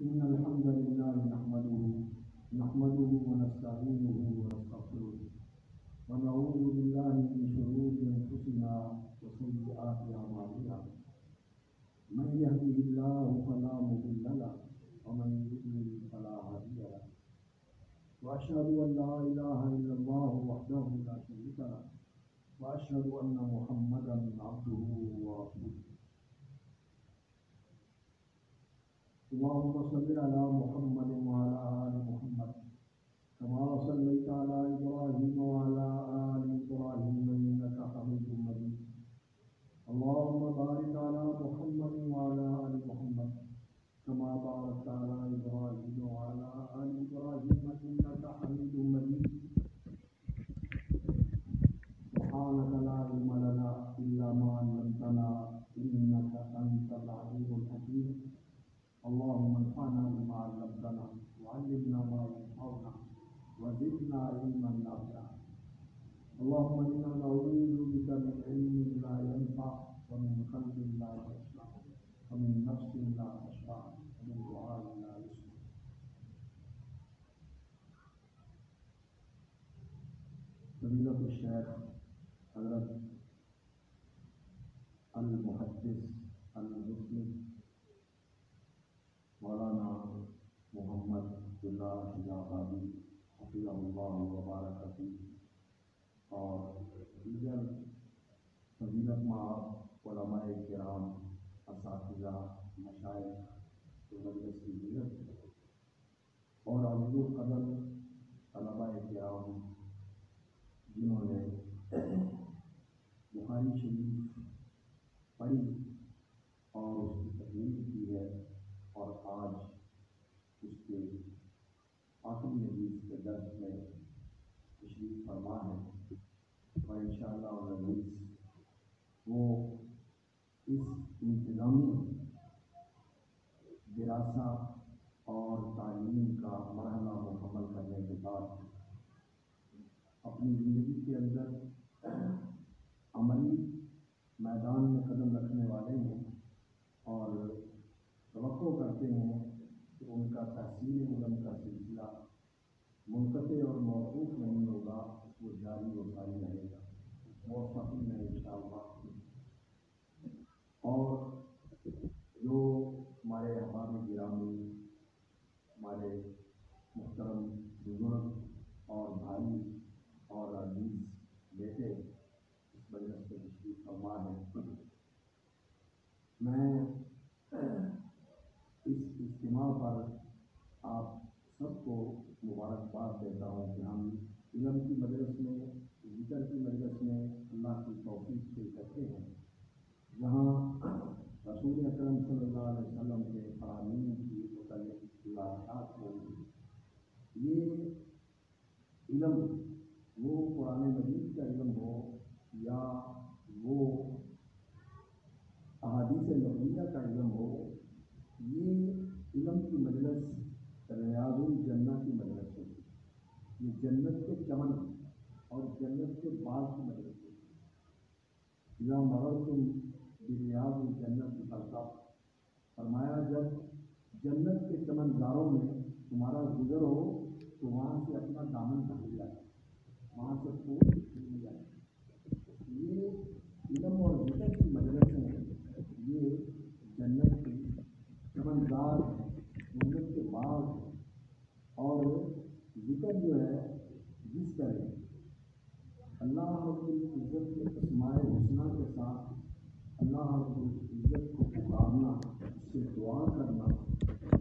إن الحمد لله نحمده ونستعينه ونستغفره ونعوذ بالله من شرور أنفسنا وسيئات أعمالنا من يهده الله فلا مضل له ومن يضلل فلا هادي له وأشهد أن لا إله إلا الله وحده لا شريك له وأشهد أن محمدا عبده ورسوله اللهم صل على محمد وعلى آل محمد كما صليت على إبراهيم وعلى آل إبراهيم إنك حميد مجيد اللهم بارك على محمد وعلى آل محمد كما باركت على إبراهيم وعلى آل إبراهيم إنك حميد مجيد سبحانك لا علم لنا إلا ما علمتنا إنك أنت العليم الحكيم اللهم انفعنا بما علمتنا وعلمنا ما ينفعنا وزدنا علما نافعا اللهم انا نعوذ بك من علم لا ينفع ومن قلب لا يخشع ومن نفس لا تشبع ومن دعاء لا يسمع. فضیلت الشیخ حضرت المحدث المسلم مولانا محمد اللہ شجاعتی حفظہ اللہ وبارک فیہ اور دیگر فضیلت مآب علماء کرام اساتذہ مشائخ مجلس کی دیگر اور عزیز القدر طلباء کرام جنہوں نے بخاری شریف پڑھی اور اس کی تحریر کی ہے اور آج اس کے آخری حدیث کے درس میں تشریف فرما ہے اور انشاءاللہ العزیز وہ اس انتظامی دراسہ اور تعلیم کا مرحلہ مکمل کرنے کے بعد اپنی زندگی کے اندر عملی میدان میں قدم رکھنے والے ہیں اور توقع کرتے ہیں کہ ان کا تحصیل علم کا سلسلہ منقطع اور موقوف نہیں ہوگا، وہ جاری و ساری رہے گا موفقین ہے انشاءاللہ. اور جو ہمارے احباب گرامی، ہمارے محترم بزرگ اور بھائی اور عزیز بیٹے اس مجلس سے تشریف فرما ہے، میں اس اجتماع پر آپ سب کو مبارکباد دیتا ہوں کہ ہم علم کی مجلس میں، ذکر کی مجلس میں اللہ کی توفیق سے اکٹھے ہیں، جہاں رسول اکرم صلی اللہ علیہ وسلم کے فرامین کی متعلق اطلاعات ہوں. یہ علم وہ قرآن مجید کا علم ہو یا وہ احادیث نبویہ کا علم ہو، یہ علم کی مجلس ریاض الجنہ کی مجلس ہوتی ہے. یہ جنت کے چمن اور جنت کے باغ کی مجلس ہوتی ہے. اذا مررتم بریاض الجنت فارتعوا، فرمایا جب جنت کے چمنزاروں میں تمہارا گزر ہو تو وہاں سے اپنا دامن ڈھک جائے، وہاں سے پھول کھل جائے. یہ علم اور ذکر کی مجلس ہیں، یہ جنت کی چمنزار ہے، جنت کے باغ ہے. اور ذکر جو ہے جس طرح اللہ رب العزت کے اسماء الحسنہ کے ساتھ اللہ رب العزت کو پکارنا، اس سے دعا کرنا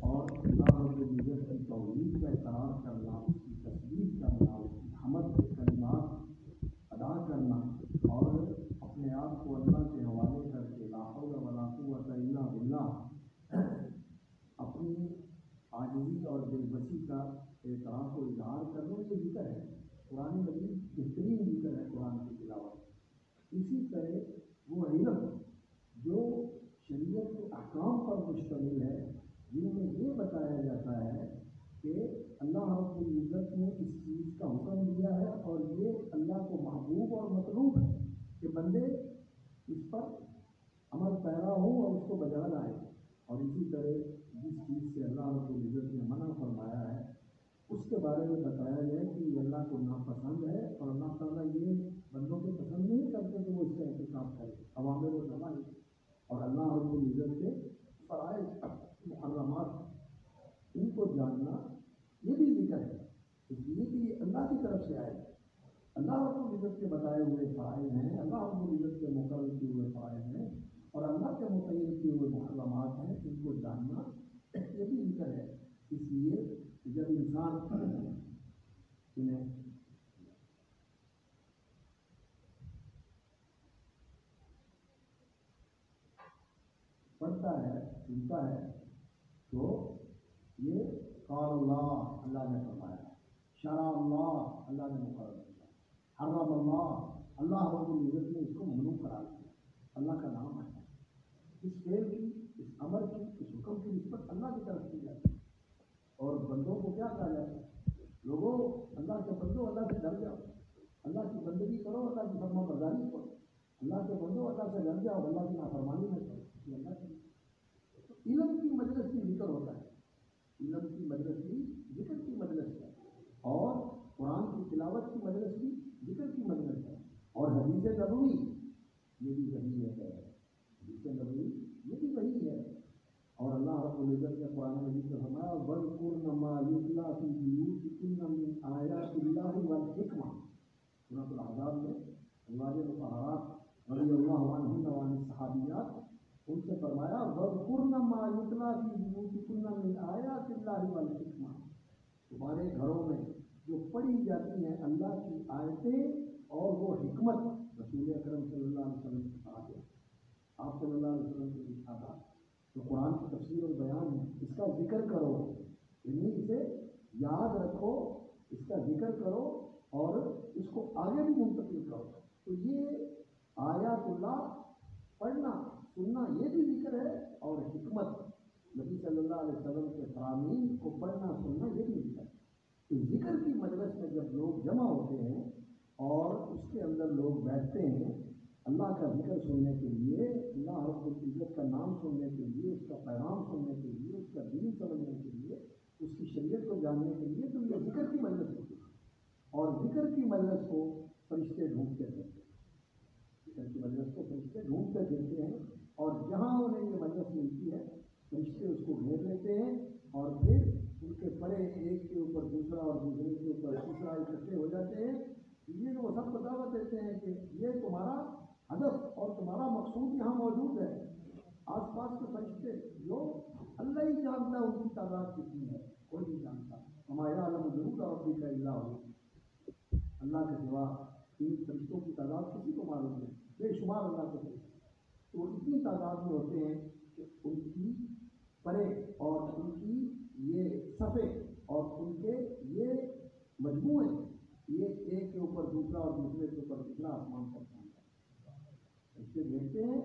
اور اللہ رب العزت کی توحید کا اقرار کرنا، اس کی تسبیح کرنا، اس کی حمد کے کلمات ادا کرنا اور اپنے آپ کو اللہ کے حوالے کر کے لا حول ولا قوت الا باللہ اپنی عاجزی اور دل بسی کا اعتراف و اظہار کرنے سے ذکر ہے. قرآن مجید بہترین ذکر ہے قرآن کی تلاوت. اسی طرح وہ علم جو شریعت کے احکام پر مشتمل ہے، جن میں یہ بتایا جاتا ہے کہ اللہ رب العزت نے اس چیز کا حکم دیا ہے اور یہ اللہ کو محبوب اور مطلوب ہے کہ بندے اس پر عمل پیرا ہو اور اس کو بجا لائے. اور اسی طرح جس چیز سے اللہ رب العزت نے منع فرمایا ہے اس کے بارے میں بتایا گیا کہ یہ اللہ کو ناپسند ہے، اور اللہ تعالیٰ یہ بندوں کو پسند نہیں کرتے کہ وہ اس کا احتساب کرے، عوامر و نواہی، اور اللہ رب العزت کے فرائض محرمات ان کو جاننا یہ بھی ذکر ہے، اس لیے کہ یہ اللہ کی طرف سے آئے، اللہ رب العزت کے بتائے ہوئے فرائض ہیں، اللہ رب العزت کے مقرر کیے ہوئے فرائض ہیں، اور اللہ کے متعین کیے ہوئے محرمات ہیں، ان کو جاننا یہ بھی ذکر ہے۔ اس لیے جب انسان انہیں پڑھتا ہے سنتا ہے تو یہ قال اللہ، اللہ نے فرمایا، شرع اللہ، اللہ نے مقرر کیا، حرم اللہ، اللہ رب العزت نے اس کو ممنوع قرار دیا، اللہ کا نام ہے، اس فعل کی، اس امر کی، اس حکم کی نسبت اللہ کی طرف کی جاتی ہے، اور بندوں کو کیا کہا جاتا ہے؟ لوگوں اللہ کے بندو اللہ سے ڈر جاؤ، اللہ کی بندگی کرو، اللہ کی فرما برداری کرو، اللہ کے بندو اللہ سے ڈر جاؤ، اللہ کی نافرمانی نہ کرو، یہ اللہ کی علم کی مجلس بھی ذکر ہوتا ہے، علم کی مجلس بھی ذکر کی مجلس ہے، اور قرآن کی تلاوت کی مجلس بھی ذکر کی مجلس ہے، اور حدیث نبوی یہ بھی وہی ہے، حدیث نبوی یہ بھی وہی ہے، اور اللہ رب العزت نے قرآن مجید میں فرمایا وَاذْكُرْنَ مَا يُتْلَىٰ فِي بُيُوتِكُنَّ مِنْ آيَاتِ اللَّهِ وَالْحِكْمَةِ، سورۃ الأحزاب میں ازواج مطہرات رضی اللہ عنہن وعن الصحابیات ان سے فرمایا وَاذْكُرْنَ مَا يُتْلَىٰ فِي بُيُوتِكُنَّ مِنْ آيَاتِ اللَّهِ وَالْحِكْمَةِ، تمہارے گھروں میں جو پڑھی جاتی ہیں اللہ کی آیتیں اور وہ حکمت، رسول اکرم صلی اللہ علیہ وسلم کی بات ہے، آپ صلی اللہ علیہ وسلم کو لکھا تھا، تو قرآن کی تفسیر اور بیان ہے، اس کا ذکر کرو، یعنی اسے یاد رکھو، اس کا ذکر کرو اور اس کو آگے بھی منتقل کرو، تو یہ آیات اللہ پڑھنا سننا یہ بھی ذکر ہے، اور حکمت نبی صلی اللہ علیہ وسلم کے فرامین کو پڑھنا سننا یہ بھی ذکر ہے۔ تو ذکر کی مجلس میں جب لوگ جمع ہوتے ہیں اور اس کے اندر لوگ بیٹھتے ہیں اللہ کا ذکر سننے کے لیے، اللہ رب العزت کا نام سننے کے لیے، اس کا پیغام سننے کے لیے، اس کا دین سمجھنے کے لیے، اس کی شریعت کو جاننے کے لیے، تو یہ ذکر کی مجلس ہوتی ہے، اور ذکر کی مجلس کو فرشتے ڈھونڈتے پھرتے ہیں، ذکر کی مجلس کو فرشتے ڈھونڈتے پھرتے ہیں، اور جہاں انہیں یہ مجلس ملتی ہے فرشتے اس کو گھیر لیتے ہیں، اور پھر ان کے پڑے ایک کے اوپر دوسرا اور دوسرے کے اوپر تیسرا اکٹھے ہو جاتے ہیں، یہ وہ سب کو دعوت دیتے ہیں کہ یہ تمہارا ہدف اور تمہارا مقصود یہاں موجود ہے۔ آس پاس کے فرشتے جو اللہ ہی جانتا ہے ان کی تعداد کتنی ہے، کوئی نہیں جانتا، ہمارے عالم ضرور ربی کا اللہ ہو، اللہ کے سوا ان فرشتوں کی تعداد کسی کو معلوم ہے، بے شمار اللہ کے فرشتے، تو اتنی تعداد میں ہوتے ہیں کہ ان کی پرے اور ان کی یہ صفے اور ان کے یہ مجموعے، یہ ایک کے اوپر دوسرا اور دوسرے کے اوپر تیسرا آسمان کرتا ہے، اس سے دیکھتے ہیں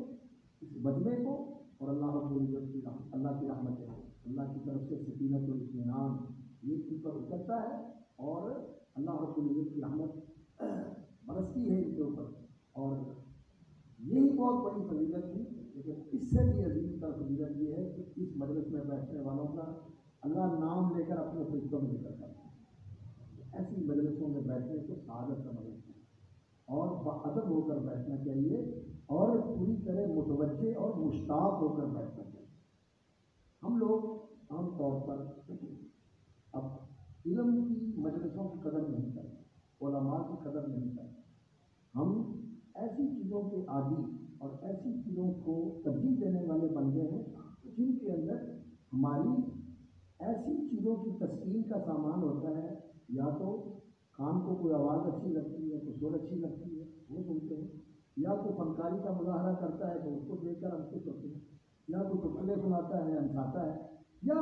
اس مجموعے کو، اور اللہ رب العزت کی اللہ کی رحمت ہے، اللہ کی طرف سے سکینت اور اطمینان یہ ان پر اترتا ہے، اور اللہ رب العزت کی رحمت برستی ہے ان کے اوپر، اور یہی بہت بڑی فضیلت تھی، لیکن اس سے بھی عظیم تر فضیلت یہ ہے کہ اس مجلس میں بیٹھنے والوں کا اللہ نام لے کر اپنے فرشتوں میں ذکر کرتا ہے، ایسی مجلسوں میں بیٹھنے کو سعادت سمجھتے ہیں، اور باادب ہو کر بیٹھنا چاہیے، اور پوری طرح متوجہ اور مشتاق ہو کر بیٹھنا چاہیے۔ ہم لوگ عام طور پر اب علم کی مجلسوں کی قدر نہیں کرتے، علماء کی قدر نہیں کرتے، ہم ایسی چیزوں کے عادی اور ایسی چیزوں کو ترجیح دینے والے بندے ہیں جن کے اندر ہماری ایسی چیزوں کی تسکین کا سامان ہوتا ہے، یا تو کان کو کوئی آواز اچھی لگتی ہے، کوئی سر اچھی لگتی ہے وہ سنتے ہیں، یا کوئی فنکاری کا مظاہرہ کرتا ہے تو اس کو دیکھ کر ہم خوش ہوتے ہیں، یا کوئی چٹکلے سناتا ہے ہنساتا ہے، یا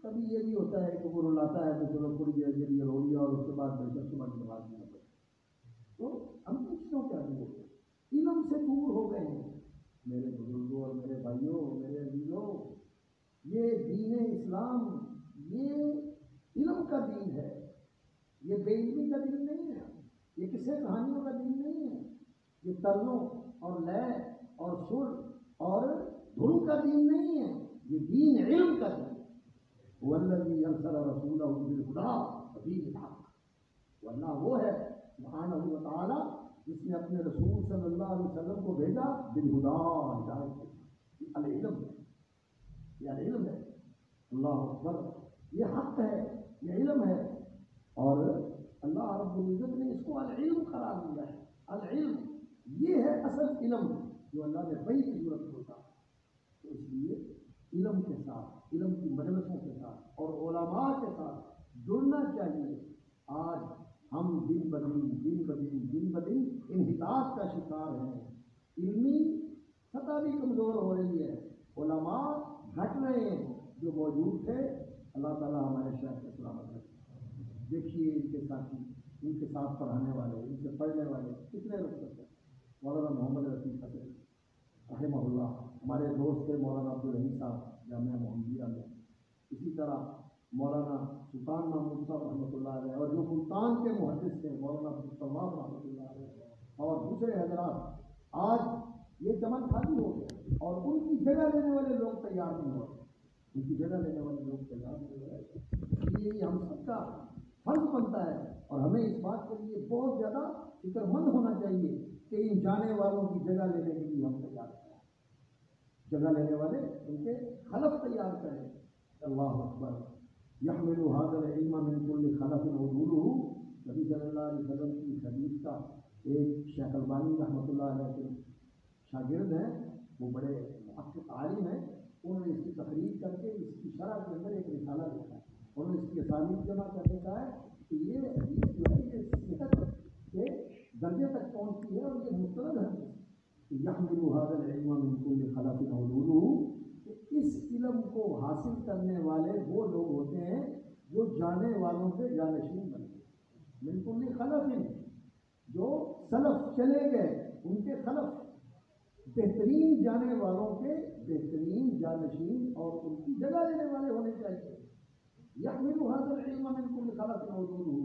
کبھی یہ بھی ہوتا ہے کہ وہ رلاتا ہے تو چلو تھوڑی دیر کے لیے رو لیا اور اس کے بعد بہتر صبح کی بات نہیں ہوتی، تو ہم کن چیزوں کے عادی ہوتے ہیں، علم سے دور ہو گئے ہیں۔ میرے بزرگوں اور میرے بھائیوں، میرے عزیزوں، یہ دین اسلام یہ علم کا دین ہے، یہ بے علمی کا دین نہیں ہے، یہ قصے کہانیوں کا دین نہیں ہے، یہ طرزوں اور لے اور سر اور دھن کا دین نہیں ہے، یہ دین علم کا دین ہے. والذی ارسل رسولہ بالہدی ودین الحق، ورنہ وہ ہے سبحانہ و تعالیٰ جس نے اپنے رسول صلی اللہ علیہ وسلم کو بھیجا بالہدی، ہدایت کے ساتھ. العلم ہے، یہ العلم ہے. اللہ اکبر، یہ حق ہے، یہ علم ہے. اور اللہ رب العزت نے اس کو العلم قرار دیا ہے. العلم یہ ہے اصل علم جو اللہ نے بڑی کی ضرورت ہوتا ہے. تو اس لیے علم کے ساتھ، علم کی مجلسوں کے ساتھ اور علماء کے ساتھ جڑنا چاہیے. آج ہم دن بدن انحطاط کا شکار ہیں. علمی سطح بھی کمزور ہو رہی ہے، علماء گھٹ رہے ہیں. جو موجود تھے اللہ تعالیٰ ہمارے شہر کے سلامت رکھے. دیکھیے ان کے ساتھی، ان کے ساتھ پڑھانے والے، ان سے پڑھنے والے کتنے رخ کرتے ہیں. مولانا محمد رفیق حسن رحمہ اللہ ہمارے دوست تھے، مولانا عبدالرحیم صاحب جامعہ محمدیہ میں. اسی طرح مولانا سلطان محمود صاحب رحمۃ اللہ علیہ، اور جو ملتان کے محدث تھے مولانا عبدالطواب رحمۃ اللہ علیہ، اور دوسرے حضرات. آج یہ چمن خالی ہو گیا اور ان کی جگہ لینے والے لوگ تیار نہیں ہو رہے. ان کی جگہ لینے والے لوگ تیار نہیں ہو رہے. اس لیے ہم سب کا فرض بنتا ہے اور ہمیں اس بات کے لیے بہت زیادہ فکر مند ہونا چاہیے کہ ان جانے والوں کی جگہ لینے کے لیے ہم تیار کریں. جگہ لینے والے ان کے خلف تیار کریں. اللہ اکبر. یحمل هذا العلم من كل خلف عدوله. نبی صلی اللہ علیہ وسلم کی حدیث کا ایک شیخ البانی رحمۃ اللہ علیہ کے شاگرد ہیں، وہ بڑے محقق عالم ہیں. انہوں نے اس کی تقریر کر کے اس کی شرح کے اندر ایک رسالہ لکھا ہے. انہوں نے اس کی اسالیب جمع کر کے کہا ہے کہ یہ حدیث جو ہے یہ صحت کے درجے تک پہنچتی ہے اور یہ مستند ہے. یحمل هذا العلم من كل خلف عدوله، کہ اس علم کو حاصل کرنے والے وہ لوگ ہوتے ہیں جو جانے والوں کے جانشین بنتے ہیں. من كل خلف، جو سلف چلے گئے ان کے خلف، بہترین جانے والوں کے بہترین جانشین اور ان کی جگہ لینے والے ہونے چاہیے. یحمل هذا العلم من كل خلف عدوله،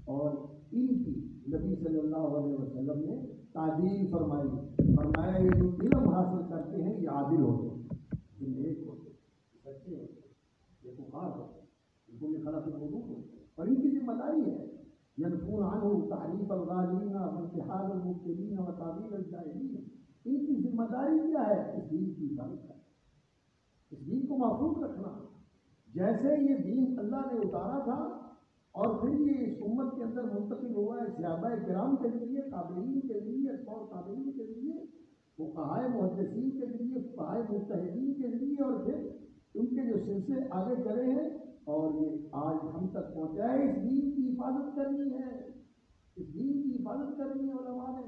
اور ان کی نبی صلی اللہ علیہ وسلم نے تعدیل فرمایا یہ جو علم حاصل کرتے ہیں یہ عادل ہوتے ہیں، یہ نیک ہوتے ہیں، سچے ہوتے ہیں، یہ بخار ہوتے ہیں، ان کو خلف عدوله. اور ان کی ذمہ داری ہے ينفون عنه تحریف الغالین وانتحال المبتلین وتعویل الجاہلین. ان کی ذمہ داری کیا ہے؟ اس دین کی حفاظت کرنا، اس دین کو محفوظ رکھنا. جیسے یہ دین اللہ نے اتارا تھا اور پھر یہ اس امت کے اندر منتقل ہوا ہے صحابہ کرام کے ذریعے، تابعین کے ذریعے، اور تابعین کے ذریعے، فقہائے محدثین کے ذریعے، فقہائے مجتہدین کے ذریعے، اور پھر ان کے جو سلسلے آگے چلے ہیں اور یہ آج ہم تک پہنچا ہے. اس دین کی حفاظت کرنی ہے، اس دین کی حفاظت کرنی ہے. علماء نے،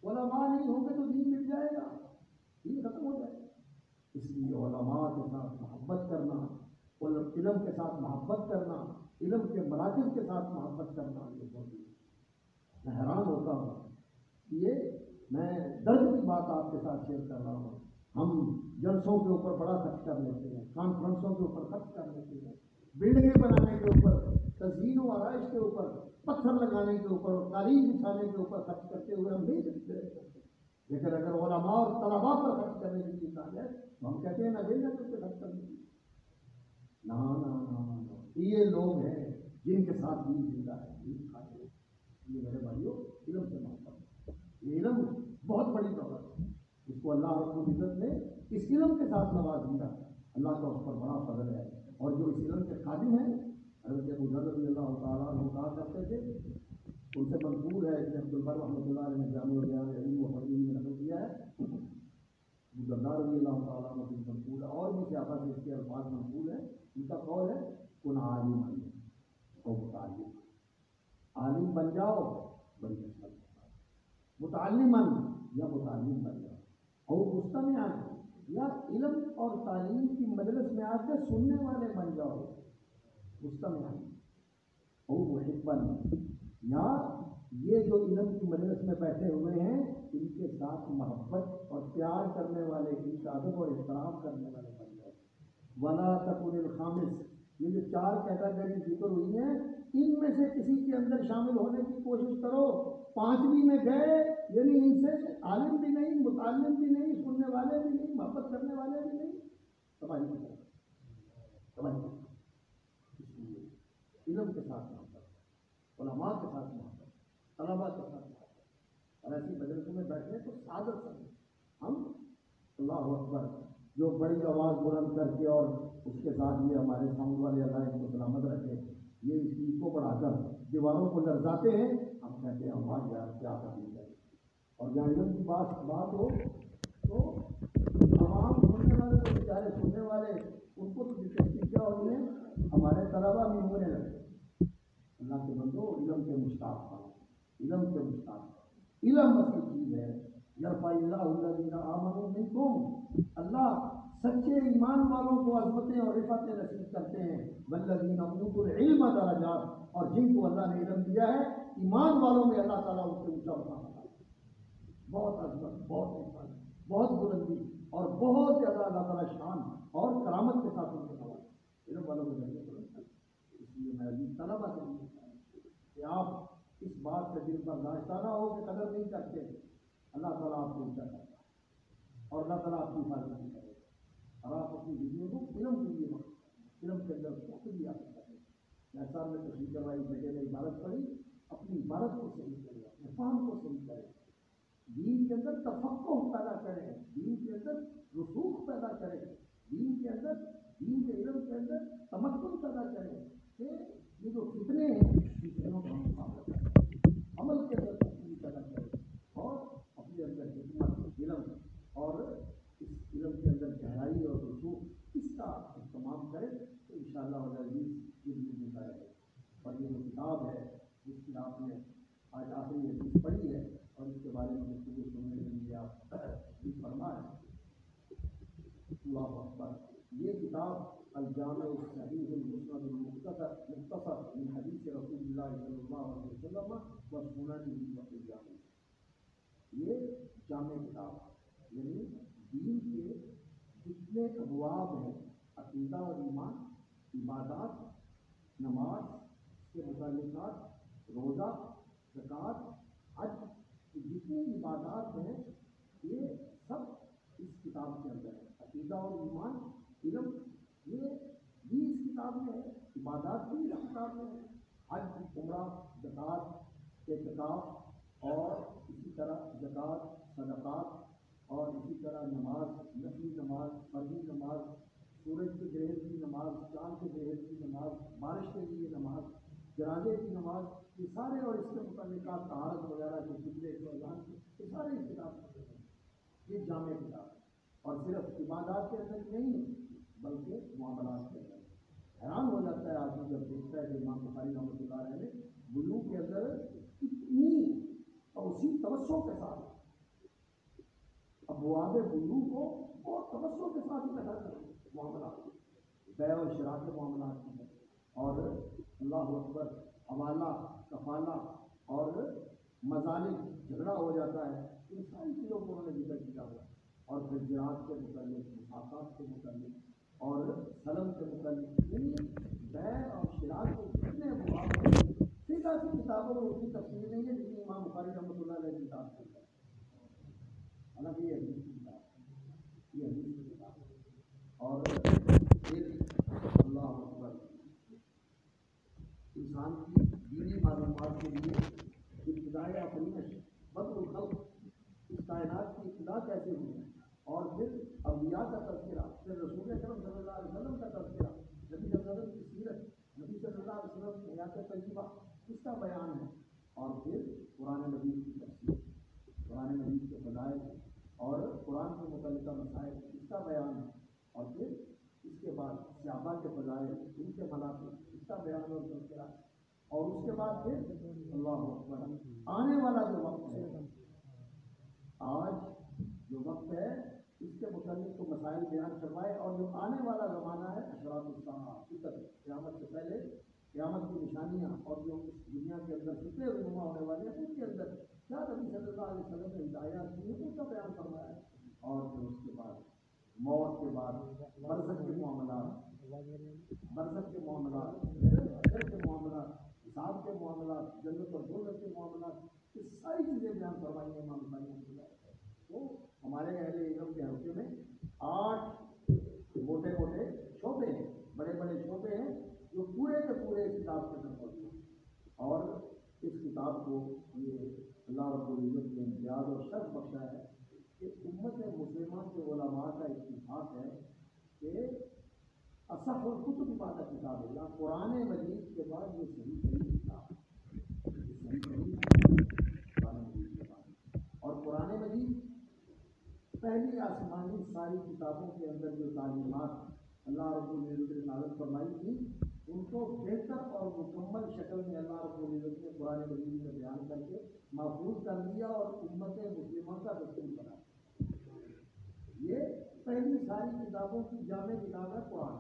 علماء نہیں ہوں گے تو دین مٹ جائے گا، دین ختم ہو جائے گا. اس لیے علماء کے ساتھ محبت کرنا، علم کے ساتھ محبت کرنا، علم کے مراکز کے ساتھ محبت کرنا، یہ بہت. میں حیران ہوتا ہوں، یہ میں درد کی بات آپ کے ساتھ شیئر کر رہا ہوں. ہم جلسوں کے اوپر بڑا خرچ کر لیتے ہیں، کانفرنسوں کے اوپر خرچ کر لیتے ہیں، بلڈنگیں بنانے کے اوپر، تزئین و آرائش کے اوپر، پتھر لگانے کے اوپر، قالین بچھانے کے اوپر خرچ کرتے ہوئے ہم نہیں دیکھتے. لیکن اگر علماء اور طلباء پر خرچ کرنے کی چیز آ جائے تو ہم کہتے ہیں نہ دیں گے تو خرچ کرنے کی. یہ لوگ ہیں جن کے ساتھ دین زندہ ہے، دین کھاتے ہیں. یہ میرے بھائیوں علم سے محبت، یہ علم بہت بڑی دولت ہے. اس کو اللہ رب العزت نے اس علم کے ساتھ نواز دیا، اللہ کا اس پر بڑا فضل ہے. اور جو اس علم کے خادم ہیں، حضرت ابو ذر رضی اللہ تعالیٰ عنہ کہا کرتے تھے، ان سے منقول ہے، ابن عبد البر رحمۃ اللہ علیہ نے جامع البیان علم و حدیث میں نقل کیا ہے. ابو ذر رضی اللہ تعالیٰ عنہ سے منقول ہے، اور بھی صحابہ سے اس کے الفاظ منقول ہیں. ان کا قول ہے کن عالما او متعلم، عالم بن جاؤ بڑی قسمت، متعلما یا متعلم بن جاؤ، اور مستمعا یا علم اور تعلیم کی مجلس میں آ کے سننے والے بن جاؤ، مستمع او محبا، یا یہ جو علم کی مجلس میں بیٹھے ہوئے ہیں ان کے ساتھ محبت اور پیار کرنے والے، ان کا ادب اور احترام کرنے والے بن جاؤ. ولا تکن الخامس، یہ جو 4 کیٹیگری ذکر ہوئی ہیں ان میں سے کسی کے اندر شامل ہونے کی کوشش کرو. 5ویں میں گئے یعنی ان سے عالم بھی نہیں، متعلم بھی نہیں، سننے والے بھی نہیں، محبت کرنے والے بھی نہیں. تباہی کی طرف، تباہی کی طرف۔ اس لیے علم کے ساتھ محبت، علماء کے ساتھ محبت، طلباء کے ساتھ محبت، اور ایسی مجلسوں میں بیٹھے تو سعادت سمجھیں ہم۔ اللہ اکبر، جو بڑی آواز بلند کر کے اور اس کے ساتھ یہ ہمارے ساؤنڈ والے اللہ ان کو سلامت رکھے، یہ اس چیز کو بڑھا کر دیواروں کو لرزاتے ہیں، ہم کہتے ہیں ہمارے یار کیا کرنی چاہیے۔ اور جہاں علم کی بات ہو تو عوام سننے والے تو بیچارے سننے والے ان کو تو دلچسپی کیا ہوئی ہے، ہمارے طلبا بھی ہونے لگے۔ اللہ کے بندو، علم کے مشتاق بنو، علم کے مشتاق۔ علم اصل چیز ہے، یرفع اللہ الذین آمنوا منکم، اللہ سچے ایمان والوں کو عظمتیں اور رفعتیں نصیب کرتے ہیں، والذین اوتوا العلم درجات، اور جن کو اللہ نے علم دیا ہے ایمان والوں میں اللہ تعالیٰ ان سے اونچا مقام ہے۔ بہت عظمت، بہت عزت، بہت بلندی اور بہت زیادہ اللہ تعالیٰ شان اور کرامت کے ساتھ ان کو نوازا علم والوں کو ذریعے بلند کرتا۔ اس لیے میں عزیز طلبا سے نہیں کہتا کہ آپ اس بات سے دل پر داشتانہ ہو کہ قدر نہیں کرتے، اللہ تعالیٰ آپ کو اونچا کرتا ہے اور اللہ تعالیٰ آپ کی حفاظت بھی کرے گا، اور آپ اپنی زندگی کو علم کے لیے وقت، علم کے اندر خود بھی آپ کریں۔ جیسا میں تشریح کروائی جگہ میں عبادت پڑھی، اپنی عبادت کو صحیح کرے، اپنے فہم کو صحیح کرے، دین کے اندر تفقہ پیدا کریں، دین کے اندر رسوخ پیدا کریں، دین کے اندر، دین کے علم کے اندر تمکن پیدا کریں کہ یہ جو فتنے ہیں فتنوں کا مقابلہ کریں، عمل کے اندر تبدیلی پیدا کریں، اور اپنے اندر حکمت، علم اور اس علم کے اندر گہرائی اور رسوخ اس کا اہتمام کریں تو انشاءاللہ العزیز یہ بھی ملتا رہے۔ اور یہ جو کتاب ہے جس کی آپ نے آج آخری حدیث پڑھی ہے اور اس کے بارے میں گفتگو سننے کے لیے آپ بھی فرمائیں، اللہ اکبر، یہ کتاب الجامع الصحیح المسند المختصر من حدیث رسول اللہ صلی اللہ علیہ وسلم و سننہ وقیامہ، یہ جامع کتاب یعنی دین کے جتنے ابواب ہیں، عقیدہ اور ایمان، عبادات، نماز کے متعلقات، روزہ، زکوٰۃ، حج، جتنی عبادات ہیں یہ سب اس کتاب کے اندر ہے۔ عقیدہ اور ایمان، علم، یہ بھی اس کتاب میں ہے، عبادات بھی اس کتاب میں ہے، حج، عمرہ، زکوٰۃ، اعتکاف، اور اسی طرح زکوٰۃ، صدقات، اور اسی طرح نماز، نفلی نماز، فرضی نماز، سورج کے گرہن کی نماز، چاند کے گرہن کی نماز، بارش کے لیے نماز، جنازے کی نماز، یہ سارے اور اس کے متعلقات، طہارت وغیرہ کے فکرے کے اذان کے، یہ سارے اس کتاب میں ہیں۔ یہ جامع کتاب ہے، اور صرف عبادات کے اندر نہیں بلکہ معاملات کے اندر۔ حیران ہو جاتا ہے آدمی جب دیکھتا ہے کہ امام بخاری رحمۃ اللہ علیہ نے بلوغ کے اندر اتنی توسیع توسع کے ساتھ ابواب بلوغ کو بہت توسع کے ساتھ اکٹھا کر معاملات، بیع و شراء کے معاملات ہیں، اور اللہ اکبر، حوالہ، کفالہ اور مظالم، جھگڑا ہو جاتا ہے، ان ساری چیزوں کو انہوں نے ذکر کیا ہوا، اور پھر جہاد کے متعلق، مساقات کے متعلق اور سلم کے متعلق، یعنی بیع اور شراء کے جتنے ابواب ہیں، فقہ کی کتابوں میں اتنی تفصیل نہیں ہے جتنی امام بخاری رحمۃ اللہ علیہ کی کتاب ہے۔ حالانکہ یہ حدیث کی کتاب ہے، یہ حدیث کی کتاب ہے، اور پھر اللہ اکبر، انسان کی دینی معلومات کے لیے ابتدائے افرینش، بدء الخلق، اس کائنات کی ابتدا کیسے ہوئی، اور پھر اولیاء کا تذکرہ، پھر رسول اکرم صلی اللہ علیہ وسلم کا تذکرہ، نبی صلی اللہ علیہ وسلم کی سیرت، نبی صلی اللہ علیہ وسلم کی حیات طیبہ، اس کا بیان ہے، اور پھر قرآن مجید کی تفسیر، قرآن مجید کے فضائل اور قرآن کے متعلقہ مسائل، اس کا بیان ہے، اور پھر اس کے بعد صحابہ کے فضائل، ان کے مناقب، اس کا بیان اور تذکرہ، اور اس کے بعد پھر اللہ اکبر، آنے والا جو وقت ہے، آج جو وقت ہے اس کے متعلق تو مسائل بیان کروائے، اور جو آنے والا زمانہ ہے اشراط الساعہ، فطر، قیامت سے پہلے قیامت کی نشانیاں، اور جو اس دنیا کے اندر فتنے رونما ہونے والے ہیں، ان کے اندر کیا نبی صلی اللہ علیہ وسلم نے ہدایات دی ہیں ان کا بیان فرمایا ہے، اور پھر اس کے بعد موت کے بعد برزخ کے معاملات، برزخ کے معاملات، حشر کے معاملات، حساب کے معاملات، جنت اور دوزخ کے معاملات، یہ ساری چیزیں بیان فرمائی ہیں امام بخاری رحمۃ اللہ۔ تو ہمارے اہل علم کے حلقے میں 8 موٹے و شرف بخشا ہے کہ امت مسلمہ کے علماء کا اتفاق ہے کہ اصح الکتب بعد کتاب اللہ، قرآن مجید کے بعد یہ صحیح ترین کتاب ہے، یہ صحیح ترین قرآن مجید کے بعد۔ اور قرآن مجید پہلی آسمانی ساری کتابوں کے اندر جو تعلیمات اللہ رب العزت نے نازل فرمائی تھی ان کو بہتر اور مکمل شکل میں اللہ رب العزت نے قرآن مجید میں بیان کر کے محفوظ کر دیا اور امت مسلمہ کا دستور بنا۔ یہ پہلی ساری کتابوں کی جامع کتاب ہے قرآن،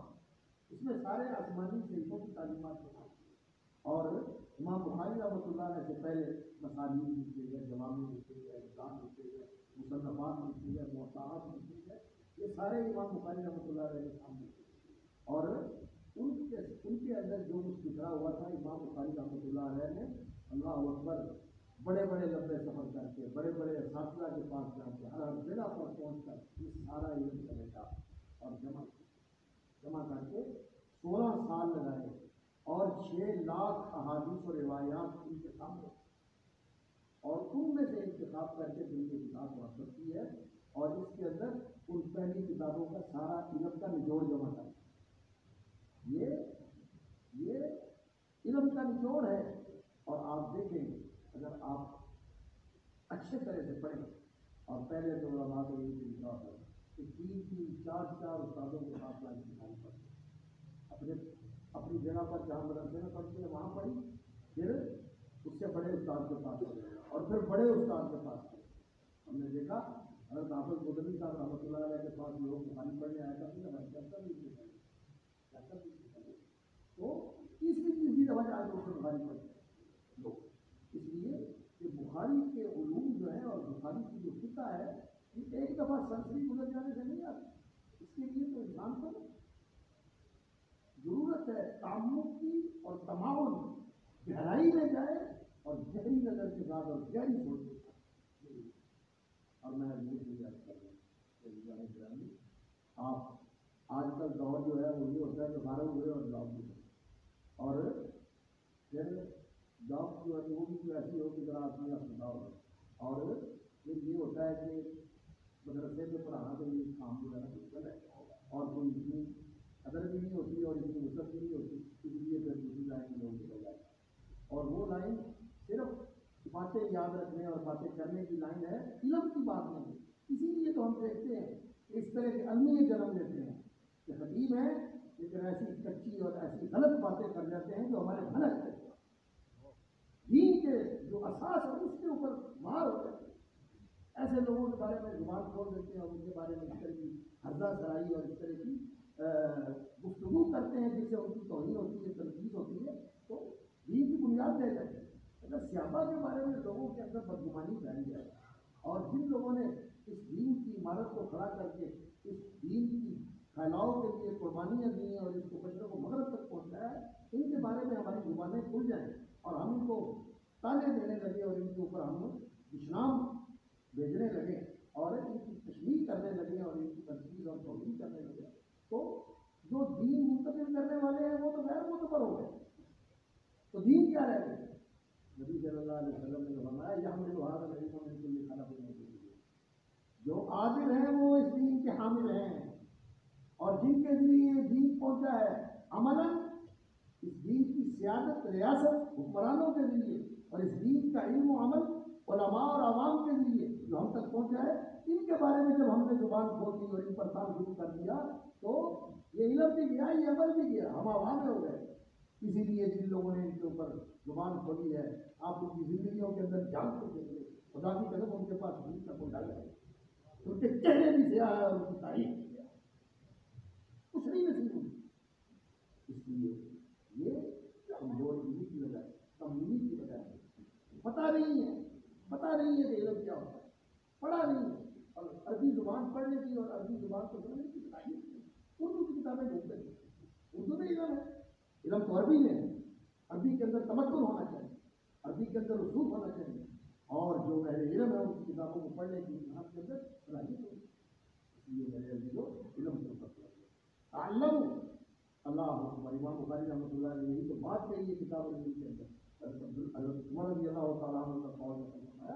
اس میں سارے آسمانی صحیفوں کی تعلیمات ہیں۔ اور امام بخاری رحمۃ اللہ علیہ سے پہلے مسانید لکھے گئے، جوامع لکھے گئے، احکام لکھے گئے، مصنفات لکھے گئے، موضوعات لکھے گئے، یہ سارے امام بخاری رحمۃ اللہ علیہ کے سامنے تھے۔ اور ان کے اندر جو کچھ بکھرا ہوا تھا امام بخاری رحمۃ اللہ علیہ نے اللہ اکبر بڑے بڑے لمبے سفر کر کے بڑے بڑے اساتذہ کے پاس جا کے ہر جگہ پر پہنچ کر یہ سارا علم سمیٹا اور جمع کر کے 16 سال لگائے اور 6 لاکھ احادیث و روایات ان کے سامنے اور ان میں سے انتخاب کر کے دن کی کتاب مرتب کی ہے اور اس کے اندر ان پہلی کتابوں کا سارا علم کا نچوڑ جمع کر یہ علم کا نچوڑ ہے۔ اور آپ دیکھیں اگر آپ اچھے طرح سے پڑھیں اور پہلے تو علماء کو یہ طریقہ ہوتا ہے کہ 3 4 استادوں کے ساتھ لائن دکھائی پڑتے اپنی جگہ پر جہاں مدرسے میں پڑھتے ہیں وہاں پڑھی، پھر اس سے بڑے استاد کے پاس پڑھے اور پھر بڑے استاد کے پاس پڑھے۔ ہم نے دیکھا حضرت حافظ مدنی صاحب رحمۃ اللہ علیہ کے پاس لوگ بخاری پڑھنے آیا کرتے ہیں، تو تیسری دفعہ آج اس سے بخاری پڑھتے لوگ، اس لیے کہ بخاری کے علوم جو ہیں اور بخاری کی جو فقہ ہے یہ ایک دفعہ سرسری گزر جانے سے نہیں آتی، اس کے لیے تو انسان کو ضرورت ہے تعمق کی اور تمام گہرائی میں جائے اور گہری نظر کے ساتھ اور گہری سوچ کے ساتھ۔ اور میں آپ آج کل دور جو ہے وہ یہ ہوتا ہے کہ فارغ ہوئے اور جاب بھی اور پھر جاب جو ہے وہ بھی ایسی ہو کہ ذرا آدمی افسردہ ہو اور پھر یہ ہوتا ہے کہ مدرسے میں پڑھانا تو یہ کام جو ہے نا مشکل ہے اور کوئی اتنی قدر بھی نہیں ہوتی اور اتنی وسعت بھی نہیں ہوتی، اس لیے پھر دوسری لائن میں لوگ نکل جاتے ہیں اور وہ لائن صرف باتیں یاد رکھنے اور باتیں کرنے کی لائن ہے، علم کی بات نہیں ہے۔ اسی لیے تو ہم دیکھتے ہیں اس طرح کے علمی جنم لیتے ہیں کہ خطیب ہیں لیکن ایسی کچی اور ایسی غلط باتیں کر جاتے ہیں جو ہمارے غلط ہے، دین کے جو اساس ہے اس کے اوپر مار ہو جاتے ہیں۔ ایسے لوگوں کے بارے میں زبان کھول دیتے ہیں اور ان کے بارے میں اس طرح کی حرزہ سرائی اور اس طرح کی گفتگو کرتے ہیں جس سے ان کی توہین ہوتی ہے، تنقید ہوتی ہے، تو دین کی بنیاد دے جاتے ہیں۔ اگر صحابہ کے بارے میں لوگوں کے اندر بدگمانی پھیلی جائے اور جن لوگوں نے اس دین کی عمارت کو کھڑا کر کے اس دین کی پھیلاؤ کے لیے قربانیاں دی ہیں اور اس کو بچوں کو مغرب تک پہنچایا ہے، ان کے بارے میں ہماری زبانیں کھل جائیں اور ہم ان کو تانے دینے لگے اور ان کے اوپر ہم اسلام بھیجنے لگے اور ان کی تشریح کرنے لگے اور ان کی تنقید اور توہین کرنے لگے، تو جو دین منتقل کرنے والے ہیں وہ تو غیر معتبر ہو گئے، تو دین کیا رہ گئے؟ نبی صلی اللہ علیہ وسلم نے فرمایا یحمل هذا العلم من كل خلف موجود، جو عادل ہیں وہ اس دین کے حامل ہیں اور جن کے ذریعے دین پہنچا ہے عملاً اس دین کی سیادت ریاست حکمرانوں کے ذریعے اور اس دین کا علم و عمل علماء اور عوام کے ذریعے جو ہم تک پہنچا ہے، ان کے بارے میں جب ہم نے زبان کھول دی اور ان پر کام شروع کر دیا تو یہ علم بھی گیا، یہ عمل بھی گیا، ہم عوام ہو گئے۔ اسی لیے جن لوگوں نے ان کے اوپر زبان کھولی ہے آپ ان کی زندگیوں کے اندر جان کو دیکھ لیں، خدا کی قدم ان کے پاس دین کا کوئی ڈال ہے، ان کے چہرے بھی سیاہ ہے اور ان کی تاریخ بھی سیاہ ہے، کچھ نہیں نصیب ہوئی۔ اس لیے یہ کمزور دینی کی وجہ ہے، کمزوری کی وجہ ہے، پتہ نہیں ہے کہ علم کیا ہوتا ہے، پڑھا نہیں ہے اور عربی زبان پڑھنے کی اور عربی زبان کو سمجھنے کی صلاحیت نہیں، اردو کی کتابیں ڈھونڈتے ہیں، اردو میں علم ہے، علم تو عربی میں ہے، عربی کے اندر تمکن ہونا چاہیے، عربی کے اندر رسوخ ہونا چاہیے اور جو اہل علم ہے ان کی کتابوں کو پڑھنے کی انسان کے اندر صلاحیت ہوتی ہے۔ اس لیے میرے عزیزوں علم کے اوپر تعلم اللہ امام بخاری رحمۃ اللہ نے یہی تو بات کہی ہے کتاب علم کے اندر، حضرت عمر رضی اللہ تعالیٰ عنہ کا قول فرمایا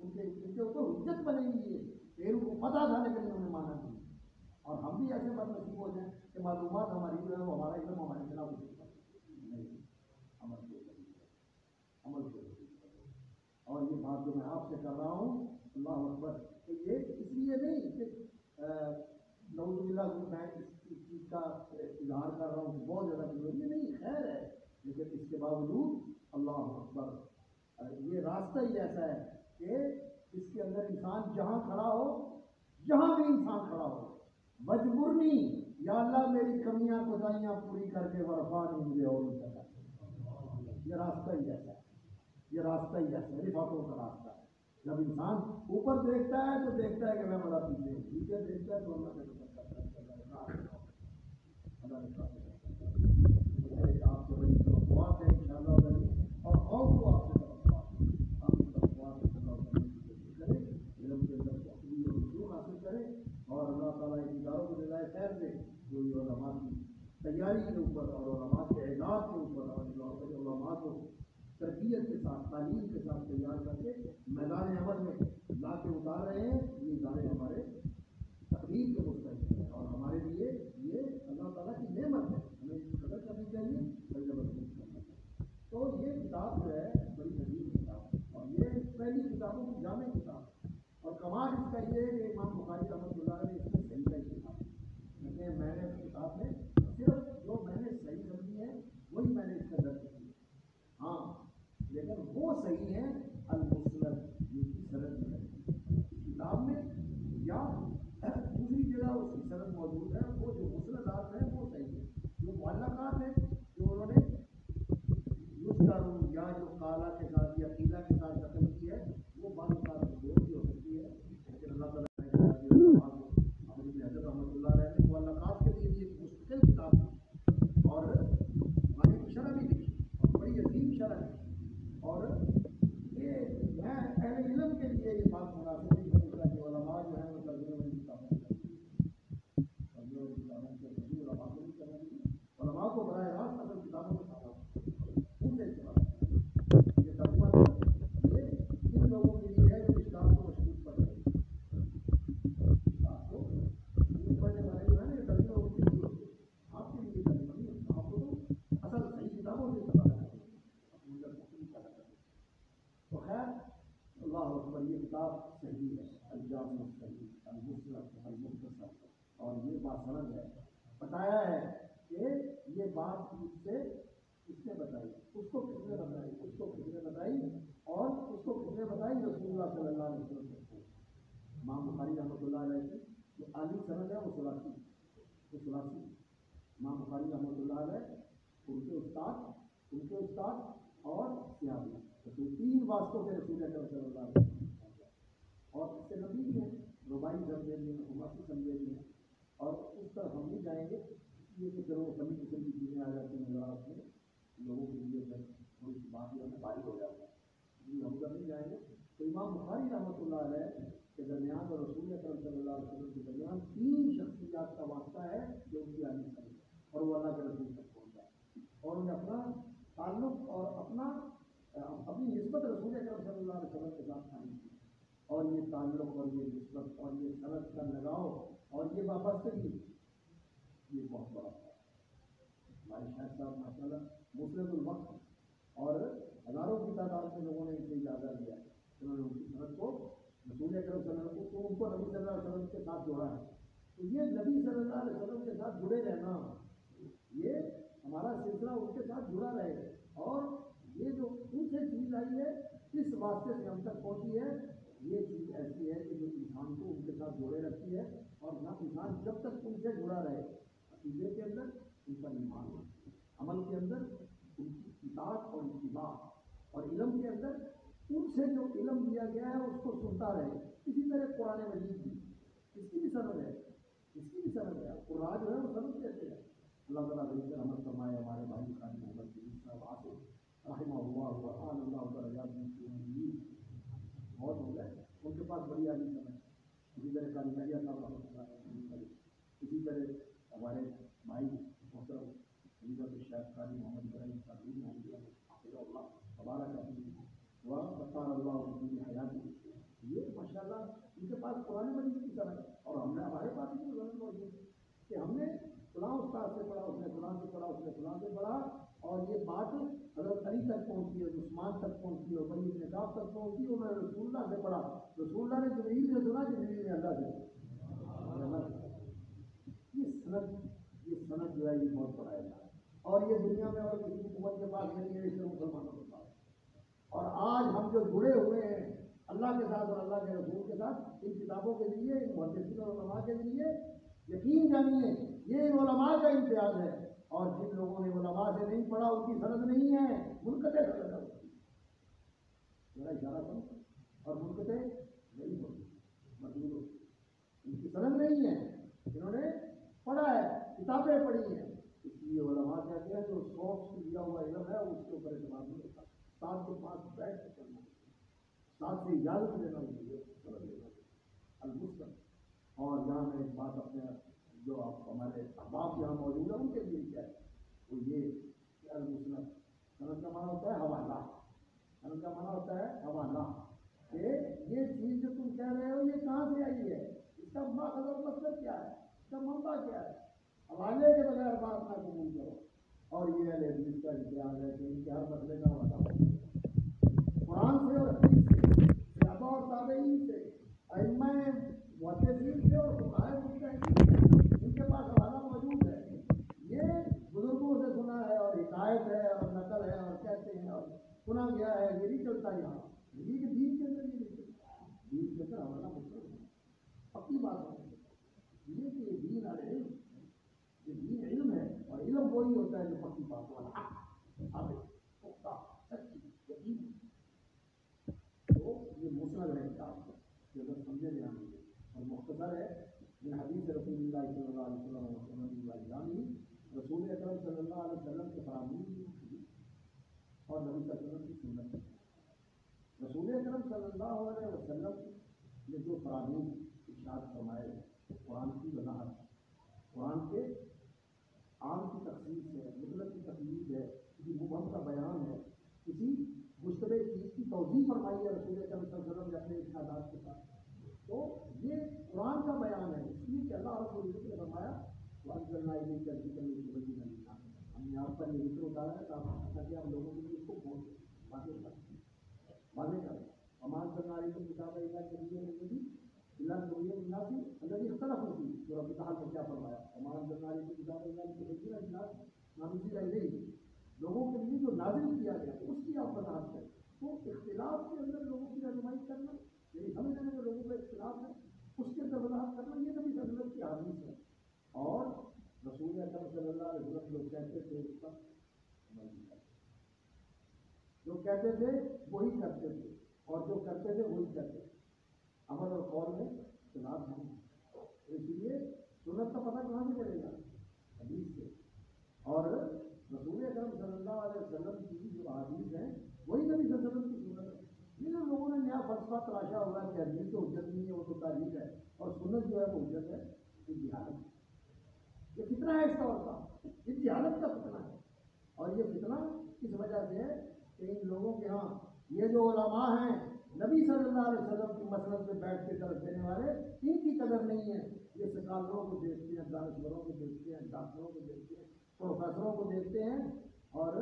ان کے اوپر حجت بنے گی یہ، پھر ان کو پتہ تھا لیکن انہوں نے مانا نہیں. اور ہم بھی ایسے بد نصیب ہو جائیں کہ معلومات ہماری جو ہے وہ ہمارا علم ہمارے خلاف نہیں، عمل کو عمل کو. اور یہ بات جو میں آپ سے کر رہا ہوں، اللہ اکبر، تو یہ اس لیے نہیں کہ نعوذ باللہ میں اس چیز کا اظہار کر رہا ہوں کہ بہت زیادہ ضروری نہیں، خیر ہے، لیکن اس کے باوجود اللہ اکبر یہ راستہ ہی ایسا ہے کہ اس کے اندر انسان جہاں کھڑا ہو، جہاں بھی انسان کھڑا ہو، مجبور نہیں، یا اللہ میری کمیاں کوتاہیاں پوری کر کے ورفانی مجھے اور اونچا. یہ راستہ ہی ایسا ہے، یہ راستہ ہی ایسا ہے، رفعتوں کا راستہ ہے. جب انسان اوپر دیکھتا ہے تو دیکھتا ہے کہ میں بڑا پیچھے ہوں، نیچے دیکھتا ہے تو اللہ کا شکر کرتا ہے. اللہ نے آپ سے بڑی توقعات ہے انشاءاللہ، اور کو آپ سے توقعات ہے، آپ کی توقعات کرنے کی کوشش کریں، علم کے اندر تقوی اور رسوخ حاصل کریں، اور اللہ تعالیٰ ان اداروں کو جزائے خیر دے جو یہ علماء کی تیاری کے اوپر اور علماء کے اعداد کے اوپر اور علماء کو تربیت کے ساتھ، تعلیم کے ساتھ تیار کر کے میدان عمل میں لا کے اتار رہے ہیں. یہ ادارے ہمارے تقدیر کے مستحق ہیں اور ہمارے لیے یہ اللہ تعالیٰ کی نعمت ہے، ہمیں اس کی قدر کرنی چاہیے اور زبردست کرنا چاہیے. تو یہ کتاب جو ہے بڑی عظیم کتاب ہے اور یہ پہلی کتابوں کی جامع کتاب ہے. اور کمال اس کا یہ ہے کہ امام بخاری رحمۃ اللہ علیہ نے اس میں صحیح کا کتاب ہے، کیونکہ میں نے اس کتاب میں صرف جو میں نے صحیح سمجھی ہے وہی میں نے اس کا درج کی ہے. ہاں لیکن وہ صحیح ہے المسند، جس کی سند میں ہے کتاب میں، یا دوسری جگہ اس کی سند موجود ہے، وہ جو مسندات ہیں وہ صحیح ہے. جو معلقات ہیں جو انہوں نے یا جو قالا کے ساتھ یا قیلا کے ساتھ دخل کی ہے وہ بعض اوقات ضرور بھی ہو سکتی ہے، لیکن اللہ تعالیٰ نے حضرت رحمۃ اللہ علیہ نے معلقات کے لیے بھی ایک مستقل کتاب لکھی اور ہماری شرح بھی لکھی اور بڑی عظیم شرح لکھی. اور یہ میں اہل علم کے لیے یہ بات مناسب نہیں سمجھتا کہ علماء جو ہیں وہ ترجمے والی کتابیں علماء کو نہیں کرنا چاہیے. علماء کو براہ راست اصل کتابوں میں ان سے استعمال یہ ترجمہ یہ ان لوگوں کے لیے ہے جو اسلام کو مشہور پڑھ رہے ہیں، اسلام کو پڑھنے والے جو ہے نا یہ ترجمہ ان کے لیے ہوتے ہیں. آپ کے لیے ترجمہ نہیں ہوتا، آپ کو تو اصل صحیح کتابوں سے استعمال کریں اپنی. تو خیر اللہ اکبر، یہ کتاب صحیح ہے، الجامع الصحیح المسند المختصر، اور یہ باسند ہے. بتایا ہے کہ یہ بات اس نے بتائی، اس کو کس نے بتائی، اس کو کس نے بتائی، اور اس کو کس نے بتائی، رسول اللہ صلی اللہ علیہ وسلم نے. امام بخاری رحمۃ اللہ علیہ کی جو عالی سند ہے وہ ثلاثی، امام بخاری رحمۃ اللہ علیہ، ان کے استاد اور صحابی، تو تین واسطوں سے رسول اکرم صلی اللہ علیہ وسلم. اور اس سے نبی بھی ہیں، ربائی سمجھے بھی ہیں، حماسی سمجھے بھی ہیں، اور اس طرف ہم نہیں جائیں گے یہ کہ پھر وہ کمی قسم کی چیزیں آ جاتی ہیں وزارت میں لوگوں کے لیے، پھر تھوڑی سی بات جو ہے بھاری ہو جاتا ہے، اس لیے ہم ادھر نہیں جائیں گے. تو امام بخاری رحمۃ اللہ علیہ کے درمیان اور رسول اکرم صلی اللہ علیہ وسلم کے درمیان تین شخصیات کا واسطہ ہے جو ان کی عالی سمجھ ہے اور وہ اللہ کے رسول تک پہنچا ہے، اور انہیں اپنا تعلق اور اپنی نسبت رسول اکرم صلی اللہ علیہ وسلم کے ساتھ قائم کی. اور یہ تعلق اور یہ نسبت اور یہ سند کا لگاؤ اور یہ وابستگی یہ بہت بڑا ہے. ہمارے شاہد صاحب ماشاء اللہ مسلم الوقت اور ہزاروں کی تعداد میں لوگوں نے ان سے اجازہ لیا، انہوں نے ان کی سند کو رسول اکرم صلی اللہ علیہ وسلم کو ان کو نبی صلی اللہ علیہ وسلم کے ساتھ جوڑا ہے. تو یہ نبی صلی اللہ علیہ وسلم کے ساتھ جڑے رہنا، یہ ہمارا سلسلہ ان کے ساتھ جڑا رہے، اور یہ جو ان سے چیز آئی ہے اس واسطے سے ہم تک پہنچی ہے. یہ چیز ایسی ہے کہ جو انسان کو ان کے ساتھ جوڑے رکھتی ہے، اور نہ انسان جب تک ان سے جڑا رہے عقیدے کے اندر ان کا ایمان، عمل کے اندر ان کی اطاعت اور اتباع، اور علم کے اندر ان سے جو علم دیا گیا ہے اس کو سنتا رہے. اسی طرح قرآن مجید بھی اس کی بھی سند ہے، قرآن جو ہے وہ سند کہتے ہیں. اللہ تعالیٰ علیہ رحمت فرمائے ہمارے بھائی خان محمد صاحب آصف رحمہ اللہ وعال اللہ درجات بہت ہو گئے، ان کے پاس بڑی عالی سمجھ. اسی طرح قاری یحییٰ صاحب رحمۃ اللہ علیہ، اسی طرح ہمارے بھائی محترم حضرت الشیخ قاری محمد ابراہیم صاحب اللہ تبارک و تعالی فتح اللہ کی حیاتی پاس قرآن مجید کی طرح ہے، اور ہم نے ہمارے پاس بھی سند موجود ہے کہ ہم نے فلاں استاد سے پڑھا، اس نے فلاں سے پڑھا، اس نے فلاں سے پڑھا، اور یہ بات حضرت علی تک پہنچی ہے، عثمان تک پہنچی ہے، بنی ابن کعب تک پہنچی، انہوں نے رسول اللہ سے پڑھا، رسول اللہ نے جبریل سے سنا، جبریل نے اللہ سے سنا۔ یہ سند جو ہے یہ بہت بڑا ہے، اور یہ دنیا میں اور کسی حکومت کے پاس نہیں ہے، صرف مسلمانوں کے پاس۔ اور آج ہم جو جڑے ہوئے ہیں اللہ کے ساتھ اور اللہ کے رسول کے ساتھ، ان کتابوں کے ذریعے، ان محدثین اور علماء کے ذریعے، یقین جانیے یہ ان علماء کا امتیاز ہے، اور جن لوگوں نے علماء سے نہیں پڑھا ان کی سند نہیں ہے، منقطع سند ہے، میرا اشارہ کرو، اور منقطع نہیں ہوتی، مجبور ان کی سند نہیں ہے، انہوں نے پڑھا ہے، کتابیں پڑھی ہیں، اس لیے علماء کہتے ہیں جو شوق سے دیا ہوا علم ہے اس کے اوپر اعتماد نہیں ہوتا، ساتھ کے پاس بیٹھ کے کرنا، ساتھ سے اجازت لینا چاہیے، المسلم۔ اور یہاں میں ایک بات اپنے جو آپ ہمارے احباب یہاں موجود ہیں ان کے لیے کیا ہے، وہ یہ کہ المسلم سند کا معنی ہوتا ہے حوالہ، سند کا معنی ہوتا ہے حوالہ، کہ یہ چیز جو تم کہہ رہے ہو یہ کہاں سے آئی ہے، اس کا ماخذ اور مطلب کیا ہے، اس کا منبع کیا ہے، حوالے کے بغیر بات نہ قبول کرو۔ اور یہ اہل حدیث کا امتیاز ہے کہ ان کے ہر مسئلے کا حوالہ قرآن سے اور حدیث سے، صحابہ اور تابعین سے، ائمہ محدثین سے اور فقہائے مجتہدین، ان کے پاس حوالہ موجود ہے، یہ بزرگوں سے سنا ہے اور حکایت ہے اور نقل ہے اور کہتے ہیں اور سنا گیا ہے، یہ نہیں چلتا یہاں، یہ کہ دین کے اندر یہ نہیں چلتا، دین کے اندر حوالہ مطلب پکی بات ہے، یہ کہ یہ دین علم، یہ دین علم ہے، اور علم وہی ہوتا ہے جو پکی بات والا ثابت پختہ سچی یقین۔ تو یہ مسند ہے کتاب جو اگر سمجھے جائیں گے، اور مختصر ہے من حدیث رسول اللہ صلی اللہ علیہ وسلم اور سنن الجامی، رسول اکرم صلی اللہ علیہ وسلم کے فرامین اور نبی صلی اللہ علیہ وسلم کی سنت۔ رسول اکرم صلی اللہ علیہ وسلم نے جو فرامین ارشاد فرمائے، قرآن کی وضاحت، قرآن کے عام کی تخصیص ہے، مطلب کی تقلید ہے، کسی مبہم کا بیان ہے، کسی مشتبہ چیز کی توضیح فرمائی ہے رسول اکرم صلی اللہ علیہ وسلم نے اپنے ارشادات کے ساتھ، تو یہ قرآن کا بیان ہے، اس لیے کہ اللہ رب العزت نے فرمایا وَأَنزَلْنَا إِلَيْكَ الذِّكْرَ لِتُبَيِّنَ لِلنَّاسِ، ہم نے آپ پر یہ ذکر اتارا ہے تاکہ آپ لوگوں کے لیے اس کو بہت واضح کریں، وَمَا أَنزَلْنَا عَلَيْكَ الْكِتَابَ إِلَّا تُبَيِّنَ لِلنَّاسِ الَّذِي اخْتَلَفُوا فِيهِ، جو رب تعالیٰ نے کیا فرمایا، وَمَا أَنزَلْنَا عَلَيْكَ الْكِتَابَ إِلَّا لِتُبَيِّنَ لِلنَّاسِ مَا نُزِّلَ إِلَيْهِمْ، لوگوں کے لیے جو نازل کیا گیا اس کی آپ وضاحت کریں۔ تو اختلاف کے اندر لوگوں کی رہنمائی کرنا، یعنی سمجھنے میں جو لوگوں کا اختلاف ہے اس کے اندر وضاحت کرنا، یہ نبی صلی اللہ علیہ وسلم کی حدیث ہے، اور رسول اکرم صلی اللہ علیہ وسلم جو کہتے تھے اس پر عمل بھی کرتے تھے، جو کہتے تھے وہی کرتے تھے، اور جو کرتے تھے وہی کرتے تھے، عمل اور قول میں اختلاف نہیں، اس لیے سنت کا پتہ کہاں سے چلے گا، حدیث سے، اور رسول اکرم صلی اللہ علیہ وسلم کی جو حدیث ہیں وہی نبی صلی اللہ علیہ وسلم کی سنت ہے۔ یہ جو لوگوں نے نیا فلسفہ تراشا ہوا ہے کہ حدیث تو حجت نہیں ہے، وہ تو تاریخ ہے، اور سنت جو ہے وہ حجت ہے، یہ جہالت، یہ فتنہ ہے اس طور کا، یہ جہالت کا فتنہ ہے، اور یہ فتنہ اس وجہ سے ہے کہ ان لوگوں کے ہاں یہ جو علماء ہیں نبی صلی اللہ علیہ وسلم کی مسلک پہ بیٹھ کے درس دینے والے، ان کی قدر نہیں ہے، یہ سکالروں کو دیکھتے ہیں، دانشوروں کو دیکھتے ہیں، ڈاکٹروں کو دیکھتے ہیں، پروفیسروں کو دیکھتے ہیں، اور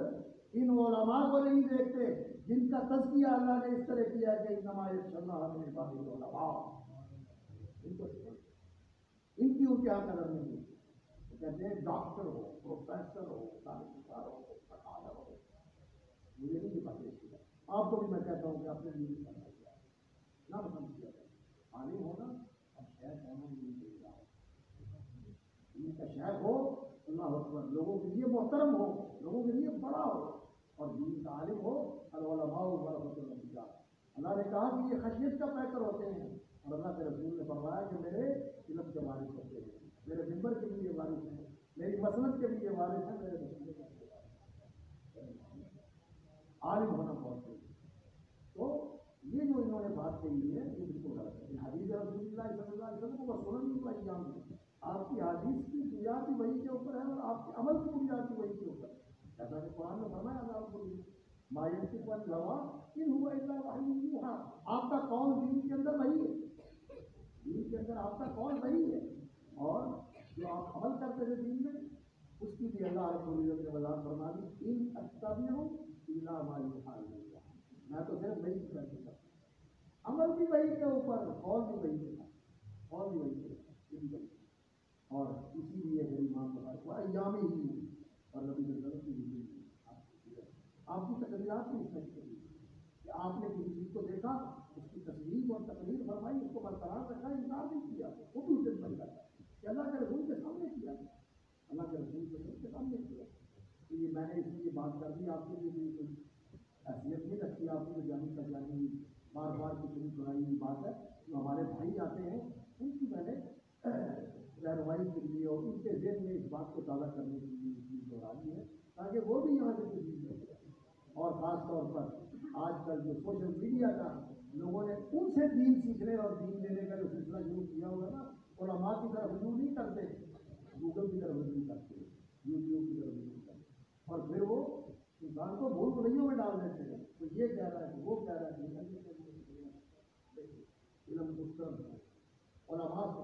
ان علماء کو نہیں دیکھتے جن کا تزکیہ اللہ نے اس طرح کیا کہ انما یخشی اللہ من عبادہ العلماء، ان کو ان کی ان کے یہاں قدر نہیں ہے، وہ کہتے ہیں ڈاکٹر ہو، پروفیسر ہو، دانشور ہو، سکالر ہو، مجھے نہیں پتا اس کی آپ کو بھی میں کہتا ہوں کہ اپنے لیے بھی کرنا چاہیے، نہ پسند کیا جائے، عالم ہونا اور شیخ ہونا نہیں چاہیے، ان کا شیخ ہو اللہ اکبر، لوگوں کے لیے محترم ہو، لوگوں کے لیے بڑا ہو، اور دین کا عالم ہو، العلماء ورثۃ الانبیاء، اللہ نے کہا کہ یہ خشیت کا پیکر ہوتے ہیں، اور اللہ کے رسول نے فرمایا کہ میرے علم کے وارث ہوتے ہیں، میرے ممبر کے لیے وارث ہیں، میری مسند کے لیے وارث ہیں، میرے رسول کے لیے وارث ہیں، عالم ہونا بہت ضروری ہے۔ تو یہ جو انہوں نے بات کہی ہے یہ بالکل غلط ہے، حدیث رسول اللہ صلی اللہ علیہ وسلم کو سنن کا انجام ہے، آپ کی حدیث کی بنیاد بھی وہی کے اوپر ہے، اور آپ کے عمل کی بنیاد بھی وہی کے اوپر ہے، جیسا کہ قرآن میں فرمایا اللہ کو ما ينطق عن الهوى ان هو الا وحی یوحی، آپ کا قول دین کے اندر وہی ہے، دین کے اندر آپ کا قول وہی ہے، اور جو آپ عمل کرتے تھے دین میں اس کی بھی اللہ رب العزت نے وضاحت فرما دی، ان اتبع الا ما یوحی الی، میں تو صرف وہی کی کرتا ہوں، عمل بھی وہی کے اوپر، قول بھی وہی کے ساتھ، قول بھی وہی کے ساتھ، اور اسی لیے میری امام بخاری کو ایام ہی اور نبی صلی اللہ علیہ وسلم کی آپ کی تقریرات بھی اس میں چلی کہ آپ نے کسی چیز کو دیکھا، اس کی تصویر اور تقریر فرمائی، اس کو برقرار رکھا، انکار نہیں کیا، وہ بھی اسے بن جاتا ہے کہ اللہ کے رسول کے سامنے کیا، اللہ کے رسول کے سامنے کیا۔ تو یہ میں نے اس لیے بات کر دی، آپ کے لیے کوئی حیثیت نہیں رکھتی، آپ کو جانی پہچانی بار بار کی شروع سنائی ہوئی بات ہے، جو ہمارے بھائی آتے ہیں ان کی میں نے رہنمائی کے لیے اور ان کے ذہن میں اس بات کو تازہ کرنے کے لیے یہ چیز دہرانی ہے، تاکہ وہ بھی یہاں سے کچھ سیکھ سکیں۔ اور خاص طور پر آج کل جو سوشل میڈیا کا لوگوں نے ان سے دین سیکھنے اور دین لینے کا جو سلسلہ شروع کیا ہوا ہے نا، علماء کی طرف رجوع نہیں کرتے، گوگل کی طرف رجوع کرتے، یوٹیوب کی طرف رجوع کرتے، اور پھر وہ انسان کو بھول بھلیوں میں ڈال دیتے ہیں، تو یہ کہہ رہا ہے، وہ کہہ رہا ہے، علم اس طرف ہے، علماء سے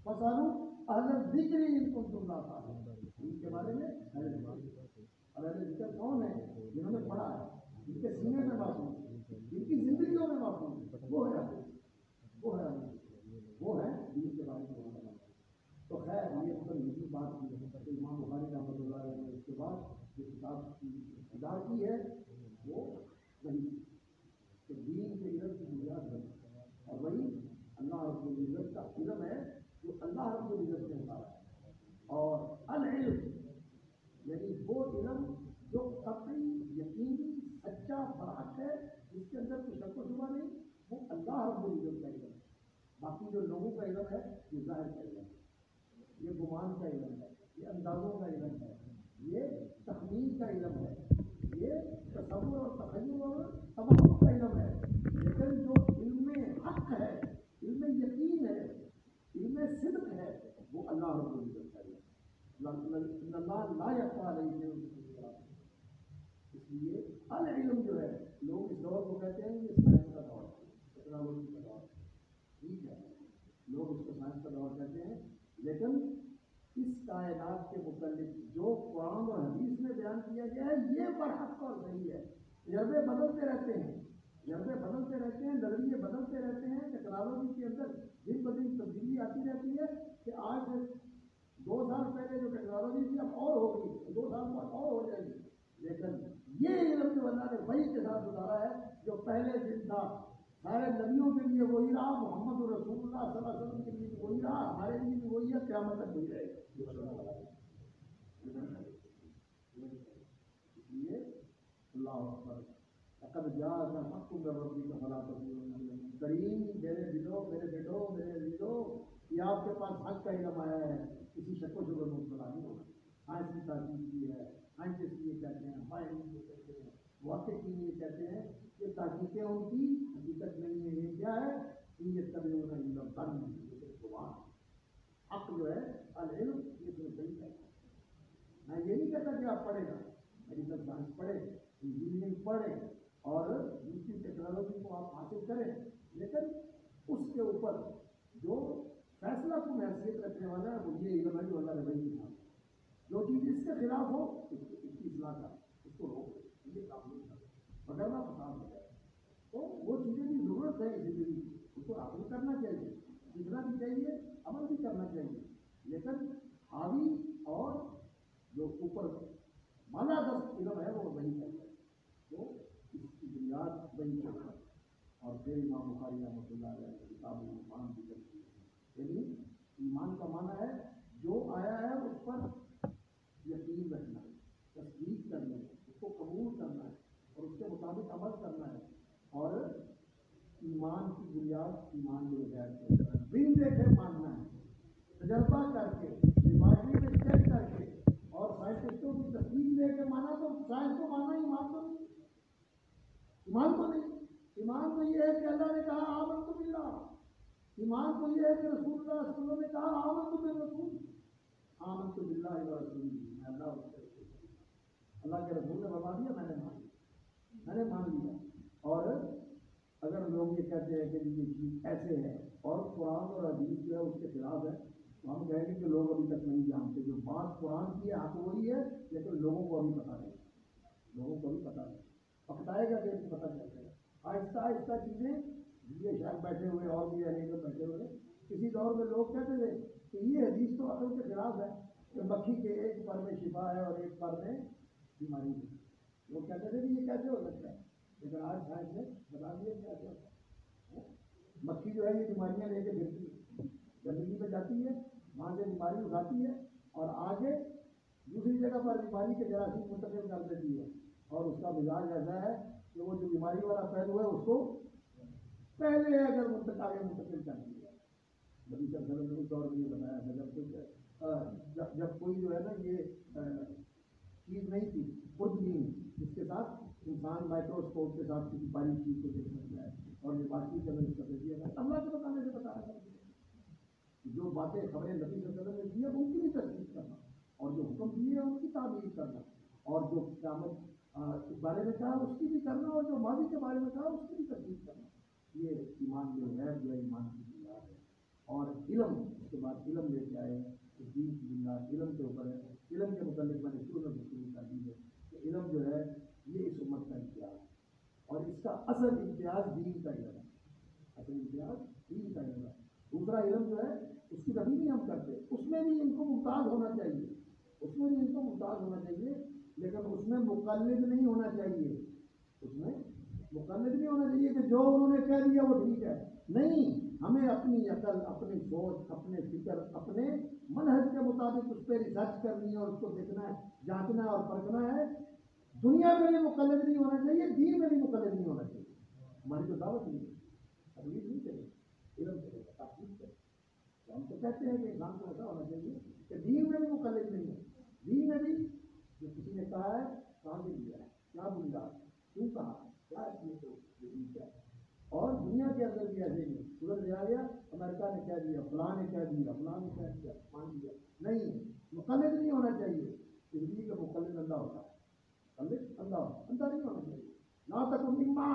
فسالو اہل ذکر ان کنتم لا تعلمون، ان کے بارے میں اہل ذکر، اور اہل ذکر کون ہے؟ جنہوں نے پڑھا ہے، جن کے سینے میں محفوظ ہے، جن کی زندگیوں میں محفوظ ہے، وہ ہے وہ ہے دین کے بارے میں بولنا۔ تو خیر یہ اصل یہی بات کی ہے کہ امام بخاری رحمۃ اللہ علیہ نے اس کے بعد جو کتاب کی ادا کی ہے وہ وہی کہ دین کے علم کی بنیاد ہے، اور وہی اللہ رب العزت کا علم ہے جو اللہ رب العزت نے اتارا ہے، اور العلم یعنی وہ علم جو قطعی یقینی سچا برحق ہے، جس کے اندر کوئی شک و شبہ نہیں، وہ اللہ رب العزت کا علم ہے۔ باقی جو لوگوں کا علم ہے یہ ظاہر کا علم ہے، یہ گمان کا علم ہے، یہ اندازوں کا علم ہے، یہ تخمین کا علم ہے، یہ تصور اور تخیل اور توقع کا علم ہے، لیکن جو علم حق ہے، علم یقین ہے، علم صدق ہے، وہ اللہ رب العزت کا علم ہے۔ اللہ لا یخفی علیہ شیء، اس لیے العلم جو ہے، لوگ اس دور کو کہتے ہیں یہ سائنس کا دور ہے، ٹیکنالوجی کا دور ہے، ٹھیک ہے، لوگ اس کو سائنس کا دور کہتے ہیں، لیکن اس کائنات کے متعلق جو قرآن اور حدیث میں بیان کیا گیا ہے یہ برحق اور صحیح ہے۔ تجربے بدلتے رہتے ہیں، نظریے بدلتے رہتے ہیں، ٹیکنالوجی کے اندر دن بدن تبدیلی آتی رہتی ہے کہ آج 2 سال پہلے جو ٹیکنالوجی تھی اب اور ہوگی، 2 سال بعد اور ہو جائے گی، لیکن یہ علم جو اللہ نے وحی کے ساتھ اتارا ہے جو پہلے دن تھا، سارے نبیوں کے لیے وہی رہا، محمد رسول اللہ صلی اللہ علیہ وسلم کے لیے بھی وہی رہا، ہمارے لیے بھی وہی ہے، قیامت تک وہی رہے گا۔ اس لیے اللہ اکبر، لقد جاءک الحق من ربک فلا تکونن من الممترین، میرے دلوں، میرے بیٹوں، میرے عزیزوں، یہ آپ کے پاس حق کا علم آیا ہے، کسی شک و شبہ میں مبتلا نہیں ہونا۔ سائنس کی تحقیق کی ہے، سائنٹسٹ یہ کہتے ہیں، ماہرین یہ کہتے ہیں، محققین یہ کہتے ہیں، یہ تحقیقیں ان کی حقیقت نہیں ہے، یہ کیا ہے؟ یہ تبعون الا الظن، یہ گمان۔ حق جو ہے العلم، یہ تو صحیح ہے۔ میں یہ نہیں کہتا کہ آپ پڑھیں گا، میڈیکل سائنس پڑھیں، انجینئرنگ پڑھیں اور دوسری ٹیکنالوجی کو آپ حاصل کریں، لیکن اس کے اوپر جو فیصلہ کو حیثیت رکھنے والا ہے وہ یہ علم ہے جو اللہ نے وحی کیا۔ جو چیز اس کے خلاف ہو اس کی اصلاح کر، اس کو روک، یہ کام نہیں کرنا، وغیرہ فساد ہو جائے۔ تو وہ چیزیں بھی ضرورت ہے زندگی کی، اس کو حاصل کرنا چاہیے، سیکھنا بھی چاہیے، عمل بھی کرنا چاہیے، لیکن حاوی اور جو اوپر بالا دست علم ہے وہ وہی کرتا ہے، تو اس کی بنیاد وہی کرتا ہے۔ اور پھر امام بخاری رحمۃ اللہ علیہ نے کتاب ایمان بھی کرتی ہے، یعنی ایمان کا معنی ہے جو آیا ہے اس پر یقین رکھنا ہے، تصدیق کرنا ہے، اس کو قبول کرنا ہے اور اس کے مطابق عمل کرنا ہے۔ اور ایمان کی بنیاد ایمان کے بغیر بن دیکھے ماننا ہے، تجربہ کر کے، لیبارٹری میں چیک کر کے اور سائنٹسٹوں کی تصدیق دے کے مانا تو سائنس کو مانا، ایمان تو نہیں، ایمان تو نہیں۔ ایمان تو یہ ہے کہ اللہ نے کہا آمنت باللہ، ایمان تو یہ ہے کہ رسول اللہ صلی اللہ علیہ وسلم نے کہا آمنت بالرسول، آمنت باللہ و رسولہ، میں اللہ اور اس کے رسول، اللہ کے رسول نے بتا دیا، میں نے مان لیا۔ اور اگر لوگ یہ کہتے ہیں کہ یہ چیز ایسے ہے اور قرآن اور حدیث جو ہے اس کے خلاف ہے تو ہم کہیں گے کہ لوگ ابھی تک نہیں جانتے. جو بات قرآن کی ہے حق وہی ہے لیکن لوگوں کو ابھی پتہ نہیں, لوگوں کو ابھی پتہ نہیں. پکڑائے گا کہ پتہ چل جائے گا. آہستہ آہستہ چیزیں, یہ شاید بیٹھے ہوئے اور بھی علی میں بیٹھے ہوئے, کسی دور میں لوگ کہتے تھے کہ یہ حدیث تو عقل کے خلاف ہے کہ مکھی کے ایک پر میں شفا ہے اور ایک پر میں بیماری ہے. لوگ کہتے تھے کہ یہ کیسے ہو سکتا ہے, لیکن آج سائنس نے بتا دیا کیسے ہوتا ہے. مکھی جو ہے یہ بیماریاں لے کے پھرتی ہے, گندگی پہ جاتی ہے, وہاں سے بیماری اٹھاتی ہے اور آگے دوسری جگہ پر بیماری کے جراثیم منتقل کر دیتی ہے. اور اس کا مزاج ایسا ہے کہ وہ جو بیماری والا پہلو ہے اس کو پہلے اگر آگے منتقل کرتی ہے. نبی صلی اللہ علیہ وسلم نے اس دور میں یہ بتایا تھا جب کوئی جو ہے نا یہ چیز نہیں تھی خودبین, جس کے ساتھ انسان مائکروسکوپ کے ساتھ کسی بڑی چیز کو دیکھ سکتا ہے اور یہ باقی کا میں کر دیا ہے. اللہ کے بتانے سے بتایا تھا جو باتیں خبریں نبی صلی اللہ علیہ وسلم نے دی ہے ان کی بھی تصدیق کرنا, اور جو حکم دیے ہیں ان کی تعمیل کرنا, اور جو قیامت کے بارے میں کہا اس کی بھی کرنا, اور جو ماضی کے بارے میں کہا اس کی بھی تصدیق کرنا. یہ ایمان جو ہے جو ایمان کی بنیاد ہے. اور علم, اس کے بعد علم لے کے آئے اس دین کی بنیاد علم کے اوپر ہے. علم کے متعلق میں نے شروع میں گفتگو کر دی ہے کہ علم جو ہے یہ اس امت کا امتیاز ہے, اور اس کا اصل امتیاز دین کا علم ہے. اصل امتیاز دین کا علم ہے. دوسرا علم جو ہے اس کی کبھی نہیں ہم کرتے, اس میں بھی ان کو ممتاز ہونا چاہیے, اس میں بھی ان کو ممتاز ہونا چاہیے, لیکن اس میں مقلد نہیں ہونا چاہیے. اس میں مقلد نہیں ہونا چاہیے کہ جو انہوں نے کہہ دیا وہ ٹھیک ہے. نہیں, ہمیں اپنی عقل, اپنی سوچ, اپنے فکر, اپنے منہج کے مطابق اس پہ ریسرچ کرنی ہے اور اس کو دیکھنا ہے, جانچنا ہے اور پرکھنا ہے. دنیا میں بھی مقلد نہیں ہونا چاہیے, دین میں بھی مقلد نہیں ہونا چاہیے. ہماری تو دعوت نہیں ہے, تقلید نہیں چلے, علم چلے گا, تحقیق چلے. ہم تو کہتے ہیں کہ انسان کو ایسا ہونا چاہیے کہ دین میں بھی مقلد نہیں ہے. دین میں بھی جو کسی نے کہا ہے کہاں سے لیا ہے, کیا بنیاد, کیوں کہا, کیا اس میں تو کیا ہے. اور دنیا کے اندر بھی ایسے نہیں, سورج دیا گیا امریکہ نے کہہ دیا, فلاں نے کہہ دیا, فلاں نے کہہ دیا, مان دیا. نہیں, مقلد نہیں ہونا چاہیے. اس لیے کہ مقلد اندھا ہوتا ہے, مقلد اندھا ہوتا ہے, اندھا نہیں ہونا چاہیے. نہ تک مما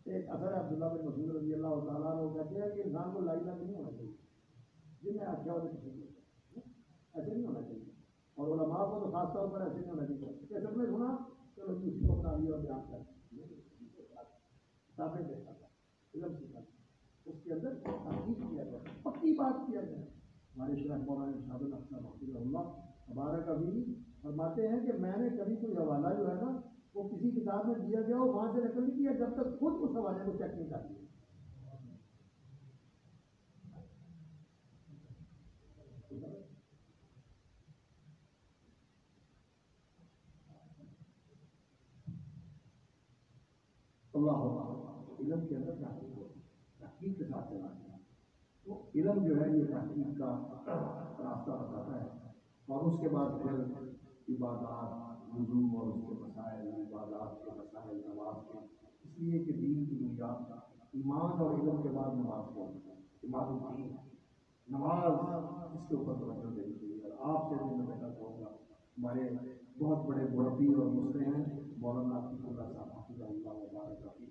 ایک اثر عبداللہ بن مسعود رضی اللہ تعالیٰ عنہ کہتے ہیں کہ انسان کو لا الہ نہیں ہونا چاہیے, جن میں اچھا ہونے چاہیے, ایسے نہیں ہونا چاہیے. اور علماء کو تو خاص طور پر ایسے نہیں ہونا چاہیے کہ سب نے سنا چلو جی اسی کو بنا لیا اور بیان کر کتابیں دیکھا تھا, علم سیکھا تھا, اس کے اندر تحقیق کیا جائے, پکی بات کیا جائے. ہمارے شیخ مولانا ارشاد الحق صاحب حفظہ اللہ تبارک ابھی فرماتے ہیں کہ میں نے کبھی کوئی حوالہ جو ہے نا وہ کسی کتاب میں دیا گیا ہو وہاں سے نقل نہیں کیا جب تک خود اس حوالے کو چیک نہیں کر دیا. اللہ علم کے اندر تحقیق کے ساتھ چلا گیا. تو علم جو ہے یہ تحقیق کا راستہ بتاتا ہے. اور اس کے بعد پھر عبادات, وضو اور اس کے مسائل, عبادات کے مسائل, نماز کے, اس لیے کہ دین کی بنیاد ایمان اور علم کے بعد نماز کو عماد الدین نماز, اس کے اوپر توجہ دینی چاہیے. اور آپ سے میں بیٹھا کہوں گا, ہمارے بہت بڑے مربی اور مسئلے ہیں مولانا عتیق اللہ صاحب حفظہ اللہ مبارک رفیع,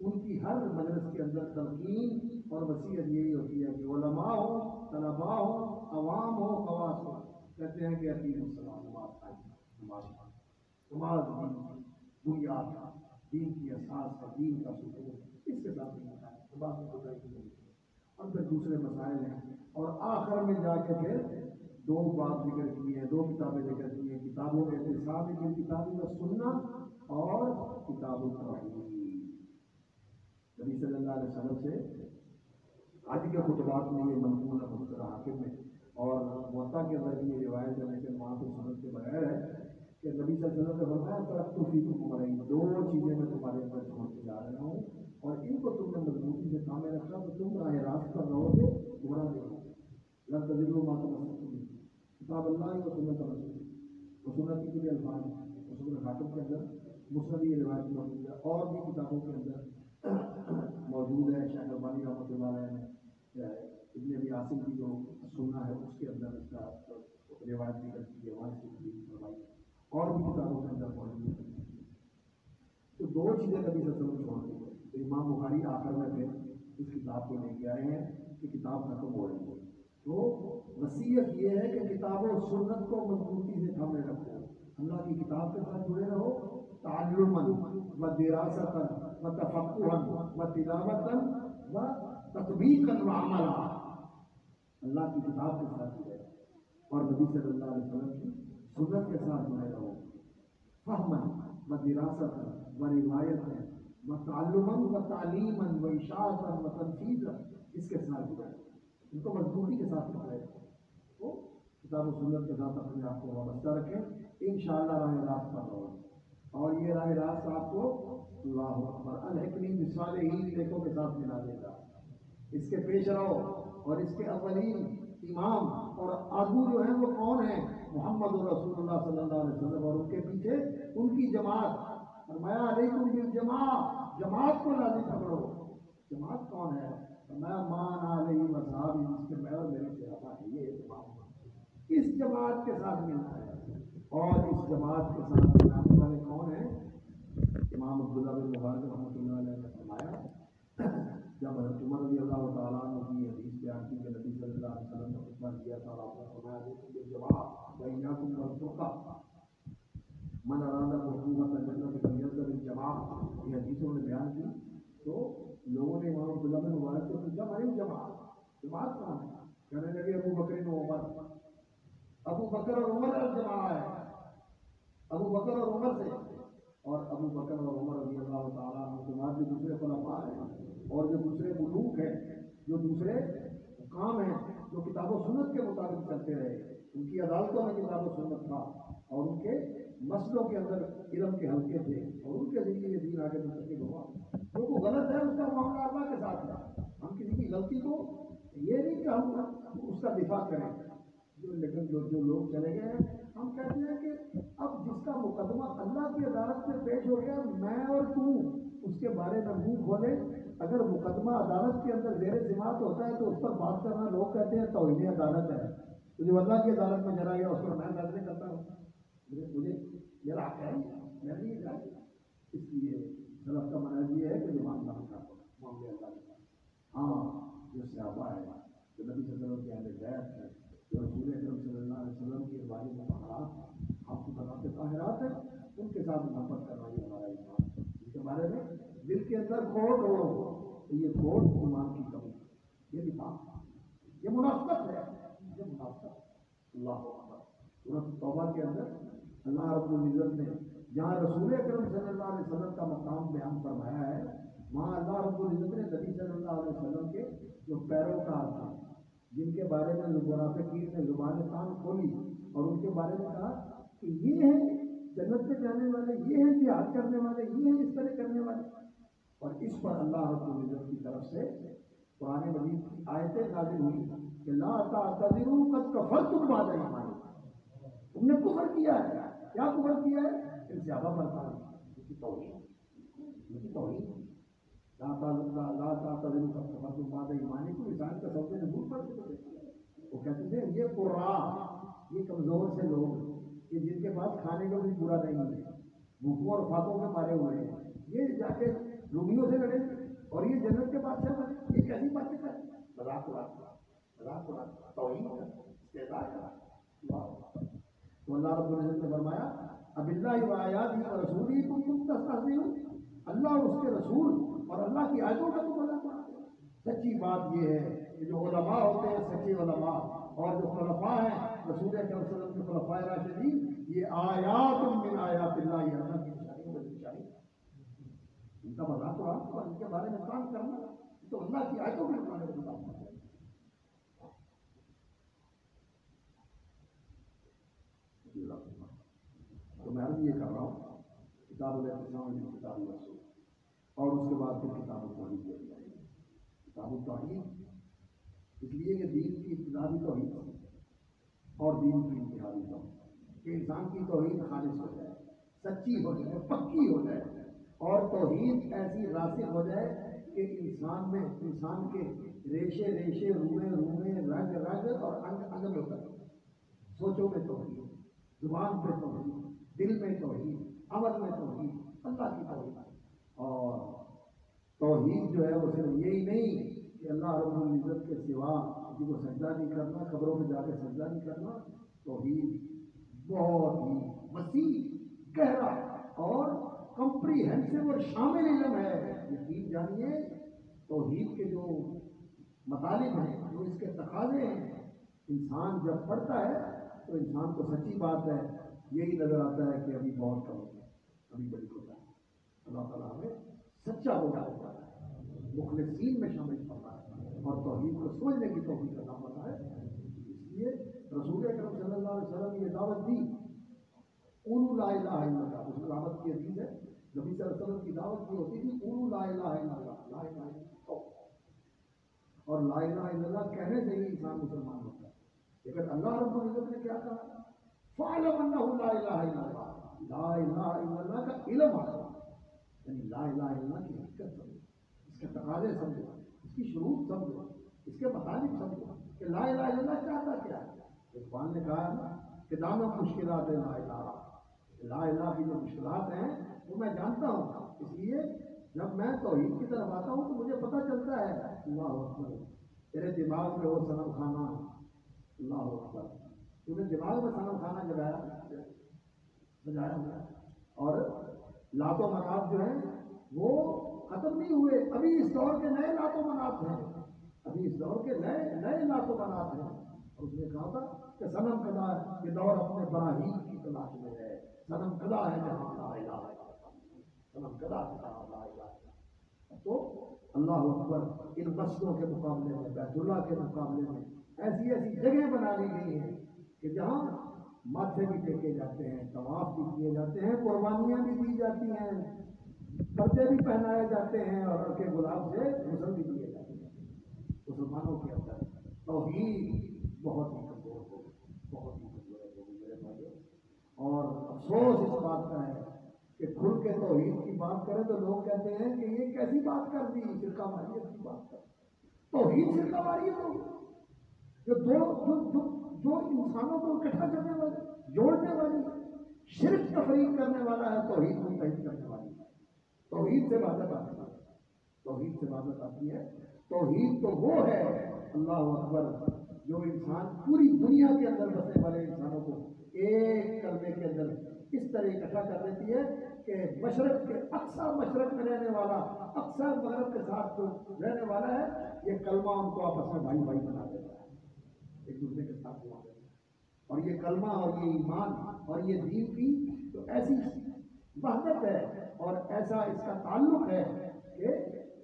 ان کی ہر مجلس کے اندر تلقین اور وصیت یہی ہوتی ہے کہ علماء ہو, طلباء ہو, عوام ہو, خواص ہو, کہتے ہیں کہ عقیم السلام, نماز بنیاد, دین کی اساس ہے, دین کا ستون, اس کے ساتھ نماز میں گزاری نہیں. اور پھر دوسرے مسائل ہیں, اور آخر میں جا کے پھر دو بات ذکر کی ہیں, دو کتابیں ذکر کی ہیں, کتابوں کے اعتصام کی کتابیں کا سننا اور کتاب التوحید. نبی صلی اللہ علیہ وسلم سے آج کے خطبات میں یہ منقول ہے مستر حاکم میں, اور موطا کے اندر بھی یہ روایت ہے, لیکن وہاں پہ سنت کے بغیر ہے کہ نبی صلی اللہ علیہ وسلم نے فرمایا ترکت فیکم امرین, دو چیزیں میں تمہارے اندر چھوڑ کے جا رہا ہوں, اور ان کو تم نے مضبوطی سے کام میں رکھا تو تم راہ راست پر رہو گے, گمراہ نہیں ہوگے. لن تضلوا ما تمسكتم به, کتاب اللہ و سنت رسول, و سنت کے لیے الفاظ ہیں. رسول حاکم کے اندر مسند یہ روایت موجود ہے, اور بھی کتابوں کے اندر موجود ہے. شیخ البانی رحمۃ اللہ علیہ نے ابن ابی عاصم کی جو سننا ہے اس کے اندر اس کا روایت ذکر کی ہے, وہاں سے فرمائی, اور بھی کتابوں کے اندر موجود ہے. تو دو چیزیں کبھی سے سمجھ چھوڑ دی. تو امام بخاری آخر میں تھے اس کتاب کو لے کے آئے ہیں کہ کتاب ختم ہو رہی ہے. تو وصیت یہ ہے کہ کتاب و سنت کو مضبوطی سے تھامے رکھو, اللہ کی کتاب کے ساتھ جڑے رہو, تعلما و دراستاً و تفقہا و تلاوتاً و تطبیقاً و عملا. اللہ کی کتاب کے ساتھ جڑے رہو اور نبی صلی اللہ علیہ وسلم کی سنت کے ساتھ جڑے رہو. فہما و دراستاً و روایتاً و تعلما و تعلیما و اشاعتا و تنفیذا, اس کے ساتھ جڑے رہو, ان کو مضبوطی کے ساتھ پڑھیں. تو کتاب و سنت کے ساتھ اپنے آپ کو وابستہ رکھیں, انشاءاللہ راہ راست پر رہو. اور یہ راہ راست آپ کو اللہ اکبر الحکمی بالصالحین نیکوں کے ساتھ ملا دے گا. اس کے پیش رہو, اور اس کے اولین امام اور آگو جو ہیں وہ کون ہیں؟ محمد رسول اللہ صلی اللہ علیہ وسلم, اور ان کے پیچھے ان کی جماعت. فرمایا علیکم بالجماعت, جماعت کو لازم پکڑو. جماعت کون ہے؟ فرمایا مان علیہ وصحابہ, جس کے میں اور میرے صحابہ ہیں, یہ جماعت. اس جماعت کے ساتھ ملنا ہے. اور اس جماعت کے ساتھ ملانے والے کون ہیں؟ امام عبداللہ بن مبارک رحمۃ اللہ علیہ نے فرمایا, جب حضرت عمر رضی اللہ تعالیٰ عنہ کی حدیث بیان کی کہ نبی صلی اللہ علیہ وسلم نے خطبہ دیا تھا اور آپ نے فرمایا کہ جماعت وإياكم والفرقة من اراد الحکومت الجنت فلیلزم الجماعت, یہ حدیثوں نے بیان کی. تو لوگوں نے امام عبداللہ بن مبارک سے پوچھا ہماری جماعت کہاں ہے؟ کہنے لگے ابو بکر و عمر. ابو بکر اور عمر الجماعت ہے, ابو بکر اور عمر سے. اور ابو بکر اور عمر رضی اللہ تعالیٰ عنہ کے بعد جو دوسرے خلفاء ہیں اور جو دوسرے ملوک ہیں, جو دوسرے حکام ہیں, جو کتاب و سنت کے مطابق چلتے رہے, ان کی عدالتوں میں کتاب و سنت تھا اور ان کے مسئلوں کے اندر علم کے حلقے تھے اور ان کے ذریعے یہ دین آگے منتقل ہوا. جو کو غلط ہے اس کا معاملہ اللہ کے ساتھ ہے. ہم کسی کی غلطی کو یہ نہیں کہ ہم اس کا دفاع کریں, لیکن جو لوگ چلے گئے ہیں, ہم کہتے ہیں کہ اب جس کا مقدمہ اللہ کی عدالت میں پیش ہو گیا, میں اور تو اس کے بارے میں منہ کھولے. اگر مقدمہ عدالت کے اندر زیر سماعت ہوتا ہے تو اس پر بات کرنا لوگ کہتے ہیں توہین عدالت ہے. تو جو اللہ کی عدالت میں چلا گیا اس پر میں فیصلے کرتا ہوں, مجھے یہ حق ہے, میں نہیں جا. اس لیے سلف کا منہج یہ ہے کہ زبان نہ کا معاملے اللہ کے ساتھ. ہاں, جو صحابہ ہے, جو نبی صلی اللہ علیہ وسلم کے اہل بیت ہے, جو رسول اکرم صلی اللہ علیہ وسلم کی ازواج مطہرات ہیں, آپ کی بنات طاہرات ہیں, ان کے ساتھ محبت کرنا یہ ہمارا ایمان. اس کے بارے میں دل کے اندر کھوٹ ہو تو یہ کھوٹ ایمان کی کمی, یہ نفاق, یہ منافقت ہے, یہ منافقت. اللہ اکبر. سورۃ توبہ کے اندر اللہ رب العزت نے جہاں رسول اکرم صلی اللہ علیہ وسلم کا مقام بیان فرمایا ہے, وہاں اللہ رب العزت نے نبی صلی اللہ علیہ وسلم کے جو پیروکار تھے, جن کے بارے میں منافقین نے زبان کان کھولی اور ان کے بارے میں کہا کہ یہ ہیں جنت میں جانے والے, یہ ہیں جہاد کرنے والے, یہ ہیں اس طرح کرنے والے. اور اس پر اللہ رب العزت کی طرف سے قرآن مجید کی آیتیں نازل ہوئی کہ لا تعتذروا قد کفرتم بعد ایمانکم, تم نے کفر کیا ہے. کیا کفر کیا ہے؟ ان صحابہ پر کی توحید. لا تعتذروا قد کفرتم بعد ایمانکم, انسان کا سب سے نبوت پر وہ کہتے تھے یہ قرآ, یہ کمزور سے لوگ, یہ جن کے پاس کھانے کا بھی پورا نہیں ہے, بھوکوں اور فاقوں میں مارے ہوئے ہیں, یہ جا کے رومیوں سے لڑے اور یہ جنت کے پاس سے بنے, یہ کیسی باتیں کریں؟ مذاق اڑا توہین کا استہزاء کا. تو اللہ رب العزت نے فرمایا اب اللہ و آیاتہ و رسولہ کنتم تستہزئون, اللہ اور اس کے رسول اور اللہ کی آیتوں کا تم مذاق اڑاتے ہو. سچی بات یہ ہے کہ جو علماء ہوتے ہیں, سچے علماء, اور جو خلفاء ہیں رسول اکرم صلی اللہ علیہ وسلم کے خلفائے راشدین, یہ آیات من آیات اللہ, یہ اللہ کی نشانیوں میں نشانی. ان کا مذاق اڑانا اور ان کے بارے میں کام کرنا تو اللہ کی آیتوں میں اٹھانے کا کام کرنا ہے. تو میں عرض یہ کر رہا ہوں, کتاب الاعتصام کتاب الرسول, اور اس کے بعد پھر کتاب التوحید لے جائے گی. کتاب التوحید اس لیے کہ دین کی ابتدا بھی توحید اور دین کی انتہا بھی توحید, کہ انسان کی توحید خالص ہو جائے, سچی ہو جائے, پکی ہو جائے, اور توحید ایسی راسخ ہو جائے کہ انسان میں, انسان کے ریشے ریشے, روئیں روئیں, رگ رگ اور انگ انگ میں اتر, سوچوں میں توحید, زبان پہ توحید, دل میں توحید, عمل میں توحید, اللہ کی توحید. اور توحید جو ہے وہ صرف یہی نہیں کہ اللہ رب العزت کے سوا کسی کو سجدہ نہیں کرنا، قبروں میں جا کے سجدہ نہیں کرنا. توحید بہت ہی وسیع، گہرا اور کمپریہنسو اور شامل علم ہے. یقین جانیے توحید کے جو مطالب ہیں، جو اس کے تقاضے ہیں، انسان جب پڑھتا ہے تو انسان کو سچی بات ہے یہی نظر آتا ہے کہ ابھی بہت کم ہے، ابھی بڑی ہوتا ہے. اللہ تعالیٰ ہمیں سچا ہوتا ہے، مخلصین میں شامل کرتا ہے اور توحید کو سمجھنے کی توفیق عطا فرماتا ہے. اس لیے رسول اکرم صلی اللہ علیہ وسلم نے یہ دعوت دی، قولوا لا الہ الا اللہ. اس میں دعوت کی حدیث ہے، نبی صلی اللہ علیہ وسلم کی دعوت یہ ہوتی تھی قولوا لا الہ الا اللہ، لا الہ الا اللہ. اور لا الہ الا اللہ کہنے سے ہی انسان مسلمان ہوتا ہے. لیکن اللہ رب العزت نے کیا کہا؟ فَاعْلَمْ أَنَّهُ لَا إِلَٰهَ إِلَّا اللَّهُ. لا الہ الا اللہ کا علم حاصل، یعنی لا الہ الا اللہ کی حقیقت سمجھو، اس کے تقاضے سمجھو، اس کی شروط سمجھو، اس کے مطالب سمجھو کہ لا الہ الا اللہ چاہتا کیا ہے. اقبال نے کہا نا کہ دامن مشکلات لا الہ، لا الہ کی جو مشکلات ہیں وہ میں جانتا ہوں. اس لیے جب میں توحید کی طرف آتا ہوں تو مجھے پتہ چلتا ہے اللہ اکبر، تیرے دماغ میں وہ صنم خانہ، اللہ اکبر، تو نے دماغ میں صنم خانہ بجایا ہوا، اور لات و منات جو ہیں وہ ختم نہیں ہوئے. ابھی اس دور کے نئے لات و منات ہیں، ابھی اس دور کے نئے لات و منات ہیں. اور اس نے کہا تھا کہ صنم کدا ہے، یہ دور اپنے براہیم کی تلاش میں ہے. صنم کدا ہے جہاں لا الہ الا اللہ، صنم کدا ہے جہاں لا الہ الا اللہ. تو اللہ اکبر، ان مسجدوں کے مقابلے میں، بیت اللہ کے مقابلے میں ایسی ایسی جگہیں بنا لی گئی ہیں کہ جہاں ماتھے بھی ٹیکے جاتے ہیں، طواف بھی کیے جاتے ہیں، قربانیاں بھی دی جاتی ہیں، پردے بھی پہنائے جاتے ہیں، اور ان کے گلاب سے غسل بھی دیے جاتے ہیں. مسلمانوں کے اندر توحید بہت ہی کمزور ہو گئی، بہت ہی کمزور ہو گئی میرے بھائیوں. اور افسوس اس بات کا ہے کہ کھل کے توحید کی بات کریں تو لوگ کہتے ہیں کہ یہ کیسی بات کر دی، فرقہ واریت کی بات کر. توحید فرقہ واریت ہو جو انسانوں کو اکٹھا کرنے والی، جوڑنے والی، شرک تفریق کرنے والا ہے، توحید متحد کرنے والی ہے. توحید سے عبادت آتی ہے، توحید سے عبادت آتی ہے. توحید تو وہ ہے اللہ اکبر جو انسان پوری دنیا کے اندر بسنے والے انسانوں کو ایک کلمے کے اندر اس طرح اکٹھا کر دیتی ہے کہ مشرق کے اقصی مشرق میں رہنے والا، اقصی مغرب کے ساتھ جو رہنے والا ہے، یہ کلمہ ان کو آپس میں بھائی بھائی بنا دیتا ہے، ایک دوسرے کے ساتھ ہوا. اور یہ کلمہ اور یہ ایمان اور یہ دین کی تو ایسی وحدت ہے اور ایسا اس کا تعلق ہے کہ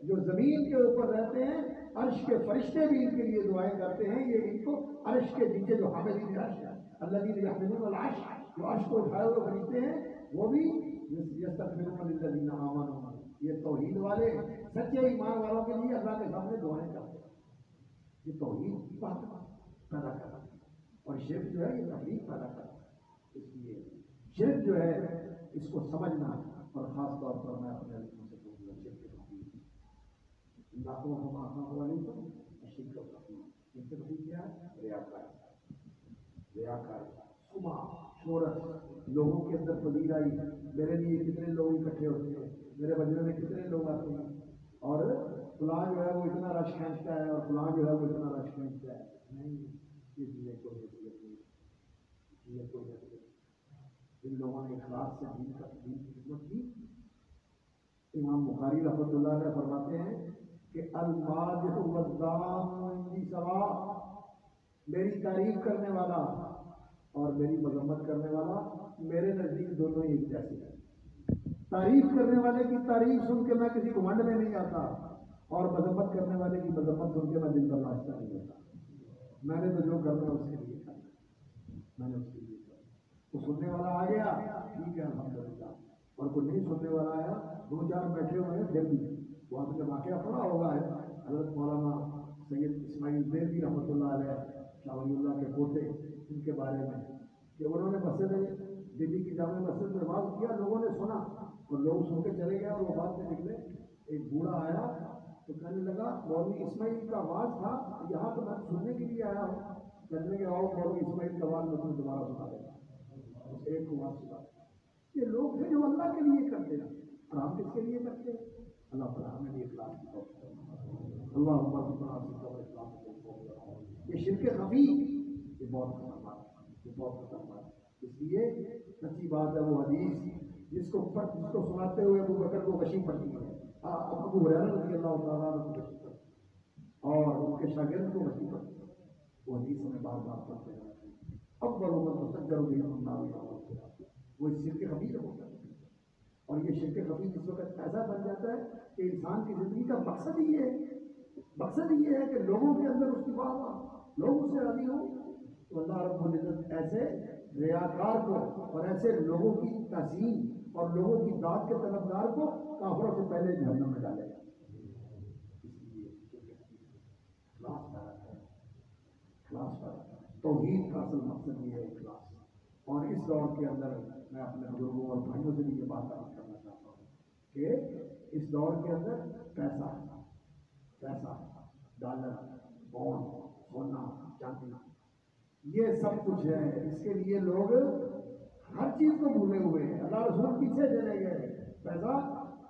جو زمین کے اوپر رہتے ہیں عرش کے فرشتے بھی ان کے لیے دعائیں کرتے ہیں. یہ ان کو عرش کے نیچے جو حاملین عرش ہے، الذین یحملون العرش، جو عرش کو اٹھائے ہوئے فرشتے ہیں، وہ بھی یستغفرون للذین آمنوا، یہ توحید والے سچے ایمان والوں کے لیے اللہ کے سامنے دعائیں کرتے ہیں. یہ توحید کی بات پیدا کرتا ہے اور شرک جو ہے یہ تفریق پیدا کرتا ہے. اس لیے شرک جو ہے اس کو سمجھنا، اور خاص طور پر میں اپنے علم سے پوچھ رہا شرک کے تفریق ناکوں کو ماں ہوا نہیں تو شرک کا تفریق. اس سے تفریق کیا ہے؟ ریاکاری، سما، شہرت، لوگوں کے اندر پذیر آئی، میرے لیے کتنے لوگ اکٹھے ہوتے ہیں، میرے بجنے میں کتنے لوگ آتے ہیں، اور فلاں جو ہے وہ اتنا رش کھینچتا ہے اور فلاں جو ہے وہ اتنا رش کھینچتا ہے. نہیں، اس لیے کوئی حیثیت نہیں، یہ کوئی حیثیت. جن لوگوں نے اخلاص سے دین کی خدمت کی، امام بخاری رحمۃ اللہ علیہ فرماتے ہیں کہ المادح والذام عندی سواء، میری تعریف کرنے والا اور میری مذمت کرنے والا میرے نزدیک دونوں ہی ایک جیسے ہیں. تعریف کرنے والے کی تعریف سن کے میں کسی گھمنڈ میں نہیں آتا، اور مذمت کرنے والے کی مذمت سن کے میں دل پر ناشتہ نہیں ہوتا. میں نے تو جو کرنا اس کے لیے کرنا، میں نے اس کے لیے کرنا. تو سننے والا آ گیا ٹھیک ہے الحمدللہ، اور کوئی نہیں سننے والا آیا، دو چار بیٹھے ہوئے ہیں پھر بھی. وہ آپ نے واقعہ پڑھا ہوگا ہے حضرت مولانا سید اسماعیل دیوی رحمۃ اللہ علیہ، شاہ ولی اللہ کے پوتے، ان کے بارے میں کہ انہوں نے مسجد دلی کی جامع مسجد میں واز کیا، لوگوں نے سنا اور لوگ سن کے چلے گئے، اور وہ بات میں نکلے. ایک بوڑھا آیا تو کہنے لگا مولوی اسماعیل کا آواز تھا، یہاں تو میں سننے کے لیے آیا ہوں. کہنے لگے آؤ مولوی اسماعیل کا آواز میں تمہیں دوبارہ سنا دیں گا. ایک کو بات سنا. یہ لوگ تھے جو اللہ کے لیے کرتے ہیں، اور ہم کس کے لیے کرتے ہیں؟ اللہ تعالیٰ ہمیں بھی اخلاص کی توفیق عطا فرمائے۔ یہ شرک خفی یہ بہت خطرناک ہے، یہ بہت خطرناک ہے۔ اس لیے سچی بات ہے وہ حدیث جس کو سناتے ہوئے ابو بکر کو غشی پڑتی ہے، ابو ہریرہ رضی اللہ تعالیٰ عنہ کو غشی پڑتی ہے اور ان کے شاگرد کو غشی پڑتی ہے، وہ حدیث ہمیں بار بار پڑھتے ہیں۔ اب بروبر مسجر ہوئی وہ شرک خفی کا ہوتا ہے، اور یہ شرک خفی جس وقت ایسا بن جاتا ہے کہ انسان کی زندگی کا مقصد ہی ہے کہ لوگوں کے اندر اس کی واہ لوگ اس سے راضی ہوں، تو اللہ رب العزت ایسے ریاکار کو اور ایسے لوگوں کی تعظیم اور لوگوں کی داد کے طلبگار کو کافروں سے پہلے جہنم میں ڈالے گا۔ اس لیے اخلاص پر توحید کا اصل مقصد یہ ہے اخلاص۔ اور اس دور کے اندر میں اپنے بزرگوں اور بھائیوں سے بھی یہ بات عرض کرنا چاہتا ہوں کہ اس دور کے اندر پیسہ ڈالر بانڈ سونا چاندی یہ سب کچھ ہے، اس کے لیے لوگ ہر چیز کو بھولے ہوئے ہیں، اللہ رسول پیچھے چلے گئے۔ پیسہ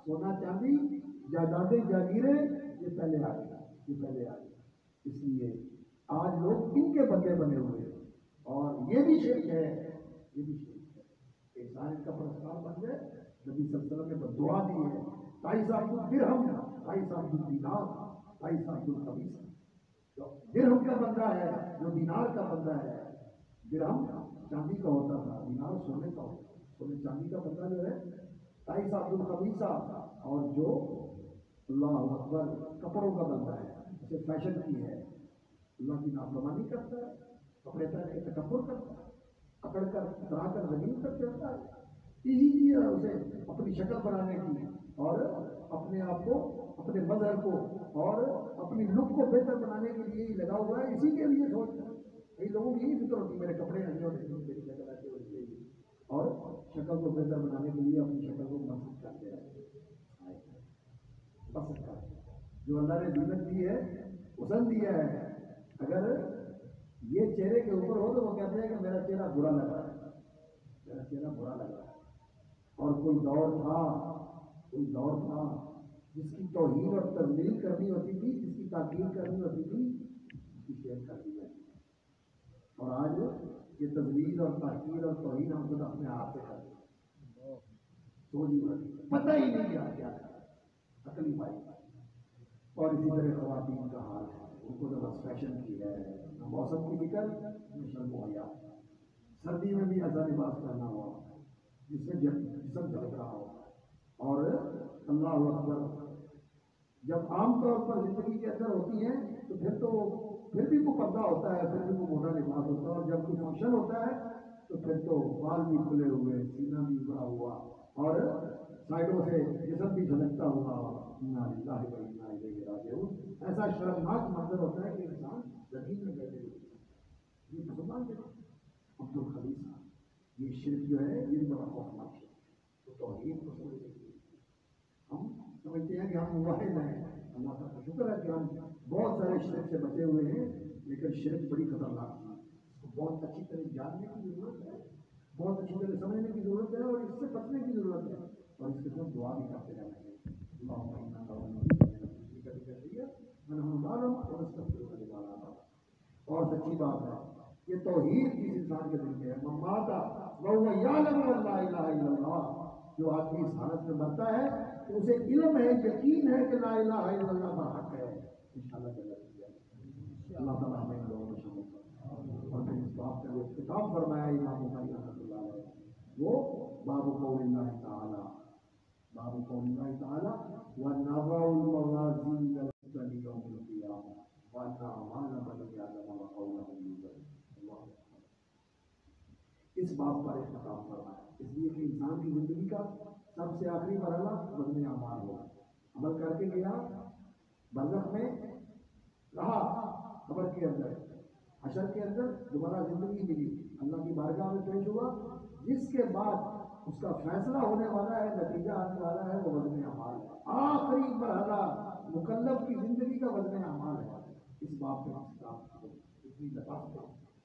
سونا چاندی جائیدادیں جاگیریں یہ پہلے آ گئی۔ اس لیے آج لوگ ان کے بندے بنے ہوئے ہیں، اور یہ بھی شرک ہے کہ انسان ان کا پرستار بن جائے۔ نبی صلی اللہ علیہ وسلم نے بدعا دی ہے، تائیس عبد الدرہم، تائیس عبد الدینار، تائیس عبد الخبیث۔ جو درہم کا بندہ ہے، جو دینار کا بندہ ہے، درہم چاندی کا ہوتا تھا، دینار سونے کا ہوتا تھا، سونے چاندی کا بندہ جو ہے تائیس عبد الخبیثہ، اور جو اللہ اکبر کپڑوں کا بندہ ہے، اسے فیشن کی ہے، اللہ کی نافرمانی کرتا ہے، کپڑے پہن کے تکبر کرتا ہے، اکڑ کر اترا کر زمین پر چڑھتا ہے، اسی لیے اسے اپنی شکل بنانے کی اور اپنے آپ کو اپنے مظہر کو اور اپنی لک کو بہتر بنانے کے لیے ہی لگا ہوا ہے، اسی کے لیے سوچتا ہے۔ کئی لوگوں کی یہی فکر ہوتی ہے میرے کپڑے اچھے ہونے میری شکل اچھی ہونی چاہیے، اور شکل کو بہتر بنانے کے لیے اپنی شکل کو مسجد کرتے رہتے ہیں، پسند کرتے ہیں۔ جو اللہ نے زینت دی ہے، حسن دیا ہے، اگر یہ چہرے کے اوپر ہو تو وہ کہتے ہیں کہ میرا چہرہ برا لگ رہا ہے۔ اور کوئی دور تھا جس کی توہین اور تذلیل کرنی ہوتی تھی، جس کی تاکید کرنی ہوتی تھی، اس کی شیئر کر دی جاتی ہے۔ اور آج یہ تذلیل اور تاکید اور توہین ہم خود اپنے ہاتھ سے کرتے ہیں، سوچ ہی بڑی پتہ ہی نہیں کیا عقلی بھائی۔ اور اسی طرح خواتین کا حال ہے، ان کو تو بس فیشن کی ہے، موسم کی فکر میں شرم و حیا، سردی میں بھی ایسا لباس پہنا ہوا جس میں جسم جھلک رہا ہو۔ اور اللہ اکبر جب عام طور پر زندگی کے اندر ہوتی ہیں تو پھر بھی کوئی پردہ ہوتا ہے، پھر بھی کوئی موٹا لباس ہوتا ہے، اور جب کوئی فنکشن ہوتا ہے تو پھر تو بال بھی کھلے ہوئے، سینہ بھی بڑا ہوا، اور سائڈوں سے جسم بھی جھلکتا ہوا۔ انا للہ و انا الیہ راجعون۔ ایسا شرمناک منظر ہوتا ہے کہ انسان زمین میں بیٹھے ہوئے یہ مسلمان کے عبد الخبیث، یہ شرک جو ہے یہ بڑا خوفناک ہے۔ تو توحید کو سمجھنے کے لیے ہم سمجھتے ہیں کہ ہم واحد ہیں، اللہ کا شکر ہے کہ ہم بہت سارے شرک سے بچے ہوئے ہیں، لیکن شرک بڑی خطرناک ہے، اس کو بہت اچھی طرح جاننے کی ضرورت ہے، بہت اچھی طرح سمجھنے کی ضرورت ہے، اور اس سے بچنے کی ضرورت ہے، اور اس کے ساتھ دعا بھی کرتے رہنا چاہیے۔ اور سچی بات ہے یہ توحید جس انسان کے دل میں ہے، مماتا وہو یعلم ان لا الہ الا اللہ، جو آدمی اس حالت میں مرتا ہے تو اسے علم ہے، یقین ہے کہ لا الہ الا اللہ برحق ہے، انشاءاللہ اللہ تعالیٰ ہمیں ان لوگوں کو شامل کرے۔ اور پھر اس بات کا جو اختتام فرمایا امام بخاری رحمۃ اللہ علیہ، وہ باب قول اللہ تعالی، وَنَضَعُ الْمَوَازِينَ الْقِسْطَ لِيَوْمِ الْقِيَامَةِ وَأَنَّ أَعْمَالَ بَنِي آدَمَ وَقَوْلَهُمْ يُوزَنُ۔ اس بات پر اختتام فرمایا، اس لیے کہ انسان کی زندگی کا سب سے آخری مرحلہ وزن اعمال ہوگا۔ عمل کر کے گیا، برزخ میں رہا، قبر کے اندر، حشر کے اندر دوبارہ زندگی ملی، اللہ کی بارگاہ میں پیش ہوا، جس کے بعد اس کا فیصلہ ہونے والا ہے، نتیجہ آنے والا ہے، وہ وزن اعمال ہے۔ آخری مرحلہ مکلف کی زندگی کا وزن اعمال ہے۔ اس بات پہ اتنی لطافت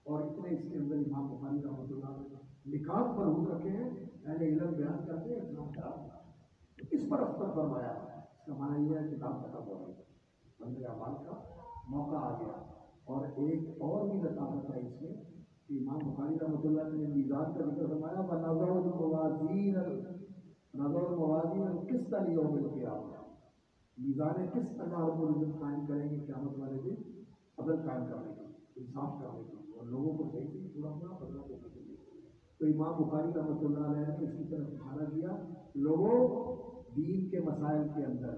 اور اتنے اس کے اندر امام بخاری رحمۃ اللہ نے نکات پر ہو رکھے ہیں، اہل علم بیان کرتے ہیں اتنا خراب اس پر اختر فرمایا اس کا معنی یہ ہے کتاب ختم ہو گئی، بندے اعمال کا موقع آ گیا. اور ایک اور بھی لطافت ہے اس میں کہ امام بخاری رحمۃ اللہ نے میزان کا ذکر فرمایا، نظر الموازین القسط لیوم القیامہ، میزان قسط اللہ رب العزت قائم کریں گے قیامت والے دن، عدل قائم کرنے کی، انصاف کرنے کی، اور لوگوں کو صحیح سے پورا پورا بدلا دینے کے لیے. تو امام بخاری رحمۃ اللہ علیہ نے اس کی طرف اشارہ کیا، لوگوں دین کے مسائل کے اندر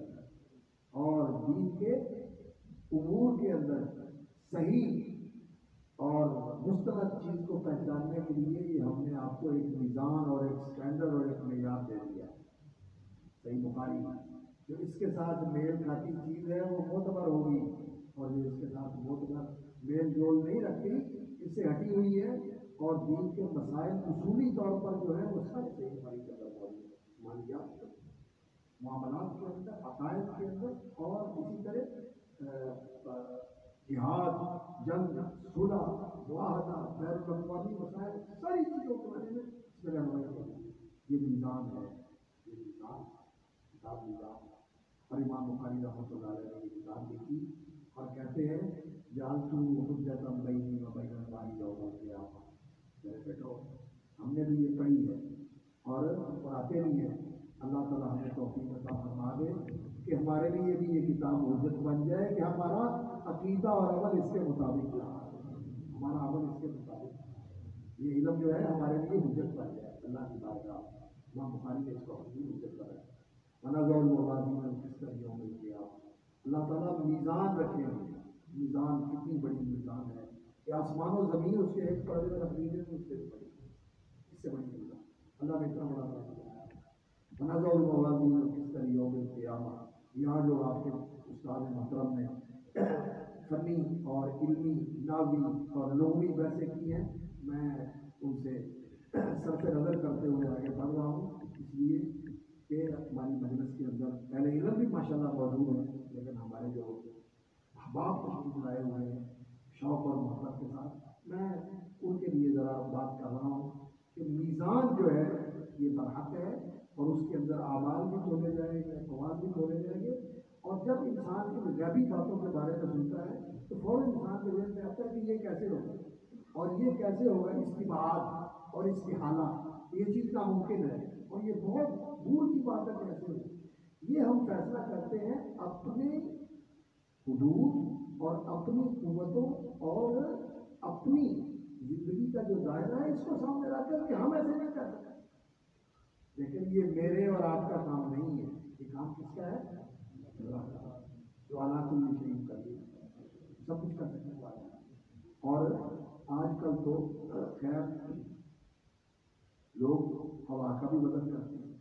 اور دین کے امور کے اندر صحیح اور مستند چیز کو پہچاننے کے لیے یہ ہم نے آپ کو ایک میزان اور ایک اسٹینڈرڈ اور ایک معیار دے دیا. صحیح بخاری جو اس کے ساتھ میل کھاتی چیز ہے وہ معتبر ہوگی، اور جو اس کے ساتھ معتبر میل جول نہیں رکھتی، اس سے ہٹی ہوئی ہے، اور دین کے مسائل اصولی طور پر جو ہے وہ سب صحیح بخاری کا درجہ ہے. مالیات کے معاملات کے اندر، عقائد کے اندر، اور اسی طرح جہاد، جنگ، صلح، معاہدہ، بین الاقوامی مسائل، ساری چیزوں کے بارے میں اس میں رہنمائی ہوگی. یہ میزان ہے، یہ میزان کتاب میزان. اور امام بخاری رحمۃ اللہ علیہ نے یہ کتاب لکھی اور کہتے ہیں جعلت حجۃ بینی و بین الناس یوم القیامہ. میرے بیٹو ہم نے بھی یہ پڑھی ہے اور پڑھاتے بھی ہیں. اللہ تعالیٰ ہمیں توفیق عطا فرما دے کہ ہمارے لیے بھی یہ کتاب حجت بن جائے کہ ہمارا عقیدہ اور عمل اس کے مطابق رہا، ہمارا عمل اس کے مطابق، یہ علم جو ہے ہمارے لیے حجت بن جائے. اللہ کی بارگاہ امام بخاری نے اس کو ہم حجت بنایا. ونظر الموازین القسط یوم القیامہ. اللہ تعالیٰ میزان رکھے ہیں. میزان کتنی بڑی میزان ہے کہ آسمان و زمین اس کے ایک پردے میں رکھ لیجیے تو اس سے بڑی، اس سے بڑی میزان اللہ نے اتنا بڑا بنایا. ونظر الموازین القسط یوم القیامہ. یہاں جو آپ کے استاد محترم نے فنی اور علمی، ناوی اور لغوی بحثیں کی ہیں، میں ان سے صرف نظر کرتے ہوئے آگے بڑھ رہا ہوں، اس لیے کہ ہماری مجلس کے اندر پہلے علم بھی ماشاءاللہ موجود ہے، لیکن ہمارے جو احباب تشریف لائے ہوئے ہیں شوق اور محبت کے ساتھ، میں ان کے لیے ذرا بات کر رہا ہوں کہ میزان جو ہے یہ برحق ہے، اور اس کے اندر اعمال بھی کھولے جائیں گے، اقوال بھی کھولے جائیں گے. اور جب انسان کی غیبی باتوں کے بارے میں سنتا ہے تو فوراً انسان کے ذہن میں آتا ہے کہ یہ کیسے ہوگا، اور یہ کیسے ہوگا، اس کی بات اور اس کی حالت، یہ چیز ناممکن ہے، اور یہ بہت دور کی بات ہے کیسے ہوگی. یہ ہم فیصلہ کرتے ہیں اپنے حدود اور اپنی قوتوں اور اپنی زندگی کا جو دائرہ ہے اس کو سامنے رکھ کر کہ ہم ایسے نہیں کر سکتے. لیکن یہ میرے اور آپ کا کام نہیں ہے، یہ کام کس کا ہے؟ اللہ کا، جو اعلیٰ کل شیء قدیر سب کچھ کر سکنے والا ہے. اور آج کل تو خیر لوگ ہوا کا بھی وزن کرتے ہیں.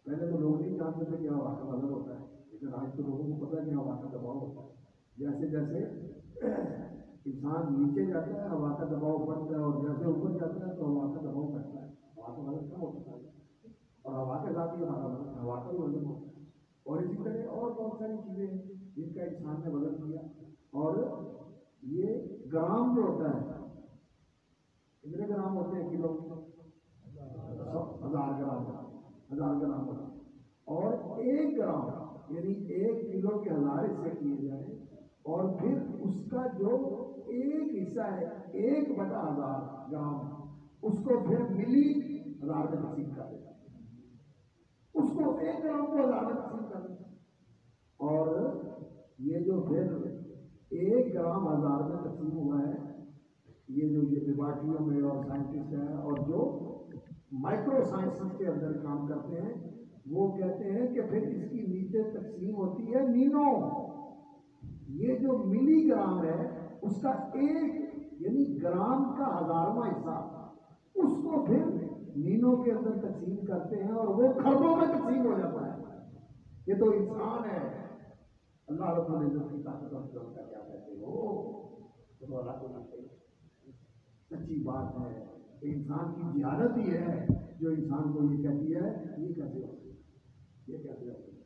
پہلے تو لوگ نہیں جانتے تھے کہ ہوا کا وزن ہوتا ہے، لیکن آج تو لوگوں کو پتہ ہے کہ ہوا کا دباؤ ہوتا ہے. جیسے جیسے انسان نیچے جاتا ہے ہوا کا دباؤ بڑھتا ہے، اور جیسے اوپر جاتا ہے تو ہوا کا دباؤ گھٹتا ہے، ہوا کا وزن کم ہوتا ہے، اور ہوا کے ساتھ ہی ہمارا وزن، ہوا کا بھی وزن ہوتا ہے. اور اسی طرح اور بہت ساری چیزیں ہیں جن کا انسان نے وزن کیا. اور یہ گرام جو ہوتا ہے، کتنے گرام ہوتے ہیں کلو؟ 1000 گرام، 1000 گرام ہوتا ہے. اور 1 گرام یعنی 1 کلو کے 1000 حصے کیے جائیں، اور پھر اس کا جو ایک حصہ ہے 1/1000 گرام، اس کو پھر ملی 1000 میں تقسیم کر دیتا ہے. اس کو 1 گرام کو 1000 میں تقسیم کر دیتا ہے. اور یہ جو پھر 1 گرام 1000 میں تقسیم ہوا ہے، یہ جو یہ لیبارٹریوں میں اور سائنٹسٹ ہیں اور جو مائکرو سائنس کے اندر کام کرتے ہیں، وہ کہتے ہیں کہ پھر اس کی نیچے تقسیم ہوتی ہے نینو. یہ جو ملی گرام ہے اس کا 1 یعنی گرام کا 1000واں حصہ، اس کو پھر نینو کے اندر تقسیم کرتے ہیں، اور وہ کھربوں میں تقسیم ہو جاتا ہے. یہ تو انسان ہے. اللہ رب العزت کی طاقت اور قوت کا کیا کہتے ہو، تو اللہ کو نہیں چاہیے. سچی بات ہے کہ انسان کی جہالت ہی ہے جو انسان کو یہ کہتی ہے یہ کیسے ہو سکتا ہے، یہ کیسے ہو سکتا ہے.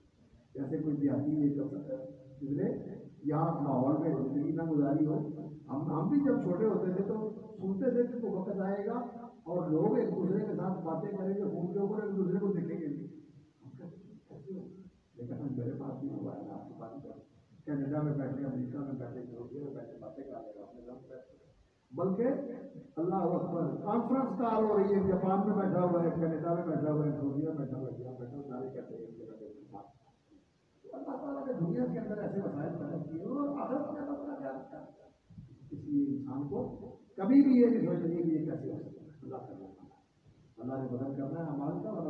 جیسے کوئی دیہاتی یہ کر سکتا ہے جس نے یہاں ماحول میں زندگی نہ گزاری ہو. ہم بھی جب چھوٹے ہوتے تھے تو سنتے تھے کہ وہ وقت آئے گا اور لوگ ایک دوسرے کے ساتھ باتیں کریں گے، فون کے اوپر ایک دوسرے کو دیکھیں گے. لیکن میرے پاس کینیڈا میں بیٹھے, امریکہ میں بیٹھے, سعودیہ میں بیٹھے باتیں کر رہے ہیں اپنے گھر بیٹھے, بلکہ اللہ اکبر کانفرنس کال ہو رہی ہے, جاپان میں بیٹھا ہوا ہے, کینیڈا میں بیٹھا ہوا ہے, سعودیہ میں بیٹھا ہوا ہے, یہاں بیٹھا ہوا, سارے کہتے ہیں ایک جگہ پہ. اللہ تعالیٰ نے دنیا کے اندر ایسے وسائل پیدا کیے اور آخرت میں اللہ تعالیٰ کیا, اس لیے انسان کو کبھی بھی یہ نہیں سوچنا چاہیے کہ یہ کیسے ہو سکتا ہے. اللہ کرنا, اللہ نے بدل کرنا ہے اعمال کا, اور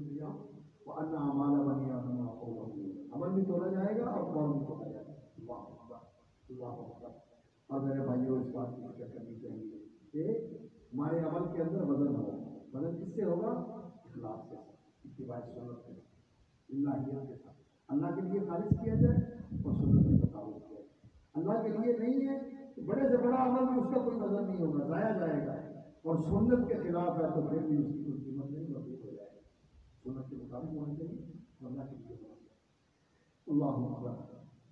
دیا وہ ان اعمال بنی آدم عمل بھی توڑا جائے گا اور قول بھی توڑا جائے گا. اللہ اکبر, اللہ اکبر. اور میرے بھائیوں اس بات کی فکر کرنی چاہیے کہ ہمارے عمل کے اندر بدل ہو. بدل کس سے ہوگا؟ اخلاص سے, اتباع سنت سے, اللہیت کے ساتھ, اللہ کے لیے خالص کیا جائے اور سنت کے مطابق کیا جائے. اللہ کے لیے نہیں ہے تو بڑے سے بڑا عمل بھی اس کا کوئی بدل نہیں ہوگا, ضائع جائے گا, اور سنت کے خلاف ہے تو پھر بھی اس کی کوئی قیمت نہیں, مضبوط ہو جائے گا. سنت کے مطابق ہونا چاہیے, اللہ کے لیے ہونا چاہیے. اللہ اکبر.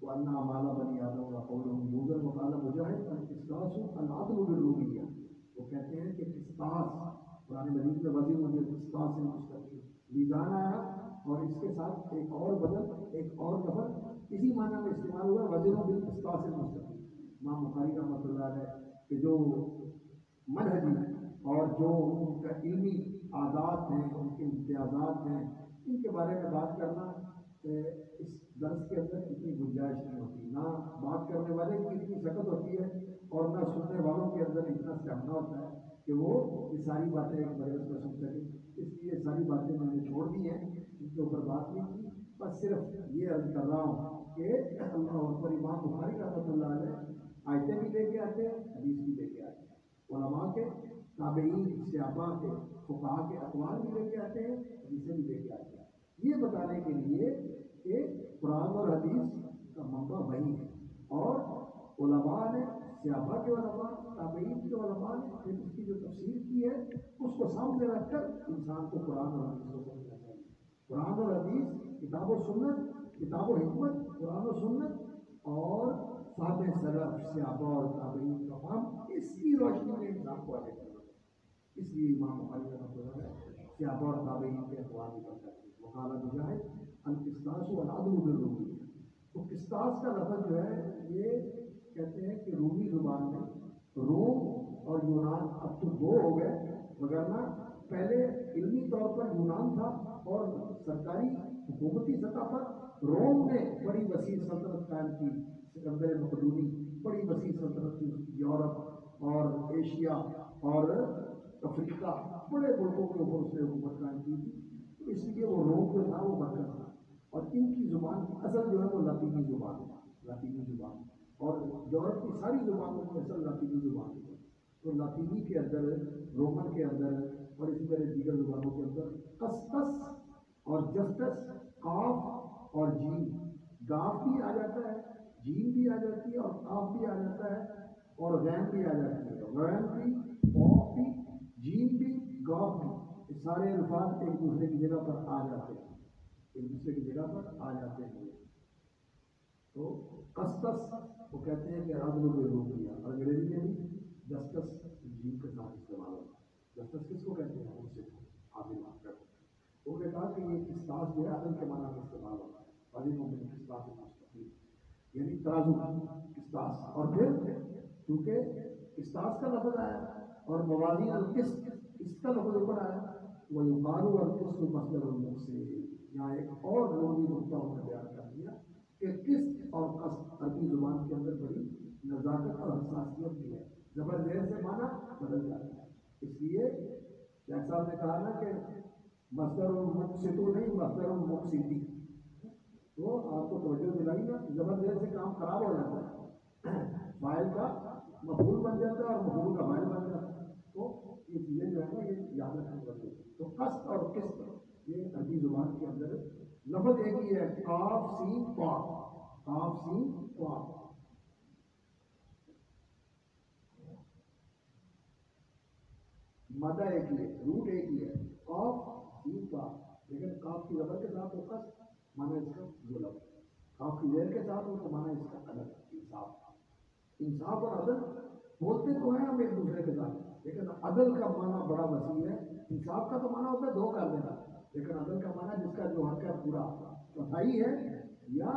وَأَنَّ أَعْمَالَ بَنِي آدَمَ وَقَوْلُهُمْ يُوزَنُ وَقَالَ مُجَاهِدٌ الْقِسْطَاسُ الْعَدْلُ بِالرُّوبِيَّةِ. وہ کہتے ہیں کہ قسطاس, قرآن مجید میں وزن مجھے قسطاس مستقیم میزان آیا, اور اس کے ساتھ ایک اور بدل, ایک اور لفظ اسی معنی میں استعمال ہوا, وزن بالقسطاس المستقیم. امام بخاری رحمۃ اللہ علیہ کہ جو منہجی اور جو ان کا علمی عادات ہیں, ان کے امتیازات ہیں, ان کے بارے میں بات کرنا اس درس کے اندر اتنی گنجائش نہیں ہوتی. نہ بات کرنے والے کی اتنی سخت ہوتی ہے اور نہ سننے والوں کے اندر اتنا سٹیمنا ہوتا ہے کہ وہ یہ ساری باتیں ایک مجلس میں سن سکیں. اس لیے ساری باتیں میں نے چھوڑ دی ہیں, ان کے اوپر بات نہیں کی. بس صرف یہ عرض کر رہا ہوں کہ اللہ اکبر. امام بخاری رحمۃ اللہ علیہ آیتیں بھی لے کے آتے ہیں, حدیث بھی لے کے آتے ہیں, علماء کے, تابعین, صحابہ کے, فقہاء کے اقوال بھی لے کے آتے ہیں, حدیثیں بھی لے کے آتے ہیں, یہ بتانے کے لیے کہ قرآن اور حدیث کا منبع وہی ہے. اور علماء نے, صحابہ کے علماء, تابعین کے علماء نے پھر اس کی جو تفسیر کی ہے اس کو سامنے رکھ کر انسان کو قرآن اور حدیث کو سمجھنا چاہیے. قرآن اور حدیث, کتاب و سنت, کتاب و حکمت, قرآن و سنت اور فہم سلف, صحابہ اور تابعین کا فہم, اس کی روشنی میں انسان کو آگے کرنا ہے. اس لیے امام بخاری رحمۃ اللہ علیہ صحابہ اور تابعین کے اقوال بھی کرتے ہیں. وقال مجاہد القسطاس والعدل بالرومیہ. تو قسطاس کا لفظ جو ہے یہ کہتے ہیں کہ رومی زبان میں, روم اور یونان اب تو دو ہو گئے, وگرنہ پہلے علمی طور پر یونان تھا اور سرکاری حکومتی سطح پر روم نے بڑی وسیع سلطنت قائم کی. سکندر مقدونی بڑی وسیع سلطنت تھی. یورپ اور ایشیا اور افریقہ بڑے ملکوں کے اوپر اس نے حکومت قائم کی تھی. تو اس لیے وہ روم جو تھا وہ مرکز تھا, اور ان کی زبان کی اصل جو ہے وہ لاطینی زبان ہے, لاطینی زبان, اور یورپ کی ساری زبانوں کی اصل لاطینی زبان ہے. تو لاطینی کے اندر, رومن کے اندر اور اسی طرح دیگر زبانوں کے اندر قسطس اور جسٹس, قاف اور جیم, گاف بھی آ جاتا ہے, جیم بھی آ جاتی ہے, اور قاف بھی آ جاتا ہے, اور غین بھی آ جاتی ہے. غین بھی, قاف بھی, جیم بھی, گاف بھی, یہ سارے الفاظ ایک دوسرے کی جگہ پر آ جاتے ہیں, ایک دوسرے کی جگہ پر آ جاتے ہیں. تو قسطس وہ کہتے ہیں کہ عدل بالرومیہ, اور انگریزی میں بھی جسٹس جیم کے ساتھ استعمال ہوتا ہے. جسٹس کس کو کہتے ہیں؟ ان سے عادل کر. انہوں نے کہا کہ یہ قسطاس جو ہے عدل کے معنی میں استعمال ہوتا ہے. عظیم من قسطاس المستقیم, یعنی ترازو, قسطاس. اور پھر کیونکہ قسطاس کا لفظ آیا اور موازین القسط, اس کا لفظ اوپر آیا, وہ یقال القسط مصدر المقسط. یہاں ایک اور ضروری نقطہ انہوں نے بیان کر دیا کہ قسط اور قسط عربی زبان کے اندر بڑی نزاکت اور حساسیت بھی ہے. زبر زیر سے معنی بدل جاتا ہے. اس لیے شیخ صاحب نے کہا نا کہ مصدر المقسط نہیں, مصدر المقسطی. تو آپ کو توجہ دلائی نا, زبر زیر سے کام خراب ہو جاتا ہے, فاعل کا مفعول بن جاتا ہے اور مفعول کا فاعل بن جاتا ہے. تو یہ چیزیں جو ہے نا یہ یاد رکھنی پڑتی ہے. تو قسط اور قسط یہ عربی زبان کے اندر لفظ ایک ہی ہے, قاف سین قا, قاف سین قا. مادہ ایک ہی ہے, روٹ ایک ہی ہے, قاف سین قا. لیکن قاف کی زبر کے ساتھ ہو قسط, مانا اس کا ظلم. قاف کی زیر کے ساتھ ہو تو مانا اس کا عدل, انصاف. انصاف اور عدل بولتے تو ہیں ہم ایک دوسرے کے ساتھ, لیکن عدل کا معنی بڑا وسیع ہے. انصاف کا تو معنی ہوتا ہے دو کر دینا, لیکن عدل کا معنی جس کا جو حق ہے پورا صفائی ہے یا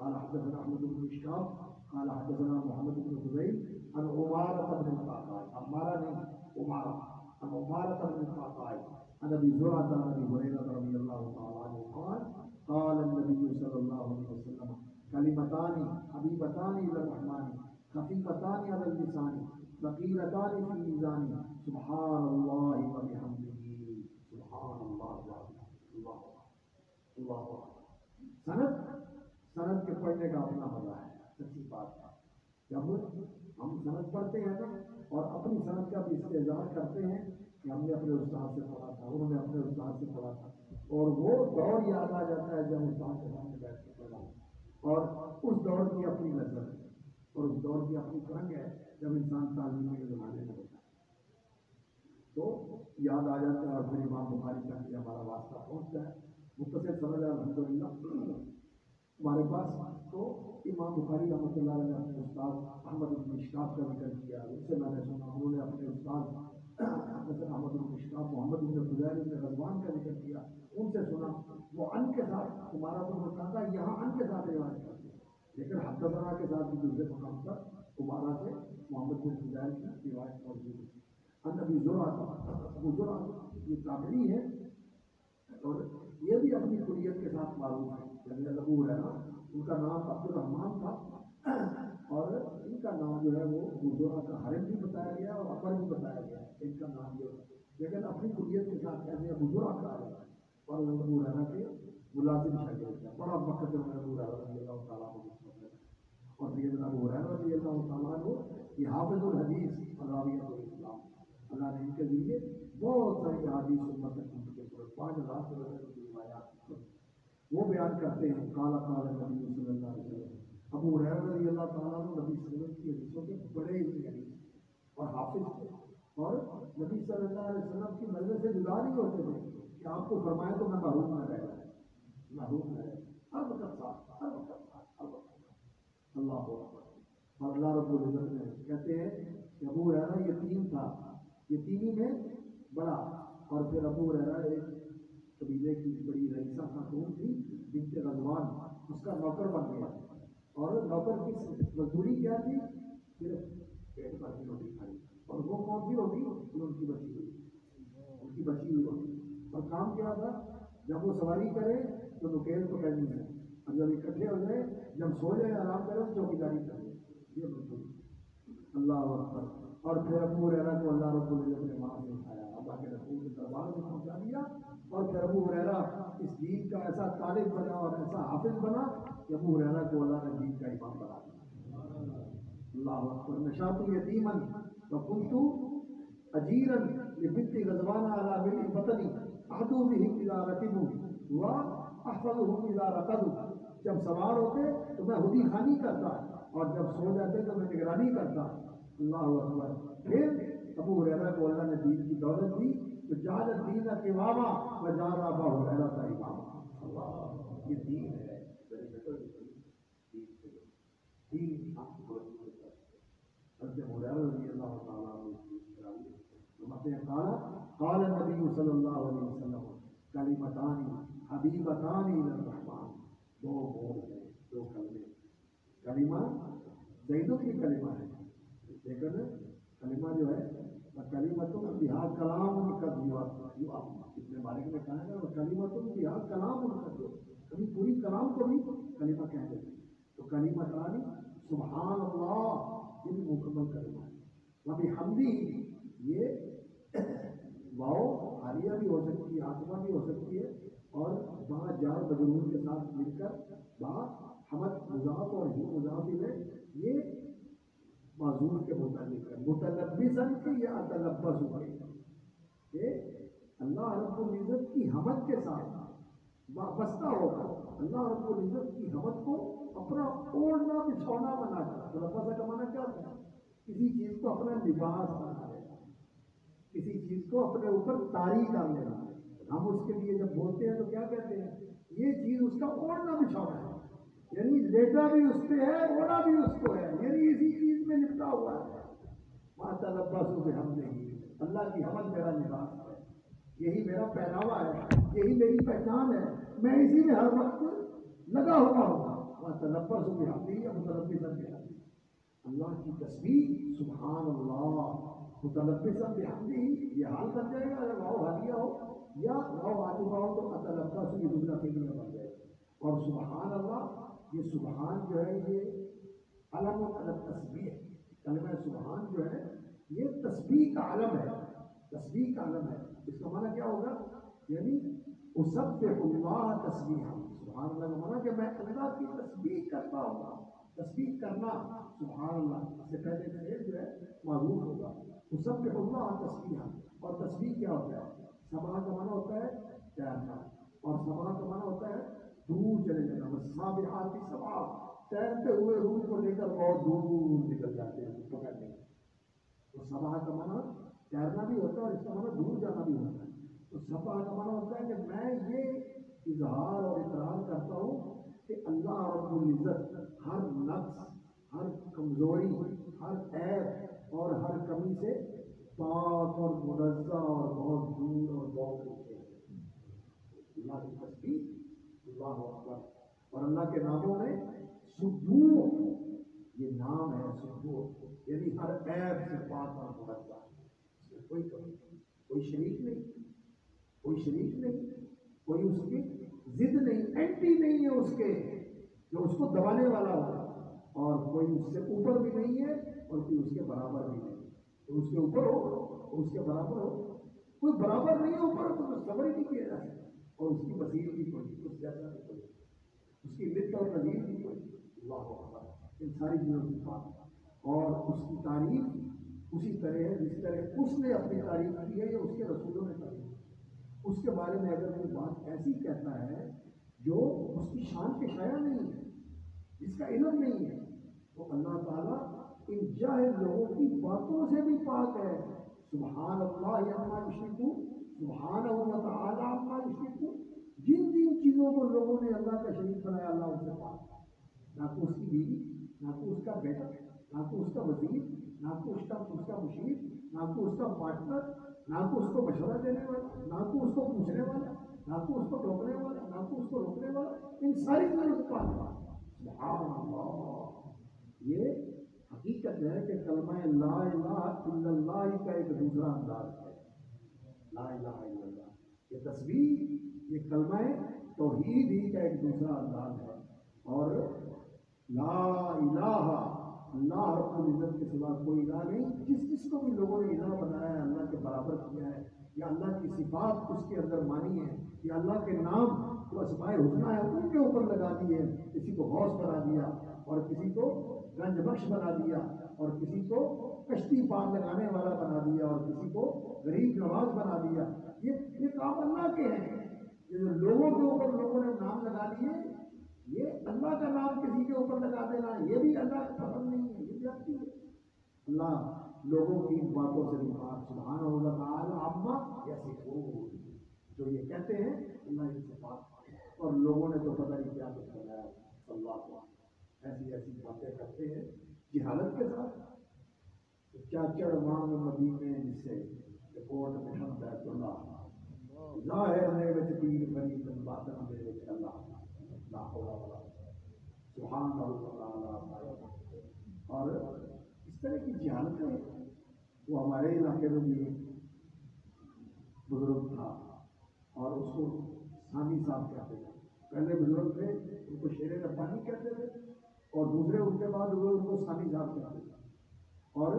قال حدثنا احمد بن اشكاب قال حدثنا محمد بن فضيل عن عمارة بن القعقاع، عمارة نہیں عمارة، عن عمارة بن القعقاع عن ابي زرعة عن ابي هريرة رضي الله تعالى عنه قال قال النبي صلى الله عليه وسلم كلمتان حبيبتان الى الرحمن خفيفتان على اللسان ثقيلتان في الميزان سبحان الله وبحمده سبحان الله اللہ اللہ۔ سند کے پڑھنے کا اپنا مزہ ہے، سچی بات ہے۔ جب ہم سند پڑھتے ہیں نا اور اپنی سند کا بھی استحضار کرتے ہیں کہ ہم نے اپنے استاد سے پڑھا تھا، انہوں نے اپنے استاد سے پڑھا تھا، اور وہ دور یاد آ جاتا ہے جب استاد کے سامنے بیٹھ کے پڑھا، اور اس دور کی اپنی نظر ہے اور اس دور کی اپنی فرنگ ہے جب انسان تعلیم کے زمانے میں ہوتا ہے تو یاد آ جاتا ہے، اور پھر امام بخاری تک ہمارا واسطہ پہنچتا ہے۔ مختصر سمجھ الحمدللہ ہمارے پاس تو امام بخاری رحمۃ اللہ علیہ نے اپنے استاد احمد بن اشتاق کا ذکر کیا، ان سے میں نے سنا انہوں نے اپنے استاد حضرت احمد بن اشتاق محمد بن فضیل بن رضوان کا ذکر کیا، ان سے سنا وہ ان کے ساتھ تمہارا تو ہوتا تھا یہاں ان کے ساتھ روایت کرتے ہیں، لیکن حدثنا کے ساتھ بھی دوسرے مقام پر تمہارا سے محمد بن فضیل کی روایت موجود ہے۔ ان ابی زرعہ یہ تابعی ہے اور یہ بھی اپنی کلیت کے ساتھ معروف ہے، یعنی ابو ہریرہ ان کا نام عبد الرحمان تھا اور ان کا نام جو ہے وہ ابو زرعہ کا حرم بھی بتایا گیا اور اپر بھی بتایا گیا ان کا نام جو ہے، لیکن اپنی کلیت کے ساتھ کہتے ہیں ابو زرعہ کا ہے اور ابو ہریرہ کے ملازم شاگرد ہے، بڑا وقت میں ابو ہریرہ رضی اللہ تعالیٰ عنہ اور سیدنا ابو ہریرہ رضی اللہ تعالیٰ عنہ یہ حافظ الحدیث اور راویۃ الاسلام، اللہ نے ان کے ذریعے بہت ساری احادیث امت تک منتقل کر 5000 سے زیادہ روایات وہ بیان کرتے ہیں۔ قال قال نبی صلی اللہ علیہ وسلم، ابو ہریرہ رضی اللہ تعالیٰ عنہ نبی صلی اللہ علیہ وسلم کی حدیثوں کے بڑے علمی حدیث اور حافظ تھے اور نبی صلی اللہ علیہ وسلم کی مجلس سے جدا نہیں ہوتے تھے کہ آپ کو فرمائے تو میں محروم نہ رہے، محروم نہ رہے، ہر وقت ساتھ، ہر وقت ساتھ، ہر وقت اللہ اکبر۔ اور اللہ رب العزت نے کہتے ہیں کہ ابو ہریرہ یتیم تھا، یتیمی میں بڑا، اور پھر ابو ہریرہ ایک قبیلے کی بڑی رئیسہ خاتون تھی بنت غزوان، اس کا نوکر بن گیا اور نوکر کی مزدوری کیا تھی؟ صرف پیٹ بھر کی روٹی کھائی، اور وہ کون سی روٹی؟ جو ان کی بچی ہوئی، ان کی بچی ہوئی روٹی، اور کام کیا تھا؟ جب وہ سواری کرے تو نکیل پکڑنی ہے، اور جب اکٹھے ہو جائے، جب سو جائے آرام کرے تو چوکیداری کرے، یہ مزدوری، اللہ اکبر۔ اور پھر ابو ہریرہ کو اللہ رب العزت نے وہاں سے اٹھایا، اللہ کے رسول کے دربار میں پہنچا دیا، اور پھر ابو ہریرہ اس دین کا ایسا طالب بنا اور ایسا حافظ بنا کہ ابو ہریرہ کو اللہ نے دین کا امام بنا دیا، اللہ اکبر۔ نشأت یتیما وکنت اجیرا لبنت غزوان علی ملء بطنی احدو بهم اذا ركبوا واحفظهم اذا رقدوا، جب سوار ہوتے تو میں ہدی خوانی کرتا اور جب سو جاتے تو میں نگرانی کرتا، اللہ اکبر۔ پھر ابو ہریرہ کو اللہ نے دین کی دولت دی تو جعل الدین قواما وجعل ابا ہریرہ اماما، اللہ، یہ دین ہے، دین آپ کو حضرت ابو ہریرہ رضی اللہ تعالیٰ عنہ فرماتے ہیں قال النبی صلی اللہ علیہ وسلم کلمتان حبیبتان الی الرحمن، دو بول ہیں، دو کلمے، کلمہ زیدوں کی کلمہ ہے، لیکن کلمہ جو ہے کلمۃ بہا کلام کا جو ابن مالک نے کہا ہے وہ کلمۃ بہا کلام کا، جو کبھی پوری کلام کو بھی کلمہ کہہ دیتے ہیں، تو کلمتان سبحان اللہ یہ بھی مکمل کلمہ ہے، وبحمدہ یہ واؤ حالیہ بھی ہو سکتی ہے، آتما بھی ہو سکتی ہے، اور با جار مجرور کے ساتھ مل کر با حمد مضاف اور ہی مضاف الیہ یہ معذور کے متعلق ہے، متلبسن کے یا اتلبس ہوئے کہ اللہ رب العزت کی حمد کے ساتھ وابستہ ہو کر اللہ رب العزت کی حمد کو اپنا اوڑھنا بچھونا بنا کر، تلبس کا معنی کیا ہوتا ہے؟ کسی چیز کو اپنا لباس بنا لینا، کسی چیز کو اپنے اوپر طاری کر لینا۔ ہم اس کے لیے جب بولتے ہیں تو کیا کہتے ہیں؟ یہ چیز اس کا اوڑھنا بچھونا ہے، یعنی لیٹا بھی اس پہ ہے، اوڑھا بھی اس کو ہے، یعنی اسی چیز میں لپٹا ہوا ہے۔ ماتا لباسوں پہ ہم نہیں، اللہ کی حمد میرا لباس ہے، یہی میرا پہناوا ہے، یہی میری پہچان ہے، میں اسی میں ہر وقت لگا ہوا ہوں۔ ماتا لباسوں پہ ہم نہیں، متلبسن پہ ہم، اللہ کی تسبیح سبحان اللہ، متلبسن پہ ہم نہیں، یہ حال بن جائے گا اگر واؤ حالیہ ہو یا واؤ عاطفہ ہو تو متلبس یہ دوسرا کلمہ بن جائے گا، اور سبحان اللہ یہ سبحان جو ہے یہ علم التسبیح، کلمہ سبحان جو ہے یہ تسبیح کا علم ہے، تسبیح کا علم ہے۔ اس کا معنی کیا ہوگا؟ یعنی اسبح اللہ تسبیحا، سبحان اللہ کا معنی کہ میں اللہ کی تسبیح کرتا ہوں، تسبیح کرنا سبحان اللہ، اس سے پہلے فعل جو ہے معروف ہوگا، اسبح اللہ تسبیحا۔ اور تسبیح کیا ہوتا ہے؟ سبح کا معنی ہوتا ہے تیرنا، اور سبح کا معنی ہوتا ہے دور چلے جانا، والسابحات سبحا، تیرتے ہوئے روح کو لے کر بہت دور نکل جاتے ہیں پکڑنے، تو سبح کا معنی تیرنا بھی ہوتا ہے اور اس کا معنی دور جانا بھی ہوتا ہے۔ تو سبح کا معنی ہوتا ہے کہ میں یہ اظہار اور اقرار کرتا ہوں کہ اللہ رب العزت ہر نقص، ہر کمزوری، ہر عیب اور ہر کمی سے پاک اور منزہ اور بہت دور اور بہت نیچے ہے۔ اللہ کی تسبیح، اللہ اکبر۔ اور اللہ کے ناموں میں سبوح، یہ نام ہے سبوح، یعنی ہر عیب سے پاک اور منزہ، اس میں کوئی کمی نہیں، کوئی شریک نہیں، کوئی شریک نہیں، کوئی اس کی ضد نہیں، اینٹی نہیں ہے اس کے جو اس کو دبانے والا ہو، اور کوئی اس سے اوپر بھی نہیں ہے اور کوئی اس کے برابر بھی نہیں۔ تو اس کے اوپر ہو تو اس کے برابر ہو، کوئی برابر نہیں ہے اوپر تو صبر ہی نہیں کیا جا سکتا، اور اس کی وسیع بھی کوئی، اس جیسا بھی کوئی، اس کی لط اور نظیر بھی کوئی۔ اللہ اکبر، ان ساری چیزوں کی بات، اور اس کی تعریف اسی طرح ہے جس طرح اس نے اپنی تعریف کی ہے یا اس کے رسولوں نے تعریف کی۔ اس کے بارے میں اگر کوئی بات ایسی کہتا ہے جو اس کی شان کے شایع نہیں ہے، جس کا علم نہیں ہے، تو اللہ تعالیٰ ان جاہل لوگوں کی باتوں سے بھی پاک ہے۔ سبحان اللہ عما یشرکون، سبحانہ و تعالی عما یشرکون۔ جن جن چیزوں کو لوگوں نے اللہ کا شریک بنایا، اللہ ان سے پاک ہے۔ نہ تو اس کی بیوی، نہ تو اس کا بیٹا، نہ تو اس کا وزیر، نہ تو اس کا مشیر، نہ تو اس کا پارٹنر، نہ تو اس کو مشورہ دینے والا، نہ تو اس کو پوچھنے والا، نہ تو اس کو ٹوکنے والا، نہ تو اس کو روکنے والا، ان ساری چیزوں سے پاک ہے۔ سبحان اللہ۔ یہ حقیقت ہے کہ کلمہ لا الہ الا اللہ کا ایک دوسرا انداز ہے۔ لا الہ الا اللہ، یہ تسبیح، یہ کلمہ توحید ہی کا ایک دوسرا انداز ہے۔ اور لا الہ، اللہ رب العزت کے سوا کوئی الہ نہیں۔ جس کو بھی لوگوں نے الہ بنایا ہے، اللہ کے برابر کیا ہے، یا اللہ کی صفات اس کے اندر مانی ہے، یا اللہ کے نام جو اسماء الحسنی ہے ان کے اوپر لگا دی ہے، کسی کو غوث بنا دیا، اور کسی کو گنج بخش بنا دیا، اور کسی کو کشتی پار لگانے والا بنا دیا، اور کسی کو غریب نواز بنا دیا۔ یہ کام اللہ کے ہیں۔ یہ جو لوگوں کے اوپر لوگوں نے نام لگا دیے، یہ اللہ کا نام کسی کے اوپر لگا دینا یہ بھی اللہ کو پسند نہیں ہے، یہ بھی آپ کی ہے۔ اللہ لوگوں کی باتوں سے بھی پاک، سبحانہ و تعالی عما یصفون۔ جو یہ کہتے ہیں اللہ ان سے پاک ہے، اور لوگوں نے تو پتہ نہیں کیا کچھ بنایا، اللہ کو ایسی ایسی باتیں کرتے ہیں جہالت کے ساتھ۔ چاچڑ مانگ مدینے جس سے کوٹ مشن بیت اللہ، ظاہر نے وچ پیر فرید باطن دے وچ اللہ، لا حول ولا قوت، سبحان اللہ تعالی۔ اور اس طرح کی جہالتیں، وہ ہمارے علاقے میں بھی بزرگ تھا، اور اس کو ثانی صاحب کہتے تھے۔ پہلے بزرگ تھے ان کو شیر ربانی کہتے تھے، اور دوسرے ان کے بعد ہوئے ان کو ثانی صاحب کہتے تھے، اور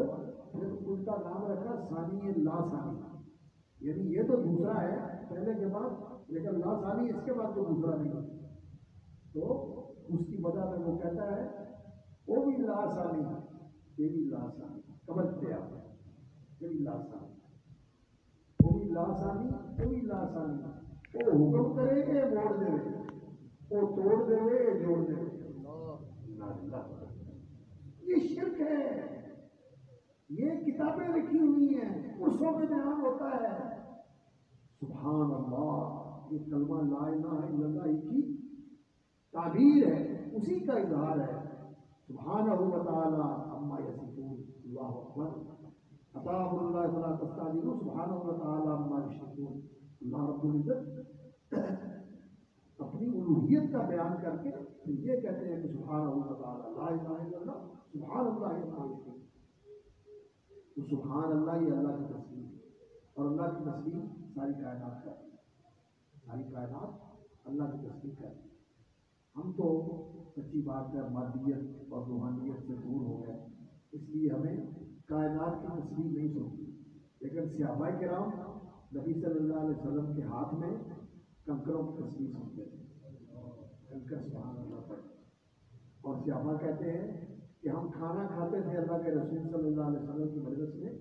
پھر ان کا نام رکھا ثانی لا ثانی، یعنی یہ تو دوسرا ہے پہلے کے بعد، لیکن لا ثانی اس کے بعد تو دوسرا نہیں ہے۔ تو اس کی وجہ میں وہ کہتا ہے وہ بھی لا ثانی، یہ بھی لا ثانی، قبر پہ آتا ہے، یہ بھی لا ثانی، وہ بھی لا ثانی، وہ بھی لا ثانی۔ وہ حکم کرے گے موڑ دے، وہ توڑ دے گے جوڑ دے۔ یہ شرک ہے، یہ کتابیں لکھی ہوئی ہیں، عرصوں میں بیان ہوتا ہے۔ سبحان اللہ، یہ کلمہ لا الہ الا اللہ کی تعبیر ہے، اسی کا اظہار ہے۔ سبحانہ و تعالی عما یصفون، اللہ اکبر۔ عطا اللہ فلا تستعجلوا، سبحانہ و تعالی عما یشرکون۔ اللہ رب العزت اپنی الوہیت کا بیان کر کے پھر یہ کہتے ہیں کہ سبحانہ و تعالی لا الہ الا اللہ، سبحان اللہ عما یشرکون۔ تو سبحان اللہ یہ اللہ کی تسبیح ہے، اور اللہ کی تسبیح ساری کائنات کا ہے، ساری کائنات اللہ کی تسبیح کرتی ہے۔ ہم تو سچی بات ہے مادیت اور روحانیت سے دور ہو گئے، اس لیے ہمیں کائنات کی تسبیح نہیں سنتی، لیکن صحابہ کرام نبی صلی اللہ علیہ وسلم کے ہاتھ میں کنکروں کی تسبیح سنتے تھے، کنکر سبحان اللہ پڑھتے، اور صحابہ کہتے ہیں کہ ہم کھانا کھاتے تھے اللہ کے رسول صلی اللہ علیہ وسلم کی مجلس میں،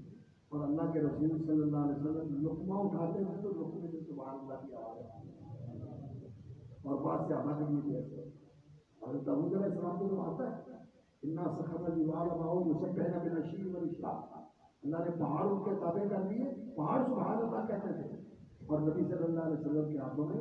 اور اللہ کے رسول صلی اللہ علیہ وسلم لقمہ اٹھاتے تھے تو لقمے سے سبحان اللہ کی آواز آتی، اور بات صحابہ کے لیے بھی ایسے۔ حضرت داؤد علیہ السلام کو جو آتا ہے انا سخر الجبال معه يسبحن بالعشي والاشراق، اللہ نے پہاڑ ان کے تابع کر دیے، پہاڑ سبحان اللہ کہتے تھے، اور نبی صلی اللہ علیہ وسلم کے ہاتھوں میں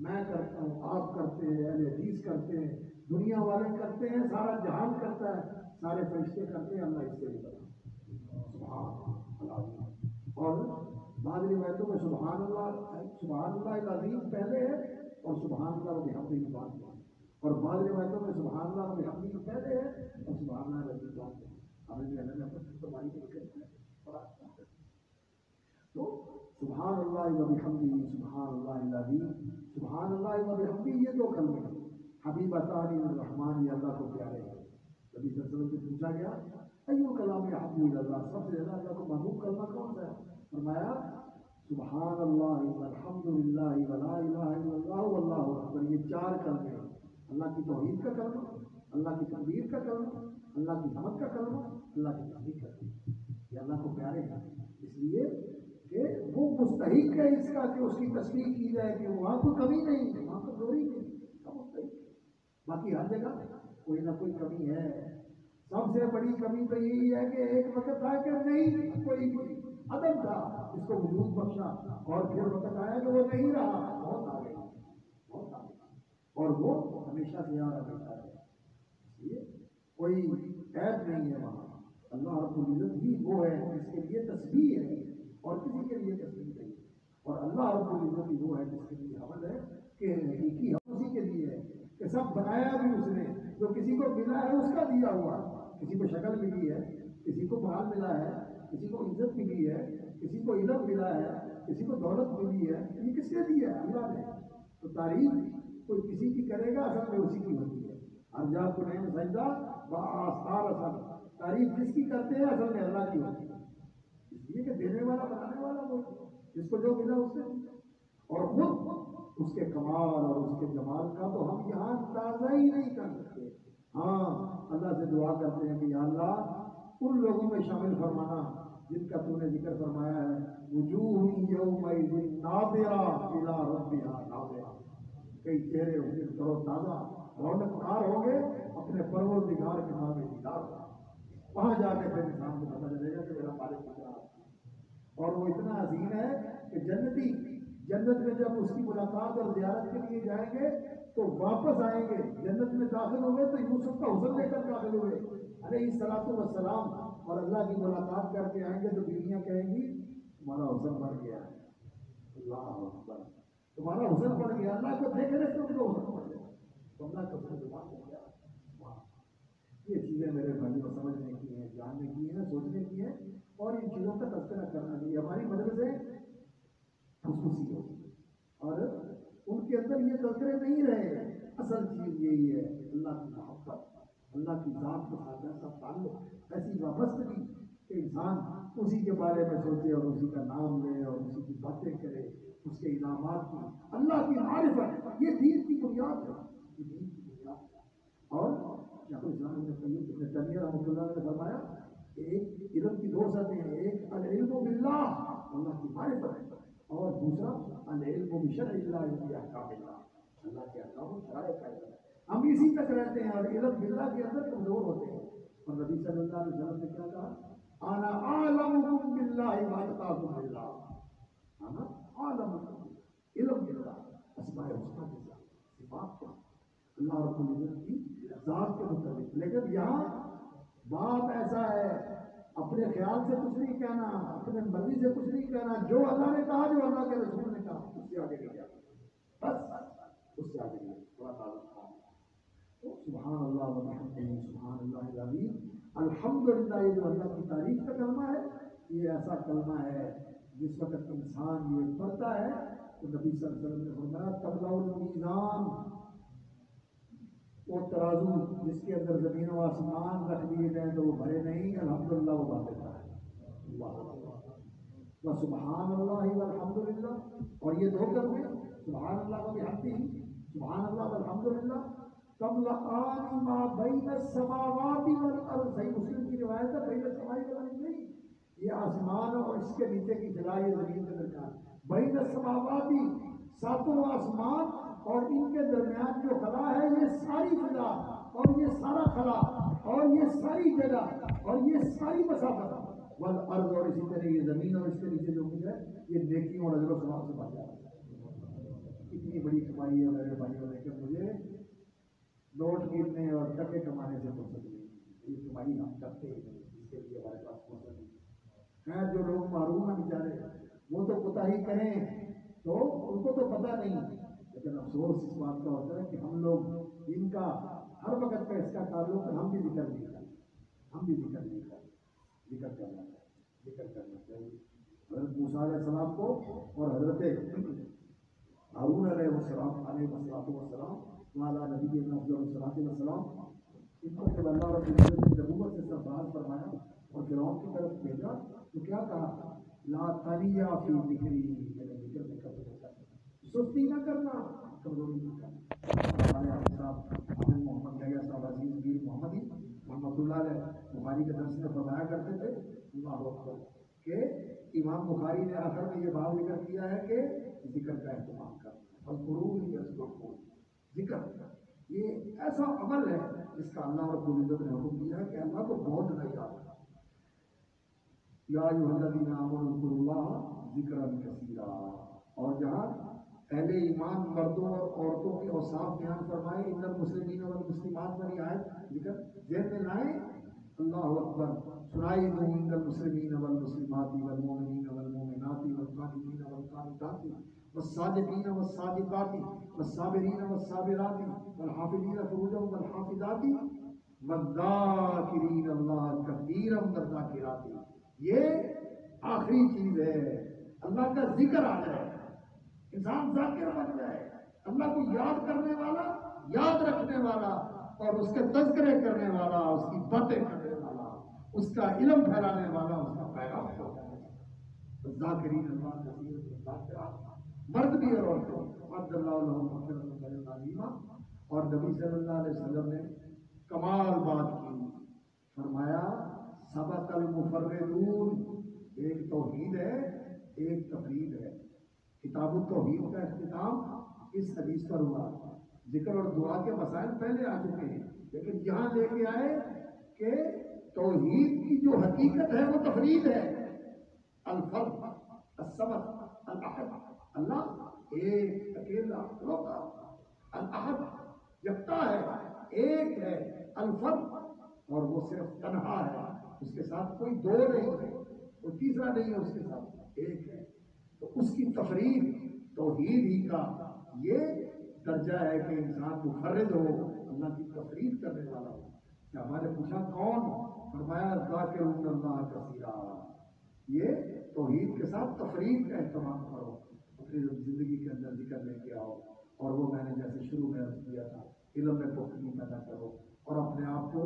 میں کرتا ہوں، آپ کرتے ہیں، اہل حدیث کرتے ہیں، دنیا والے کرتے ہیں، سارا جہان کرتا ہے، سارے فرشتے کرتے ہیں، اللہ اس سے بھی بتا سبحان اللہ۔ اور بعض روایتوں میں سبحان اللہ العظیم پہلے ہے اور سبحان اللہ و بحمدہ بعد میں، اور بعض روایتوں میں سبحان اللہ و بحمدہ پہلے ہے اور سبحان اللہ العظیم بعد میں۔ ہمیں بھی اللہ نے تمہاری کو پڑھا تو سبحان اللہ و بحمدہ سبحان اللہ العظیم سبحان اللہ و بحمدہ، یہ دو کلمے ہیں حبیبتان الرحمن، یہ اللہ کو پیارے ہیں۔ نبی صلی اللہ علیہ وسلم سے پوچھا گیا ایو کلام احب اللہ، سب سے زیادہ اللہ کو محبوب کلمہ کون سا ہے؟ فرمایا سبحان اللہ والحمد للہ ولا الہ الا اللہ واللہ اکبر، یہ چار کلمے ہیں، اللہ کی توحید کا کلمہ، اللہ کی تکبیر کا کلمہ، اللہ کی حمد کا کلمہ، اللہ کی تحمید کا کلمہ، یہ اللہ کو پیارے ہیں، اس لیے کہ وہ مستحق ہے اس کا کہ اس کی تصدیق کی جائے کہ وہاں کوئی کمی نہیں ہے، وہاں کوئی دوری نہیں ہے، مستحق ہے۔ باقی ہر جگہ کوئی نہ کوئی کمی ہے، سب سے بڑی کمی تو یہی ہے کہ ایک وقت تھا کہ نہیں کوئی عدم تھا، اس کو وجود بخشا، اور پھر وقت آیا کہ وہ نہیں رہا، بہت آگے بہت آگے، اور وہ ہمیشہ سے یہاں رہتا ہے، اس لیے کوئی عیب نہیں ہے وہاں۔ اللہ رب العزت ہی وہ ہے جس کے لیے تسبیح ہے اور کسی کے لیے تسبیح نہیں، اور اللہ رب العزت ہی وہ ہے جس کے لیے حمد ہے کہ حقیقی حمد اسی کے لیے ہے کہ سب بنایا بھی اس نے، جو کسی کو ملا ہے اس کا دیا ہوا، کسی کو شکل ملی ہے، کسی کو مال ملا ہے، کسی کو عزت ملی ہے، کسی کو علم ملا ہے، کسی کو دولت ملی ہے، یہ کس نے دیا ہے؟ اللہ نے۔ تو تعریف کوئی کسی کی کرے گا اصل میں اسی کی ہوتی ہے، ہر جا کو نہیں سجدہ بآثار اصل، تعریف جس کی کرتے ہیں اصل میں اللہ کی ہوتی ہے، اس لیے کہ دینے والا بنانے والا وہ جس کو جو ملا اس سے، اور خود اس کے کمال اور اس کے جمال کا تو ہم یہاں اندازہ ہی نہیں کر سکتے۔ ہاں اللہ سے دعا کرتے ہیں کہ یا اللہ ان لوگوں میں شامل فرمانا جن کا تو نے ذکر فرمایا ہے وجوہ یومئذ ناظرہ الی ربہا ناظرہ، کئی چہرے اس دن تر و تازہ رونق دار ہوں گے اپنے پروردگار کے نام دیدار ہوگا، وہاں جا کے پھر انسان کو پتہ چلے گا کہ میرا مالک کتنا، اور وہ اتنا عظیم ہے کہ جنتی جنت میں جب اس کی ملاقات اور زیارت کے لیے جائیں گے تو واپس آئیں گے، جنت میں داخل ہوئے تو یوسف کا حسن لے کر داخل ہوئے علیہ الصلوۃ والسلام، اور اللہ کی ملاقات کر کے آئیں گے تو بیویاں کہیں گی تمہارا حسن بڑھ گیا، اللہ اکبر، تمہارا حسن بڑھ گیا، اللہ کو دیکھنے سے ان کو حسن بڑھ گیا، تو اللہ کا حسن دماغ ہو گیا۔ یہ چیزیں میرے بھائی کو سمجھنے کی ہیں، جاننے کی ہیں، سوچنے کی ہیں، اور ان چیزوں کا تذکرہ کرنا چاہیے۔ ہماری مدرسے خصوصی ہوگی اور ان کے اندر یہ تذکرے نہیں رہے، اصل چیز یہی ہے اللہ کی محبت، اللہ کی ذات کے ساتھ ایسا تعلق، ایسی وابستگی کہ انسان اسی کے بارے میں سوچے اور اسی کا نام لے اور اسی کی باتیں کرے، اس کے انعامات کی، اللہ کی معرفت، یہ دین کی بنیاد ہے، یہ دین کی بنیاد ہے۔ اور شیخ الاسلام ابن تیمیہ رحمۃ اللہ نے فرمایا کہ ایک علم کی دو سطحیں ہیں، ایک العلم باللہ، اللہ کی معرفت ہے، اور دوسرا العلم بشرع اللہ باحکام اللہ، اللہ کے احکام و شرائع کا علم۔ ہم اسی تک رہتے ہیں اور علم باللہ کے اندر کمزور ہوتے ہیں، اور نبی صلی اللہ علیہ وسلم نے کیا کہا انا اعلمکم باللہ واتقاکم باللہ، انا اعلمکم علم باللہ، اسماء الحسنی کے ساتھ، صفات کے ساتھ، اللہ رب العزت کی ذات کے متعلق۔ لیکن یہاں بات ایسا ہے اپنے خیال سے کچھ نہیں کہنا، اپنے مرضی سے کچھ نہیں کہنا، جو اللہ نے کہا، جو اللہ کے رسول نے کہا، اس سے آگے نہیں جانا، بس اس سے آگے نہیں، تھوڑا تعلق تھا۔ تو سبحان اللہ و بحمدہ سبحان اللہ العظیم، الحمدللہ، یہ جو اللہ کی تعریف کا کلمہ ہے، یہ ایسا کلمہ ہے جس وقت انسان یہ پڑھتا ہے تو نبی صلی اللہ علیہ وسلم نے فرمایا تملأ المیزان، وہ ترازو جس کے اندر زمین و آسمان رکھ دیے جائیں تو وہ بھرے نہیں، الحمدللہ وہ بات ہے اللہ سبحان اللہ والحمدللہ، اور یہ دو کلمے سبحان اللہ و بحمدہ سبحان اللہ والحمدللہ تملأان ما بین السماوات والارض، صحیح مسلم کی روایت ہے، بین السماء والارض نہیں، یہ آسمان اور اس کے نیچے کی فضا، یہ زمین کے درمیان، بین السماوات ساتوں آسمان اور ان کے درمیان جو خلا ہے، یہ ساری فضا اور یہ سارا خلا اور یہ ساری جگہ اور یہ ساری مسافت، والارض، اور اسی طرح یہ زمین اور اس کے نیچے جو کچھ ہے یہ نیکیوں اور اجر و ثواب سے بھر جاتا ہے، اتنی اتنی بڑی کمائی ہے میرے بھائیوں نے کہ مجھے نوٹ گننے اور ٹکے کمانے سے فرصت نہیں، یہ کمائی ہم کرتے ہی نہیں، اس کے لیے ہمارے پاس فرصت نہیں۔ خیر جو لوگ معروم ہیں بیچارے وہ تو کوتاہی کریں تو ان کو تو پتہ نہیں، لیکن افسوس اس بات کا ہوتا ہے کہ ہم لوگ ان کا ہر وقت کا اس کا تعلق ہم بھی ذکر نہیں کریں، ہم بھی ذکر نہیں کریں، ذکر کرنا چاہیے، ذکر کرنا چاہیے حضرت موسیٰ علیہ السلام کو اور حضرت ہارون علیہ السلام وعلیٰ نبی السلام ان کو جب اللہ رب العزت نے نبوت سے سرفراز فرمایا اور فرعون کی طرف بھیجا تو کیا کہا؟ لا تنیا فی ذکری، میرے ذکر میں کبھی سستی نہ کرنا، کمزوری نہ کرنا۔ ہمارے آپ صاحب حافظ محمد یحییٰ صاحب عزیز میر محمدی رحمۃ اللہ علیہ بخاری کے درس میں فرمایا کرتے تھے اللہ اکبر کہ امام بخاری نے آخر میں یہ بات ذکر کیا ہے کہ ذکر کا اہتمام کرنا، اور ذکر یہ ایسا عمل ہے جس کا اللہ رب العزت نے حکم دیا ہے کہ اللہ کو بہت نہ یاد کرنا، یا ایھا الذین آمنوا اذکروا اللہ ذکرا کثیرا۔ اور جہاں اہل ایمان مردوں اور عورتوں کے اوصاف بیان فرمائے، ان المسلمین والمسلمات والی آیت ذکر ذہن میں لائیں، اللہ اکبر، سنائی دوں ان المسلمین والمسلمات والمؤمنین والمؤمنات والقانتین والقانتات والصادقین والصادقات والصابرین والصابرات والحافظین فروجهم والحافظات والذاکرین اللہ کثیرا والذاکرات۔ یہ آخری چیز ہے، اللہ کا ذکر آ جائے، انسان ذاکر بن جائے، اللہ کو یاد کرنے والا، یاد رکھنے والا، اور اس کے تذکرے کرنے والا، اس کی باتیں کرنے والا، اس کا علم پھیلانے والا، اس کا پیغام پہنچانے والا۔ ذاکرین اللہ کثیر والذاکرات، مرد بھی اور عورتیں، وعد اللہ لہم مغفرۃ واجرا عظیما۔ اور نبی صلی اللہ علیہ وسلم نے کمال بات کی، فرمایا سبق المفردون، ایک توحید ہے ایک تفرید ہے۔ کتاب التوحید کا اختتام اس حدیث پر ہوا، ذکر اور دعا کے مسائل پہلے آ چکے ہیں، لیکن یہاں لے کے آئے کہ توحید کی جو حقیقت ہے وہ تفرید ہے، الفرد، الصمد، الاحد، اللہ ایک اکیلا روکا، الاحد یکتا ہے، ایک ہے، الفرد اور وہ صرف تنہا ہے، اس کے ساتھ کوئی دو نہیں ہے، کوئی تیسرا نہیں ہے، اس کے ساتھ ایک ہے۔ تو اس کی تفرید توحید ہی کا یہ درجہ ہے کہ انسان مفرد ہو، اللہ کی تفرید کرنے والا ہو۔ کہ ہمارے پوچھا کون؟ فرمایا ذاکرون اللہ کثیرا۔ یہ توحید کے ساتھ تفرید کا اہتمام کرو، اپنی زندگی کے اندر ذکر لے کے آؤ، اور وہ میں نے جیسے شروع میں عرض کیا تھا، علم میں پختگی پیدا کرو، اور اپنے آپ کو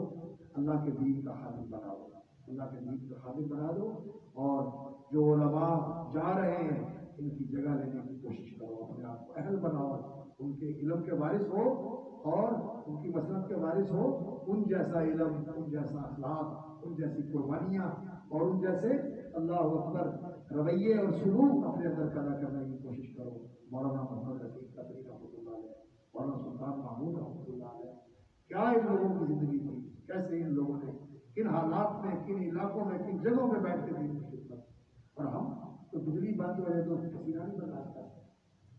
اللہ کے دین کا خادم بناؤ، اللہ کے دین کا خادم بنا دو، اور جو علماء جا رہے ہیں ان کی جگہ لینے کی کوشش کرو، اپنے آپ کو اہل بناؤ، ان کے علم کے وارث ہو اور ان کی مسلک کے وارث ہو، ان جیسا علم، ان جیسا اخلاق، ان جیسی قربانیاں اور ان جیسے اللہ اکبر رویے اور سلوک اپنے اندر پیدا کرنے کی کوشش کرو۔ مولانا محمد رفیق قدری رحمۃ اللہ علیہ، مولانا سلطان محمود رحمۃ اللہ علیہ، کیا ان لوگوں کی زندگی تھی، کیسے ان لوگوں نے کن حالات میں، کن علاقوں میں، کن جگہوں پہ بیٹھ کے دین کی خدمت۔ اور ہم تو بجلی بند ہو جائے تو پسینہ نہیں برداشت کرتے،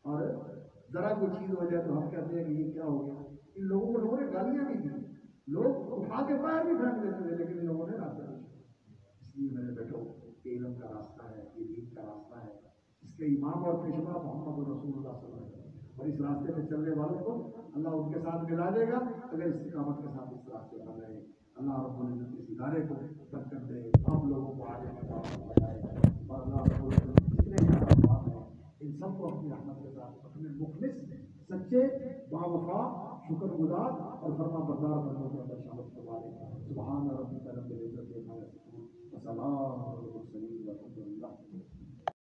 اور ذرا کوئی چیز ہو جائے تو ہم کہتے ہیں کہ یہ کیا ہو گیا۔ ان لوگوں کو لوگوں نے گالیاں بھی دی، لوگ اٹھا کے باہر بھی پھینک دیتے تھے، لیکن ان لوگوں نے راستہ نہیں چھوڑا۔ اس لیے میرے بیٹھو، یہ علم کا راستہ ہے، یہ دین کا راستہ ہے، اس کے امام اور پیشوا محمد رسول اللہ صلی اللہ علیہ وسلم، اور اس راستے میں چلنے والوں کو اللہ ان کے ساتھ ملا دے گا اگر استقامت کے ساتھ اس راستے پر رہے۔ اللہ رب العزت اس ادارے کو برکت دے، آپ لوگوں کو آگے بڑھائے، اور اللہ رب العزت جتنے بھی احکامات ہیں ان سب کو اپنی رحمت کے ساتھ اپنے مخلص، سچے، باوفا، شکر گزار اور فرما بردار بندوں کے اندر شامل کروا دے۔ سبحان ربک